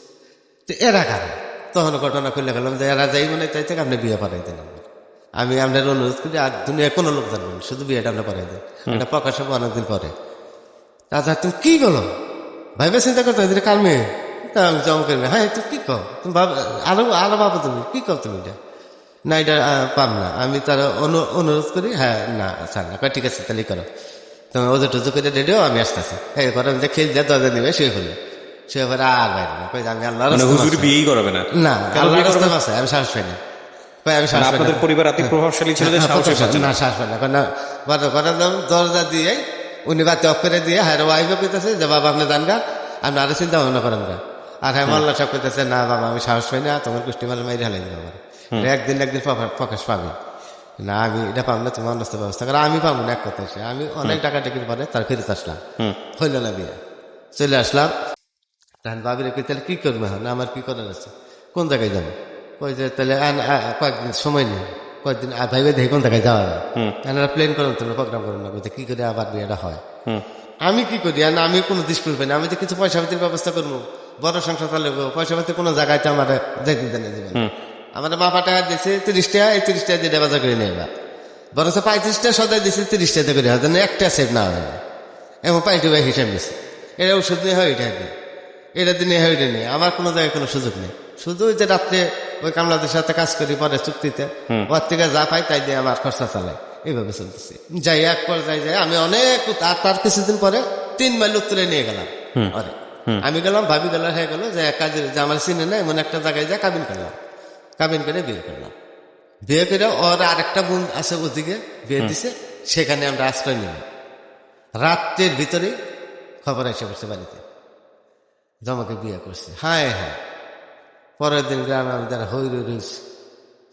তো এরা কারণ তখন ঘটনা খুলে গেলাম যে এরা যাই মানে তাই থেকে আপনি বিয়ে পাঠাই দেন, আমি আপনার অনুরোধ করি, আর দুনিয়া কোনো লোক জানবেন, শুধু বিয়েটা আমরা পাঠাই দেন, এটা প্রকাশ হবে অনেকদিন পরে। তাছাড়া তুমি কি বলো ভাইবা চিন্তা করতে হয় কার মেয়ে, তা আমি জমা করবে, হ্যাঁ তুই কি কও, তুমি আরো ভাবো, তুমি কি কও, তুমি এটা না এটা পাম না। আমি তার অনুরোধ করি, হ্যাঁ না ছাড় না, ঠিক আছে তাহলে করো। তো তুমি ওদের টুজু করে রেডিও আমি আসতেছি এই করে আমি খেল দিয়ে দরজা নিবে শুয়ে ফেললো শুয়ে পরে আর বাইরে না কই যে আমি আল্লাহর মানে রাস্তায় হুজুর আছি। বিয়েই করাবে না না কেন আল্লাহর বিয়ে করবে রাস্তায় আছে আমি সাহস পাই না কই আমি সাহস না? পাই না। আপনাদের পরিবার এত প্রভাবশালী ছিল যে সাহসে পাচ্ছে না না সাহস পাই না কারণ ঘরের দরজা দিয়ে উনি বাতি অফ করে দিয়ে হ্যাঁ ওয়াইফে কইতেছে যে বাবা আপনি জান গা আপনি আরো চিন্তা ভাবনা করেন গা আর হ্যাঁ মাল্লা সব কইতেছে না বাবা আমি সাহস পাই না তোমার কুষ্টি মাল মাইরে হালাই দিবে আমার একদিন প্রকাশ পাবি না আমি এটা পাবো না তোমার রাস্তা ব্যবস্থা করে আমি পাবো না এক কথা এসে আমি অনেক টাকা টেকির পরে তার ফেরত আসলাম হইল না বিয়ে চলে আসলাম তখন ভাবিরে কই তাহলে কি করবো এখন আমার কি করার আছে কোন জায়গায় যাবো কই যে তাহলে কয়েকদিন সময় নেই কয়েকদিন ভাইবে দেখি কোন জায়গায় যাওয়া যায় এনারা প্লেন করেন তোমরা প্রোগ্রাম করেন না বলতে কি করে আবার বিয়েটা হয় আমি কি করি আর আমি কোনো ডিসকুল পাই না আমি তো কিছু পয়সা পাতির ব্যবস্থা করবো বড় সংসার চালাবো পয়সা পাতি কোনো জায়গায় তো আমার যেতে দেয় না জীবন আমার বাবা টাকা দিয়েছে 30 টাকা এই 30 টাকা দিয়ে বাজার করে নিয়ে এবার বরঞ্চ 35 টাকা সদাই দিয়েছে 30 টাকা করে হয়তো একটা সেভ না হয় এমন 5 টাকা হিসাব দিচ্ছে এটা ওষুধ নিয়ে হয় এটা দিয়ে এটা দিনে হয় এটা নিয়ে আমার কোনো জায়গায় কোনো সুযোগ নেই শুধু ওই যে রাত্রে ওই কামলাদের সাথে কাজ করি পরে চুক্তিতে ওর থেকে যা পাই তাই দিয়ে আমার খরচা চালাই এইভাবে চলতেছে যাই এক পর্যায়ে যাই আমি অনেক তার কিছুদিন পরে 3 মাইল উত্তরে নিয়ে গেলাম আরে আমি গেলাম ভাবি গেল হয়ে গেল যে কাজের যে আমার চিনে না এমন একটা জায়গায় যা কাবিন করলাম কাবিন করে বিয়ে করলাম বিয়ে করে ওর আরেকটা বোন আছে ওদিকে বিয়ে দিছে সেখানে আমরা আশ্রয় নিলাম রাত্রের ভিতরে খবর এসে পড়ছে বাড়িতে জমাকে বিয়ে করছে হায় হায় পরের দিন গ্রামে আমি যারা হই রয়েছে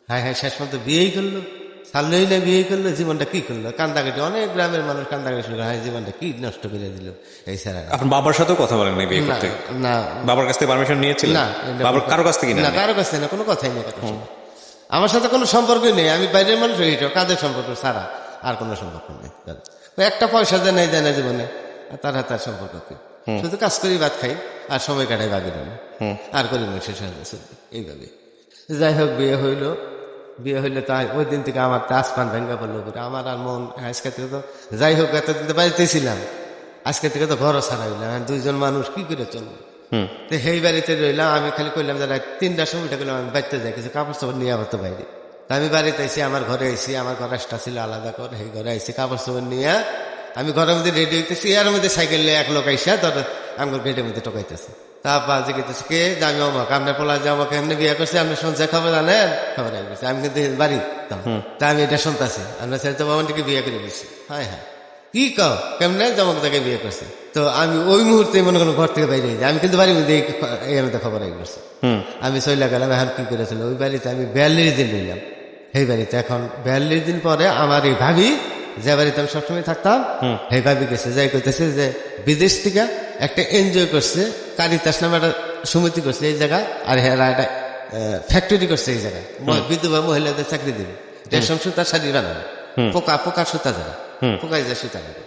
হায় হায় শেষ পর্যন্ত বিয়েই করলো ছাড়লই না বিয়ে করলো জীবনটা কি করলো কান্দাকাটি অনেক গ্রামের মানুষ কান্দাকাটি শুরু হয় জীবনটা কি নষ্ট করে দিল এই স্যার আপনার বাবার সাথেও কথা বলেন নাই বিয়ে না করতে না বাবার কাছ থেকে পারমিশন নিয়েছিলেন না বাবার কারো কাছ থেকে না কারো কাছ থেকে না কোনো কথাই নেই আমার সাথে কোনো সম্পর্কই নেই আমি বাইরের মানুষ হয়ে কাজের সম্পর্ক ছাড়া আর কোনো সম্পর্ক নেই একটা পয়সা দেয় না জীবনে আর তার হাতে আর সম্পর্ক কি শুধু কাজ করি ভাত খাই আর সময় কাটাই বাকি না আর করি না শেষ হয়ে গেছে এইভাবে যাই হোক বিয়ে হইলে তাই ওই দিন থেকে আমার তো আসমান ভেঙ্গা পড়লো করে আমার আর মন আজকে থেকে তো যাই হোক এতদিন তো বাড়িতেই ছিলাম আজকে থেকে তো ঘরও ছাড়া হইলাম দুইজন মানুষ কি করে চলবো তো সেই বাড়িতে রইলাম আমি খালি করলাম যে 3টার সময় উঠে গেলাম আমি বাড়িতে যাই কিছু কাপড় চাপড় নিয়ে আবার তো বাইরে আমি বাড়িতে এসে আমার ঘরে এসে আমার ঘর একটা ছিল আলাদা কর সেই ঘরে এসে কাপড় চাপড় নিয়ে আমি ঘরের মধ্যে রেডি হইতেছি এর মধ্যে সাইকেল নিয়ে এক লোক আইসা তোর আমার গেটের মধ্যে টোকাইতেছে তারপর জিজ্ঞেস কে আমি অমক আপনার পোলা যে আমাকে এমনি বিয়ে করছে আপনি শুনছে খবর জানেন খবর আই গেছে আমি কিন্তু বাড়ি তা আমি এটা শুনতেছি আপনার ছেলে তো বাবানটিকে বিয়ে করে দিচ্ছি হ্যাঁ হ্যাঁ কি কও কেমনে জমক তাকে বিয়ে করছে তো আমি ওই মুহূর্তে মনে করো ঘর থেকে বাইরে যাই আমি কিন্তু বাড়ির মধ্যে এই আমি তো খবর আই গেছি আমি চলে গেলাম এখন কি করেছিল ওই বাড়িতে আমি 42 দিন রইলাম সেই বাড়িতে এখন 42 দিন পরে আমার এই ভাবি যে বাড়িতে আমি সবসময় থাকতাম সেই ভাবি গেছে যাই করতেছে যে বিদেশ থেকে একটা এনজয় করছে কারিতাস নামে একটা সমিতি করছে এই জায়গায় আর হেরা একটা ফ্যাক্টরি করছে এই জায়গায় বিধবা মহিলাদের চাকরি দিবে রেশম সুতার শাড়ি বানাবে পোকা সুতা যারা পোকাই যায় সুতা লাগে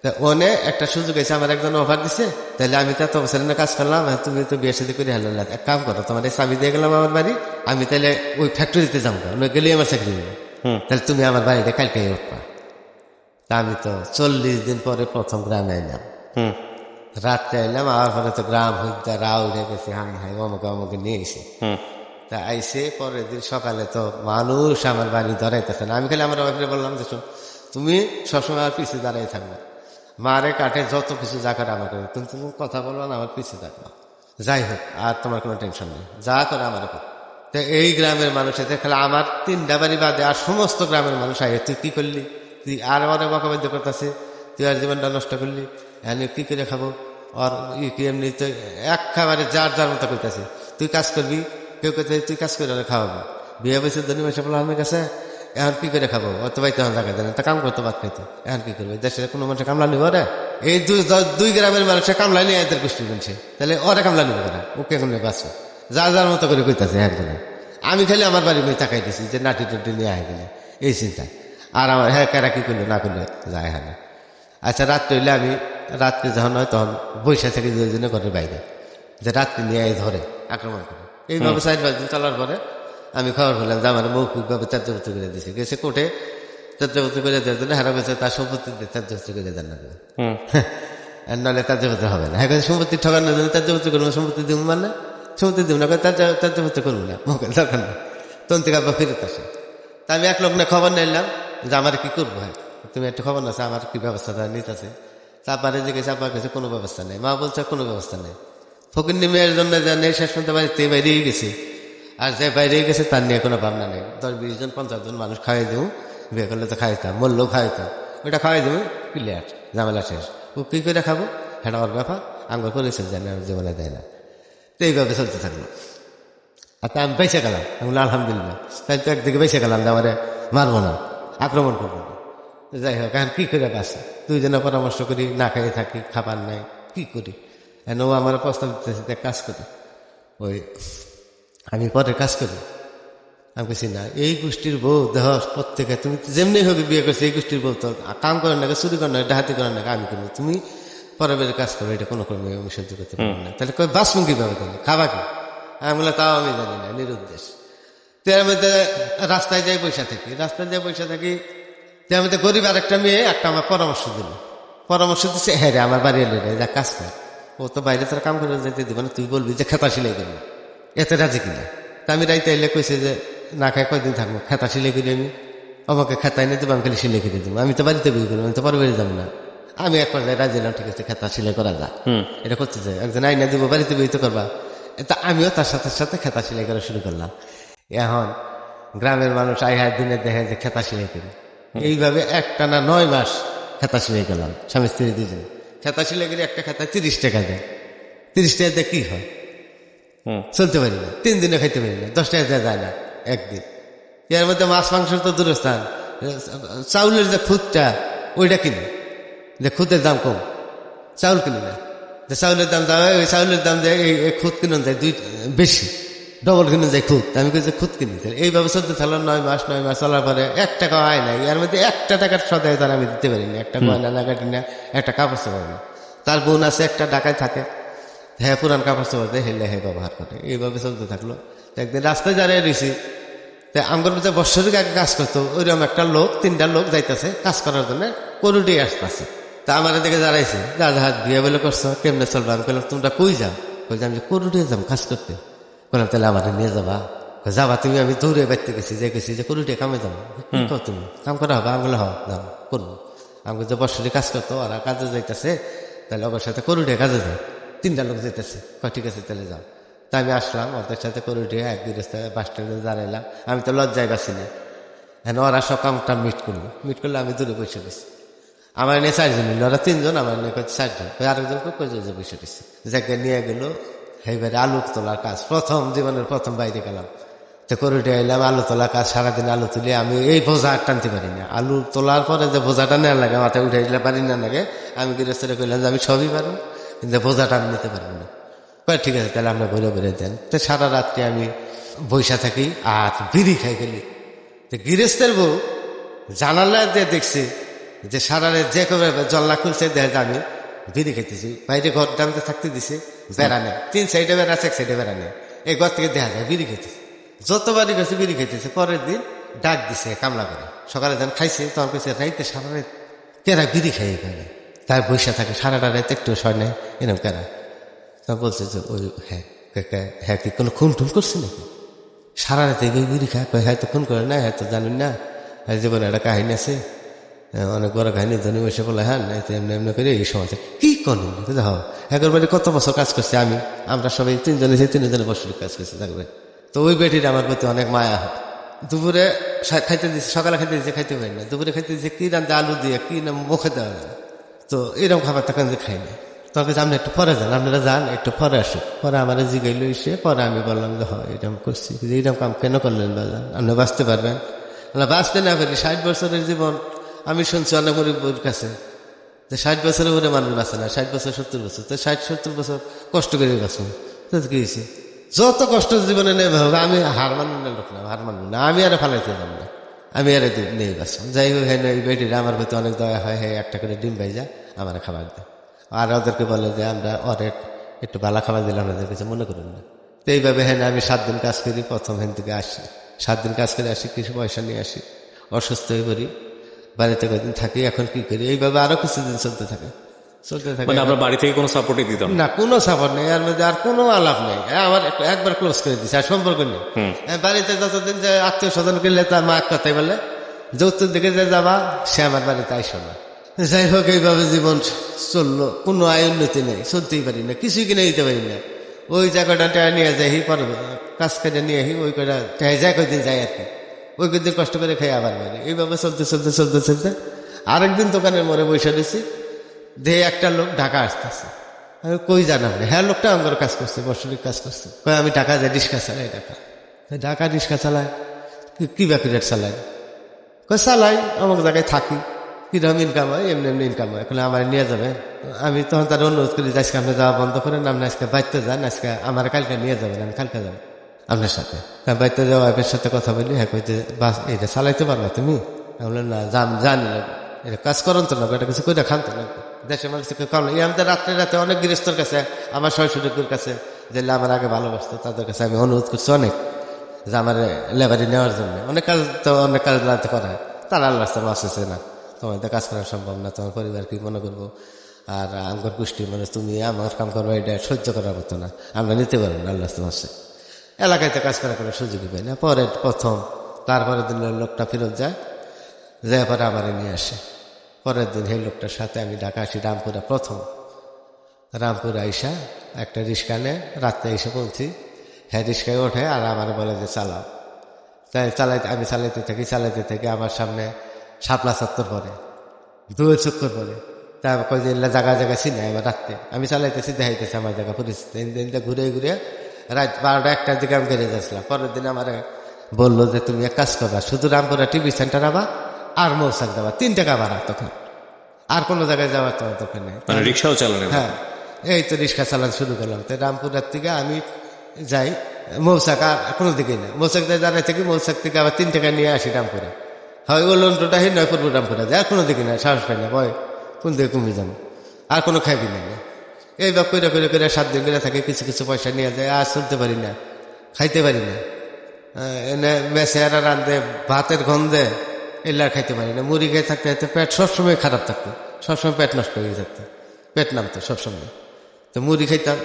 তা ওনে একটা সুযোগ এসে আমার একজন অফার দিছে তাহলে আমি তো এত বছর কাজ করলাম তুমি তো বিয়ে সাথে করে হেলো এক কাম করো তোমার এই চাবি দিয়ে গেলাম আমার বাড়ি আমি তাহলে ওই ফ্যাক্টরিতে যাবো গেলেই আমার চাকরি দেবো তাহলে তুমি আমার বাড়িতে কালকে উঠবা তা আমি তো 40 দিন পরে প্রথম গ্রামে এলাম রাত্রে এলাম আর পরে তো গ্রাম হইতে রাও উঠে গেছে হাই অমুকে নিয়ে এসে তা আইসে পরের দিন সকালে তো মানুষ আমার বাড়ি ধরাইতেছে না আমি খালি আমার ওয়াইফে বললাম যে শোন তুমি সবসময় আমার পিছিয়ে দাঁড়াই থাকবো মারে কাঠে যত কিছু যা করে আমার করবে তুমি কথা বলবো না আমার পিছিয়ে থাকবো যাই হোক আর তোমার কোনো টেনশন নেই যা করে আমার উপর তো এই গ্রামের মানুষ এতে খালি আমার 3টা বাড়ি বাদে আর সমস্ত গ্রামের মানুষ আয় তুই কি করলি তুই আর আমাদের বকাবাদ্য করতেছে তুই আর জীবনটা নষ্ট করলি আমি কি করে খাবো আর কি এমনি তো একেবারে যার মতো করতেছে তুই কাজ করবি কেউ কে তুই কাজ করে খাওয়াবো বিয়ে বছর ধনী মাসে বলা আমার কাছে এখন কি করে খাবো অত বাইতে আমার জায়গা দেন তা কাম করতে বাদ খাইতো এখন কি করবে দেশের কোনো মানুষের কামলা নিব রে এই দুই গ্রামের মানুষের কামলা নিয়ে এদের গোষ্ঠী বলছে তাহলে ওরা কামলা নিব করে ওকে কেমনি বাঁচো যার মতো করে কইতাছে একজনে আমি খালি আমার বাড়ি মেয়ে তাকাই দিছি যে নাটি টুটি নিয়ে আয় গেলে এই চিন্তা আর আমার হ্যাঁ কারা কি করলো না করলে যায় হ্যাঁ আচ্ছা রাত্রে হইলে আমি রাত্রে যখন হয় তখন বৈশা থেকে দুজনে ঘরের বাইরে যে রাত্রি নিয়ে ধরে আক্রমণ করে এইভাবে 4-5 দিন চলার পরে আমি খবর পেলাম যে আমার মৌখিকভাবে ত্যায্যবৃত্তি করে দিয়েছে গেছে কোর্টে ত্যায্যবৃত্তি করে দেওয়ার জন্য হারা গেছে তার সম্পত্তি ত্যায্যবৃত্তি করে দেন না আর নাহলে ত্যায্যবৃত্তি হবে না হ্যাঁ সম্পত্তি ঠকানোর জন্য ত্যায্যবৃত্তি করবো সম্পত্তি দিব মানে সম্পত্তি দিব না ত্যায্যবৃত্তি করবো না মুখে দরকার না তন্ত্রিকা ফেরত আসে তা আমি এক লোক না খবর নিলাম যে আমার কি করবো হ্যাঁ তুমি একটু খবর না আমার কি ব্যবস্থাটা নিতেছে। তারপরে জিজ্ঞেস আব্বার কাছে কোনো ব্যবস্থা নেই, মা বলছে কোনো ব্যবস্থা নেই। ফকির মেয়ের জন্য যা নেই শেষ পর্যন্ত বাড়িতে বাইরেই গেছে, আর যে বাইরে গেছে তার নিয়ে কোনো ভাবনা নেই। 10-20 জন 50 জন মানুষ খাওয়াই দেবো, বিয়ে করলে তো খাইতাম, মরলেও খাইতাম, ওইটা খাওয়াই দেবো, ক্লিয়ার, ঝামেলা শেষ। ও কী করে খাবো সেটা ওর ব্যাপার, আমার পরিচয় জানে, আমার জীবনে দেয় না। তো এইভাবে চলতে থাকলো। আর তা আমি বেঁচে গেলাম, আমি বললাম আলহামদুলিল্লাহ। তাই তো একদিকে বেঁচে গেলাম যে আমারে মারবো না, আক্রমণ করবো না। যাই হোক, এখন কী করে বাঁচি, দুইজনে পরামর্শ করি, না খাইয়ে থাকি, খাবার নাই, কি করি। এখন ও আমার প্রস্তাব দিতেছে কাজ করি, ওই আমি পরে কাজ করি। আমি বলছি না, এই গোষ্ঠীর বউ দেহ প্রত্যেকে, তুমি যেমনি হবে বিয়ে করছো, এই গোষ্ঠীর বউ তো কাম করেন না, চুরি করেন না, ডাহাতি করেন না, আমি করবো, তুমি পরে বেড়ে কাজ করো, এটা কোনো কর্মে আমি সহ্য করতে পারবো না। তাহলে কই বাঁচবো কিভাবে, তাহলে খাবা কি? আমি বলে তাও আমি জানি না, নিরুদ্দেশ। তো এর মধ্যে রাস্তায় যাই পয়সা থাকি, রাস্তায় যাই পয়সা থাকি। তার মধ্যে গরিব আর একটা মেয়ে একটা আমার পরামর্শ দিল, পরামর্শ দিচ্ছে, হ্যাঁ রে আমার বাড়ি এলে রে, যা কাজ কর, ও তো বাইরে তোর কাম করে যেতে দিব না, তুই বলবি যে খেতা সিলাই করবি, এতে রাজি কিনা। তা আমি রাইতে এলে কইছে যে না খাই কয়দিন থাকবো, খেতা সিলাই করি আমি, আমাকে খেতা এনে দেবো, আমি খালি সিলাই করে দেবো, আমি তো বাড়িতে বিয়ে করবো, আমি তো পরে বেরিয়ে যাবো না। আমি এক পর্যায়ে রাজি এলাম, ঠিক আছে খেতা সিলাই করা যা, এটা করতে চাই, একজন আইনা দিব, বাড়িতে বিয়ে তো করবা। তা আমিও তার সাথে সাথে খেতা সিলাই করা শুরু করলাম। এখন গ্রামের মানুষ আই হায় দিনে দেখে যে খেতা সিলাই করি। এইভাবে একটানা 9 মাস খেতা সিলাই করলাম, স্বামী স্ত্রী দুজন খেতা সিলাই করি। একটা খেতা 30 টাকা দেয়, 30 টাকা দিয়ে কি হয়, চলতে পারি না, 3 দিনে খাইতে পারি না, 10 টাকা দেওয়া যায় না একদিন। এর মধ্যে মাছ মাংস তো দূরস্থান, চাউলের যে খুদটা ওইটা কিনি, যে খুদের দাম কম, চাউল কিনি না, যে চাউলের দাম যায়, ওই চাউলের দাম যায়, এই খুদ কিনে যায় বেশি, ডবল কিনে যায় খুদ। আমি কই যে খুদ কিনি, এইভাবে চলতে থাকলাম 9 মাস। 9 মাস চলার পরে 1 টাকা আয় নাই, এর মধ্যে 1 টাকার সদায় তার আমি দিতে পারি না, একটা গয়না না কাটি না, একটা কাপড় চোপড় না। তার বোন আছে একটা ঢাকায় থাকে, হ্যাঁ পুরান কাপড় চোপড় দেয়, হেলে হ্যাঁ ব্যবহার করে। এইভাবে চলতে থাকলো। একদিন রাস্তায় দাঁড়িয়ে রয়েছি, তাই আমার যে বৎসরিক আগে কাজ করতো, ওইরকম একটা লোক, 3টা লোক যাইতেছে কাজ করার জন্য, করুটি আসতেছে। তা আমার দিকে দাঁড়াইছে, যা যা বিয়ে বলে করছো, কেমনে চলবা? আমি বললাম তোমরা কই যাও? বলছি আমি করুটি যাবো কাজ করতে। বললাম তাহলে আমার নিয়ে যাবা? যাবা তুমি? আমি দৌড়ে বাড়তে গেছি, যে গেছি যে করুটি কামে যাবো। কি কর তুমি, কাম করা হবে? আমি বলে যাও করবো। আমি যে বৎসরিক কাজ করতো, ওরা কাজে যাইতেছে, তাহলে ওর সাথে করুটি কাজে যায়, 3টা লোক যেতেছে, ঠিক আছে তাহলে যাও। তা আমি আসলাম ওদের সাথে করে উঠে এক গৃহস্থ বাস স্ট্যান্ডে দাঁড়াইলাম। আমি তো লজ্জায় বাঁচি না, হ্যাঁ ওরা সব কামটা মিট করলে আমি দূরে বসে গেছি। আমার নিয়ে 4 জন নিল, ওরা 3 জন, আমার নিয়ে 4 জন, আরেকজন কয়ে বসে গেছি। যাকে নিয়ে গেল সেইবারে আলু তোলার কাজ, প্রথম জীবনের প্রথম বাইরে গেলাম। তো করে উঠে এলাম, আলু তোলার কাজ, সারাদিন আলু তুলি। আমি এই বোঝা টানতে পারি না, আলু তোলার পরে যে বোঝাটা নেওয়া লাগে, মাথায় উঠে দিলে পারি না লাগে। আমি গৃহস্থরে কইলাম যে আমি সবই পারবো, কিন্তু বোঝাটা আমি নিতে পারবো না। ঠিক আছে তাহলে আমরা ঘুরে দেন। তো সারা রাত্রি আমি বৈশা থাকি আর বিড়ি খাই গেলি। তো গৃহস্থের বউ জানালা দিয়ে দেখছি যে সারা রাত যে কবে জল্লা খুলছে, দেখ আমি বিড়ি খাইতেছি, বাইরে ঘর দামতে থাকতে দিছে, বেড়া নেই, 3 সাইডে বেড়া আছে, 1 সাইডে বেড়া নেই, এই ঘর থেকে দেখা যায় বিড়ি খাইতেছে। যতবারই গেছে বিড়ি খাইতেছে। পরের দিন ডাক দিছে কামলা করে, সকালে যখন খাইছে তখন কইছে রাইতে সারা রাত কেরা বিড়ি খাই এখানে, তার বৈশা থাকে সারাটা রাত একটু সয় নেই, এরকম কেরা? তা বলছে যে ওই হ্যাঁ হ্যাঁ কি কোনো খুন টুন করছে নাকি? সারা রাতে বিড়ি খায়, হ্যাঁ তো খুন করে না, হ্যাঁ তো জানুন না, হ্যাঁ জীবনে একটা কাহিনী আছে, অনেক বড় কাহিনী, জনি বসে বলে হ্যাঁ এমনি এমনি করে এই সময় কি করেন হ্যাঁ একবার বাড়ি কত বছর কাজ করছে আমি, আমরা সবাই 3 জনে 3 জনে বছর কাজ করছি থাকবে। তো ওই বেটির আমার প্রতি অনেক মায়া হয়। দুপুরে খাইতে দিচ্ছে, সকালে খাইতে দিচ্ছে, খাইতে পারি না, দুপুরে খাইতে দিচ্ছে কি রান্ধে আলু দিয়ে, কি না মুখে দেওয়া যায়। তো এরকম খাবার তখন যে খাই না, তখন আপনি একটু পরে যান, আপনারা যান একটু পরে আসুন। পরে আমার জিগাইল এসে, পরে আমি বললাম যে হয় এরকম করছি, এইরকম কাম কেন করলেন বাজান, আপনি বাঁচতে পারবেন? বাঁচতে না পারি, 60 বছরের জীবন। আমি শুনছি অনেক গরিবের কাছে যে 60 বছরের উপরে মানুষ বাঁচে না, 60 বছর 70 বছর, তো 60-70 বছর কষ্ট করে বাঁচুন। তো কি হয়েছে, যত কষ্ট জীবনে নেবে হবে, আমি হার মানব না, লোক না হার মানব না, আমি আর ফালাইতে যাব না, আমি আর নেই বাঁচব। যাই হোক হ্যাঁ এই বেটিরা আমার প্রতি অনেক দয়া হয়, হ্যাঁ একটা করে ডিম ভাইজা আমার খাবার দেয়, আর ওদেরকে বলে যে আমরা ওরে একটু ভালো খাবার দিলাম, ওদের কিছু মনে করুন না। তো এইভাবে হ্যাঁ আমি 7 দিন কাজ করি, প্রথম হ্যান থেকে আসি, 7 দিন কাজ করে আসি, কিছু পয়সা নিয়ে আসি, অসুস্থ হয়ে পড়ি, বাড়িতে কয়েকদিন থাকি। এখন কি করি, এইভাবে আরো কিছুদিন চলতে থাকে। মানে আপনার বাড়ি থেকে কোনো সাপোর্টই দিত না, কোনো সাপোর্ট নেই, এর মধ্যে আর কোনো আলাপ নেই। আমার একবার ক্লোজ করে দিচ্ছে, আর সম্পর্ক নেই। বাড়িতে যতদিন যে আত্মীয় স্বজন করলে তার মা এক কথাই বলে যে উত্তর দিকে যে যাবা সে আমার বাড়িতে আইসো না। যাই হোক এইভাবে জীবন চললো, কোনো আয় উন্নতি নেই, চলতেই পারি না, কিছুই কিনে দিতে পারি না। ওই জায়গাটা নিয়ে যাই পরে কাজ করে নিয়ে আসি, ওই কটা যায় কয়দিন যায় আর কি, ওই কদিন কষ্ট করে খেয়ে আবার বাড়ি। এইভাবে চলতে চলতে চলতে চলতে আরেকদিন দোকানের মোড়ে বসে দিচ্ছি, দেহে একটা লোক ঢাকা আসতেছে। আমি কই জানাব না, হ্যাঁ লোকটা আমার কাজ করছে, বর্ষণিক কাজ করছে। কই আমি ঢাকা যাই, রিক্সা চালাই, ঢাকা রিক্সা চালাই, কি বাকি রেট চালাই, কই চালাই, আমার জায়গায় থাকি, কিরকম ইনকাম হয়, এমনি এমনি ইনকাম হয়, এখন আমার নিয়ে যাবে। আমি তখন তার অনুরোধ করি যে আজকে আপনি যাওয়া বন্ধ করেন, আপনি আজকে বাইতে যান, আজকে আমার কালকে নিয়ে যাবেন, আমি কালকে যাবো আপনার সাথে। বাইতে যাওয়া ওয়াইফের সাথে কথা বলি, হ্যাঁ কইতে বাস এটা চালাইতে পারবা তুমি? আমি বললাম না, জানি না, এটা কাজ করেন তো না, এটা কিছু করে খান তো না, দেশের মানুষ কারণ এই আমাদের রাত্রে রাতে অনেক গৃহস্থর কাছে, আমার শ্বশুরের কাছে, যেগুলো আমার আগে ভালোবাসতো তাদের কাছে আমি অনুরোধ করছি অনেক, যে আমার লেবারি নেওয়ার জন্য। অনেক কাজ তো অনেক কাজ লাগতে করা হয়, তারা আল্লাহ আসতেছে না, তোমার তো কাজ করা সম্ভব না, তোমার পরিবার কি মনে করবো, আর আমার গোষ্ঠী মানে তুমি আমার কাম করবো, এটা সহ্য করার মতো না, আমরা নিতে পারবো না, আল্লাহ আসছে। এলাকায় তো কাজ করার কোনো সুযোগই পাই না। পরে প্রথম তারপরের দিন লোকটা ফেরত যায়, যাই পরে আবার নিয়ে আসে। পরের দিন সেই লোকটার সাথে আমি ঢাকা আসি, রামপুরা প্রথম রামপুরা আইসা একটা রিক্সা নে, রাত্রে এসে বলছি, হ্যাঁ রিক্সায় ওঠে আর আমার বলে যে চালাও। তাই আমি চালাইতে থাকি, আমার সামনে শাপলা চত্বর পরে, দুই চক্কর পরে, তারপর কই যে জায়গায় জায়গায় চিনে। এবার রাত্রে আমি চালাইতেছি, দেখাইতেছি আমার জায়গা পরিস্থিতি, ঘুরে ঘুরে রাত 12টা-1টার দিকে আমি বেরিয়ে যাচ্ছিলাম। পরের দিন আমার বললো যে তুমি এক কাজ করবা, শুধু রামপুরা টিভি সেন্টার আবা আর মৌসাক যাবা, 3 টাকা ভাড়া, তখন আর কোনো জায়গায় যাওয়ার তোমার দরকার নেই। মানে রিক্সাও চালানো? হ্যাঁ, এই তো রিক্সা চালানো শুরু করলাম। তো রামপুরার থেকে আমি যাই মৌসাক, আর কোনো দিকেই না, মৌসাক দাঁড়াই থেকে মৌসাক থেকে আবার 3 টাকা নিয়ে আসি রামপুরা। হয় ও লন্ডনটা হি নয় করবো রামপুরা যায়, আর কোনো দিকে না, সাহস পাই না, ভয় কোন দিকে কমে যাবো, আর কোনো খাইবি না। এইবার করে করে করে 7 দিন করে থাকে, কিছু কিছু পয়সা নিয়ে যায়, আর চলতে পারি না, খাইতে পারি না, এনে মেসেরা রান্ধে ভাতের গন্ধে এলার খাইতে পারি না, মুড়ি খেয়ে থাকতে থাকতে পেট সবসময় খারাপ থাকতো, সবসময় পেট নষ্ট হয়ে থাকতো, পেট নামতো সবসময়। তো মুড়ি খাইতাম,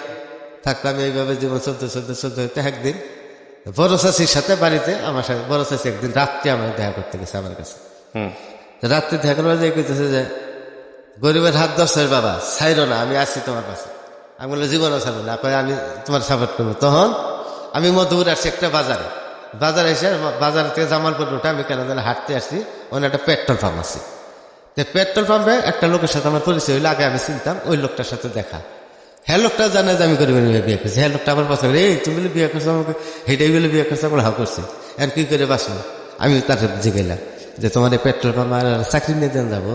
থাকতাম, এইভাবে জীবন চলতে চলতে চলতে চলতে একদিন বড় চাষির সাথে বাড়িতে, আমার সাথে বড় চাষি একদিন রাত্রে আমার দেখা করতে গেছে আমার কাছে। রাত্রে দেখা করার যে কইতেছে যে গরিবের হাত ধরছে বাবা, ছাইরো না, আমি আসছি তোমার কাছে। আমি বললাম জীবনও ছাড়বো না, আমি তোমার সাপোর্ট করবো। তখন আমি মধুপুর আসছি একটা বাজারে এসে, বাজার থেকে জামালপুর রোডে আমি কেন যেন হাঁটতে আসছি, ওখানে একটা পেট্রোল পাম্প আছে। তো পেট্রোল পাম্পে একটা লোকের সাথে আমার পরিচয় হইলো, আগে আমি চিনতাম, ওই লোকটার সাথে দেখা। হ্যাঁ লোকটা জানে যে আমি গরিবের মেয়ে বিয়ে করছি, হ্যাঁ লোকটা আমার পছন্দ, এই তুমি বলে বিয়ে করছো আমাকে, হেঁটেই বলে বিয়ে করছো, আমরা হাও করছি, আর কি করে বাঁচলো। আমি তার জিগেলাম যে তোমার এই পেট্রোল পাম্প আর চাকরি নিয়ে দেন যাবো।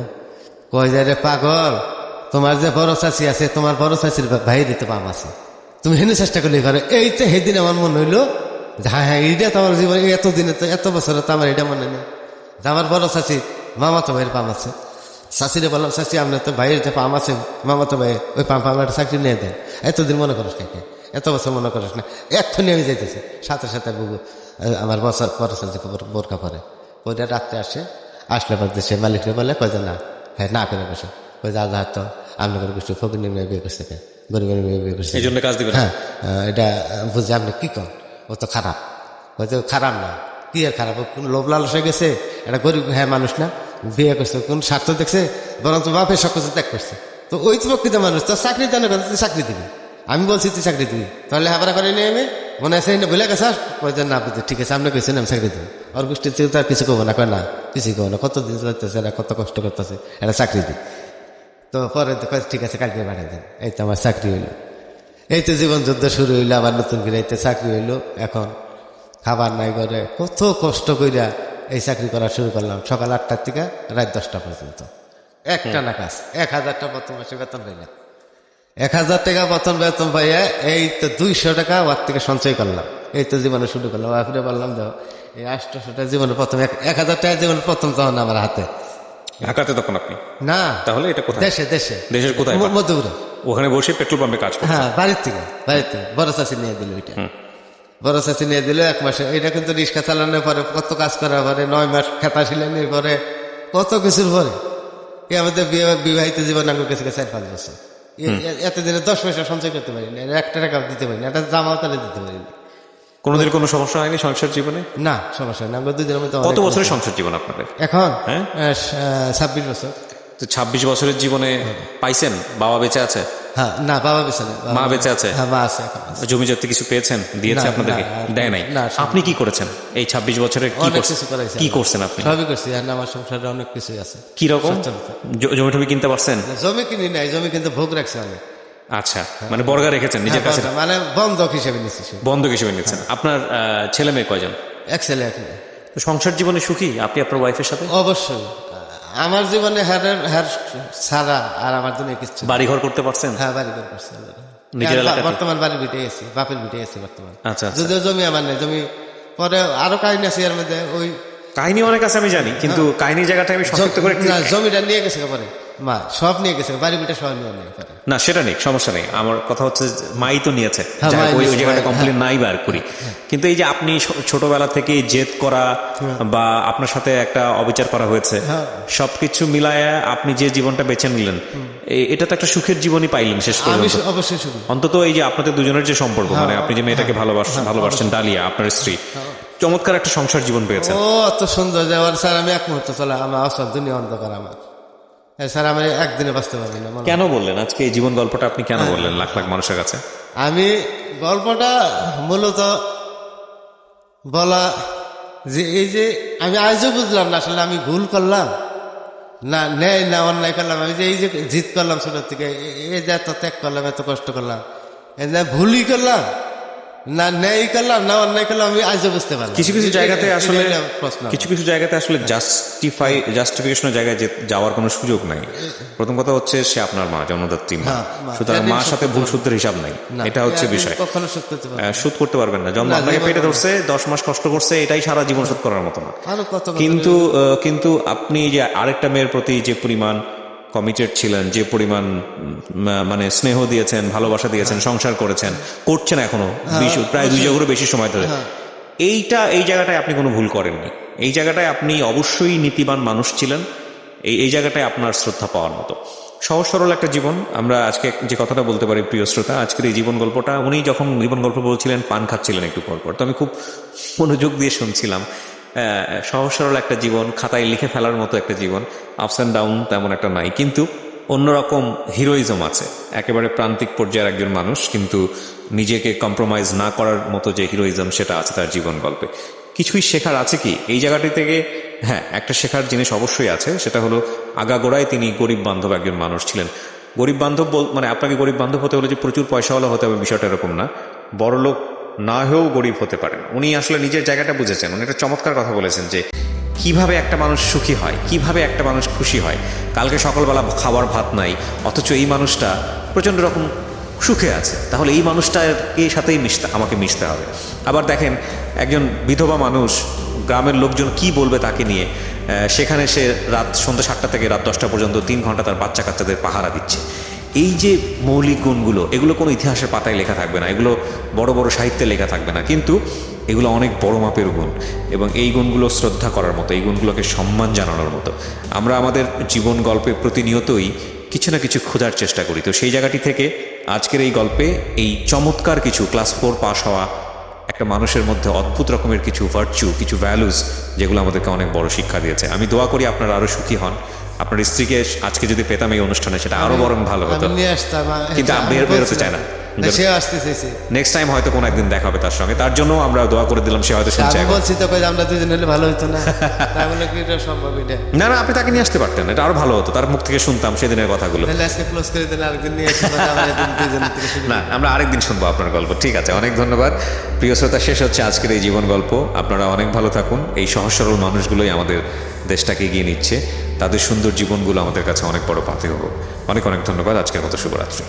কয় যায় রে পাগল, তোমার যে বড় চাষি আছে, তোমার বড় চাষির ভাই দিতে পাম আছে, তুমি হেনে চেষ্টা করলে পারো। এই তো সেদিন আমার মনে হইলো যে হ্যাঁ হ্যাঁ, এইটা তো আমার জীবনে এতদিনে তো এত বছরে তো আমার এটা মনে নেই যে আমার বড় চাষি মামা তো ভাইয়ের পাম আছে। চাষিরে বললাম, চাষি আপনার তো ভাইয়ের যে পাম আছে, মামা তো ভাই, ওই পাম্প আমার চাকরি নিয়ে দেন। এতদিন মনে করিস নাকি, এত বছর মনে করিস না, এক্ষুনি আমি যাইতেছি। সাথে সাথে বুবু আমার বড় চাষি বোরকা পরে, ওইটা রাত্রে আসলে পর সে মালিকরে বলে, কয় যে না, হ্যাঁ না করে বসে, কই যা যা তো আপনি করে গোষ্ঠী ফকির মেয়ে বিয়ে করছে, গরিবের মেয়ে বিয়ে করছে, এই জন্য কাজ দিবেন? হ্যাঁ, এটা বুঝছি। আপনি কি কন, ও তো খারাপ, হয়তো খারাপ না, কি আর খারাপ, কোন লোভ লালস হয়ে গেছে, এটা গরিব হ্যাঁ মানুষ না, বিয়ে করছে কোন স্বার্থ দেখছে, বরং তো বাপের সব কিছু ত্যাগ করছে। তো ওই তো প্রকৃত মানুষ, তো চাকরি জানে কথা, তুই চাকরি দিবি, আমি বলছি তুই চাকরি দিবি, তাহলে হাবড়া করে নিয়ে আমি মনে আছে বলে গেছে, না ঠিক আছে আপনি কেছেন আমি চাকরি দিবি। ওর গোষ্ঠীর থেকে তো আর কিছু করবো না, কয় না কিছুই করবো না, কতদিন চলতেছে, এরা কত কষ্ট করতেছে, এটা চাকরি দিই। তো পরে ঠিক আছে কালকে পাঠিয়ে দেন। এই তো আমার চাকরি হইলো, এই তো জীবন যুদ্ধ শুরু হইলো, আবার নতুন করে এই তো চাকরি হইলো। এখন খাবার নাই ঘরে, কত কষ্ট কইরা এই চাকরি করা শুরু করলাম, সকাল 8টার থেকে রাত 10টা পর্যন্ত, একটা না কাজ। 1000 টাকা প্রথম মাসে বেতন পাইলাম, 1000 টাকা বেতন পাইয়া এই তো 200 টাকা ওর থেকে সঞ্চয় করলাম, এই তো জীবনে শুরু করলাম। আপনি বললাম দেখো এই 800 টাকা জীবনে প্রথম, 1000 টাকা জীবনে প্রথম তখন আমার হাতে। ঢাকাতে তখন আপনি? না, তাহলে এটা কোথায়? দেশের কোথায়? মধুপুরে। ওখানে বসে পেট্রোল পাম্পে কাজ করতেন? হ্যাঁ, বাড়ির থেকে বড় চাষি নিয়ে দিল, ওইটা বড় চাষি নিয়ে দিল 1 মাসে। এটা কিন্তু রিক্সা চালানোর পরে, কত কাজ করার পরে, 9 মাস খেতা শিলানির পরে, কত কিছুর পরে, আমাদের বিবাহিত জীবন আমার কাছে 4-5 বছর, এতদিনে 10 পয়সা সঞ্চয় করতে পারি না, 1 টাকা দিতে পারি না, একটা জামাও তাহলে দিতে পারি না। কোনোদিন কোনো সমস্যা হয়নি সংসার জীবনে? না, সমস্যা নেই, আমরা দুজনের মধ্যে কত অনেক বছরের সংসার জীবন আপনাদের? এখন হ্যাঁ? 26 বছর। তো 26 বছরের জীবনে পাইছেন বাবা বেঁচে আছে? হ্যাঁ, না, বাবা বেঁচে নেই। মা বেঁচে আছে? হ্যাঁ, মা আছে এখন আছে। জমি জাতি কিছু পেয়েছেন, দিয়েছে না, আপনাদেরকে? না, দেয় নাই? না, আপনি কি করেছেন এই 26 বছরে? কি অনেক করছেন? কিছু করাইছে কি আল্লাহ। করছেন আপনি? সবই করছি, আর আমার সংসারে অনেক কিছুই আছে। কি রকম? সচ্ছলতা। জমি টমি কিনতে পারছেন? না, জমি কিনি নাই, জমি কিন্তু ভোগ রাখছে অনেক। আচ্ছা, মানে বর্গা রেখেছেন নিজের কাছে, হ্যাঁ, মানে বন্ধক হিসেবে নিচ্ছি শুধু। বন্ধক হিসেবে নিচ্ছেন। আপনার ছেলে মেয়ে কয়জন? এক ছেলে এক মেয়ে। তো সংসার জীবনে সুখী আপনি আপনার ওয়াইফের সাথে? অবশ্যই আমার জীবনে হ্যার ছাড়া আর আমার জন্য কিছু না। বাড়ি ঘর করতে পারছেন? হ্যাঁ, বাড়ি ঘর করছি আল্লাহ। নিজের এলাকাতে? বর্তমান বাড়ি ভিটে গেছি, বাপের ভিটে গেছি বর্তমান। আচ্ছা, আচ্ছা। যদিও জমি আমার নেই, জমি পরে আরো কাহিনী আছে এর মধ্যে। ওই কাহিনী অনেক আছে আমি জানি, কিন্তু কাহিনীর জায়গাটা আমি সংক্ষিপ্ত করে না, জমিটা নিয়ে গেছে পরে, মা সব নিয়ে গেছে, বাড়ি ভিটে সব নিয়ে নেই পরে। না, সেটা নেই, সমস্যা নেই। আমার কথা হচ্ছে যে, মাই তো নিয়েছে, হ্যাঁ, যাই হোক, মাই ওই নিয়েছে, জায়গাটা হ্যাঁ, কমপ্লেন নাই বার করি। কিন্তু এই যে আপনি ছোটবেলা থেকে জেদ করা বা আপনার সাথে একটা অবিচার করা হয়েছে, সবকিছু মিলায় আপনি যে জীবনটা বেছে নিলেন, এটা তো একটা সুখের জীবনই পাইলেন শেষ আমি পর্যন্ত। অবশ্যই শুধু অন্তত এই যে আপনাদের দুজনের যে সম্পর্ক, মানে আপনি যে মেয়েটাকে ভালোবাসছেন, ডালিয়া আপনার স্ত্রী, চমৎকার একটা সংসার জীবন পেয়েছেন। ও অত সুন্দর যে ওর স্যার আমি এক মুহূর্ত চলে আমার অসল দুনিয়া অন্ধকার আমার। স্যার আমি একদিনে বাঁচতে পারবি না। কেন বললেন আজকে এই জীবন গল্পটা আপনি কেন বললেন লাখ লাখ মানুষের কাছে? আমি গল্পটা মূলত বলা যে এই যে আমি আজও বুঝলাম না আসলে আমি ভুল করলাম না ন্যায় না অন্যায় করলাম। আমি যে এই যে জিত করলাম ছোট থেকে, এই যে এত ত্যাগ করলাম, এত কষ্ট করলাম, এই যে ভুলই করলাম না ন্যায় করলাম না অন্যায় করলাম, আমি আজও বুঝতে পারলাম। কিছু কিছু জায়গাতে আসলে প্রশ্ন কিছু জায়গাতে আসলে জাস্টিফিকেশনের জায়গায় যাওয়ার কোনো সুযোগ নাই। প্রথম কথা হচ্ছে সে আপনার মা, জন্মদাত্রী মা, সুতরাং মার সাথে ভুল শুদ্ধের হিসাব নাই, এটা হচ্ছে বিষয়। কখনো শোধ করতে পারবো শোধ করতে পারবেন না। জন্ম আপনাকে পেটে ধরছে, 10 মাস কষ্ট করছে, এটাই সারা জীবন শোধ করার মতো না। আরো কত কিন্তু আপনি যে আরেকটা মেয়ের প্রতি যে পরিমাণ কমিটেড ছিলেন, যে পরিমাণ মানে স্নেহ দিয়েছেন, ভালোবাসা দিয়েছেন, সংসার করেছেন, করছেন এখনো প্রায় 2 যুগেরও বেশি সময় ধরে, এই জায়গাটায় আপনি কোনো ভুল করেননি। এই জায়গাটায় আপনি অবশ্যই নীতিবান মানুষ ছিলেন। এই জায়গাটায় আপনার শ্রদ্ধা পাওয়ার মতো। সহজ সরল একটা জীবন। আমরা আজকে যে কথাটা বলতে পারি প্রিয় শ্রোতা, আজকের এই জীবন গল্পটা উনি যখন জীবন গল্প বলছিলেন পান খাচ্ছিলেন একটু পর পর, তো আমি খুব মনোযোগ দিয়ে শুনছিলাম। সহজ সরল একটা জীবন, খাতায় লিখে ফেলার মতো একটা জীবন, আপস অ্যান্ড ডাউন তেমন একটা নাই, কিন্তু অন্যরকম হিরোইজম আছে। একেবারে প্রান্তিক পর্যায়ের একজন মানুষ, কিন্তু নিজেকে কম্প্রোমাইজ না করার মতো যে হিরোইজম, সেটা আছে তার জীবন গল্পে। কিছুই শেখার আছে কি এই জায়গাটি থেকে? হ্যাঁ, একটা শেখার জিনিস অবশ্যই আছে, সেটা হলো আগাগোড়ায় তিনি গরিব বান্ধব একজন মানুষ ছিলেন। গরিব বান্ধব মানে আপনাকে গরিব বান্ধব হতে হলে যে প্রচুর পয়সাওয়ালা হতে হবে বিষয়টা এরকম না, বড়লোক না হয়েও গরিব হতে পারেন। উনি আসলে নিজের জায়গাটা বুঝেছেন। উনি একটা চমৎকার কথা বলেছেন যে কিভাবে একটা মানুষ সুখী হয়, কিভাবে একটা মানুষ খুশি হয়। কালকে সকালবেলা খাবার ভাত নাই, অথচ এই মানুষটা প্রচণ্ড রকম সুখে আছে, তাহলে এই মানুষটাকে সাথেই আমাকে মিশতে হবে। আবার দেখেন একজন বিধবা মানুষ, গ্রামের লোকজন কি বলবে তাকে নিয়ে, সেখানে সে সন্ধ্যা 7টা থেকে রাত 10টা পর্যন্ত 3 ঘন্টা তার বাচ্চা কাচ্চাদের পাহারা দিচ্ছে। এই যে মৌলিক গুণগুলো, এগুলো কোনো ইতিহাসের পাতায় লেখা থাকবে না, এগুলো বড় বড় সাহিত্যে লেখা থাকবে না, কিন্তু এগুলো অনেক বড় মাপের গুণ, এবং এই গুণগুলো শ্রদ্ধা করার মতো, এই গুণগুলোকে সম্মান জানানোর মতো। আমরা আমাদের জীবন গল্পে প্রতিনিয়তই কিছু না কিছু খোঁজার চেষ্টা করি। তো সেই জায়গাটি থেকে আজকের এই গল্পে এই চমৎকার কিছু ক্লাস 4 পাস হওয়া একটা মানুষের মধ্যে অদ্ভুত রকমের কিছু ভার্চু, কিছু ভ্যালুস, যেগুলো আমাদেরকে অনেক বড় শিক্ষা দিয়েছে। আমি দোয়া করি আপনারা আরো সুখী হন। আপনার স্ত্রীকে আজকে যদি পেতাম এই অনুষ্ঠানে, সেটা আরো বরং ভালো হতো, কিন্তু বেরোতে চায় না। নেক্সট টাইম হয়তো কোনো একদিন দেখা হবে তার সঙ্গে, তার জন্য আমরা দোয়া করে দিলাম, সে হয়তো শুনছে। বলছি তো আমরা দুজন হলে ভালো হতো না? সম্ভব না, আপনি তাকে নিয়ে আসতে পারতেন, এটা আরো ভালো হতো, তার মুখ থেকে শুনতাম সেদিনের কথাগুলো। না, আমরা আরেকদিন শুনবো আপনার গল্প। ঠিক আছে, অনেক ধন্যবাদ প্রিয় শ্রোতা। শেষ হচ্ছে আজকের এই জীবন গল্প। আপনারা অনেক ভালো থাকুন। এই সহজ সরল মানুষগুলোই আমাদের দেশটাকে এগিয়ে নিচ্ছে, তাদের সুন্দর জীবনগুলো আমাদের কাছে অনেক বড় পাথেয় হোক। অনেক অনেক ধন্যবাদ। আজকের মতো শুভরাত্রি।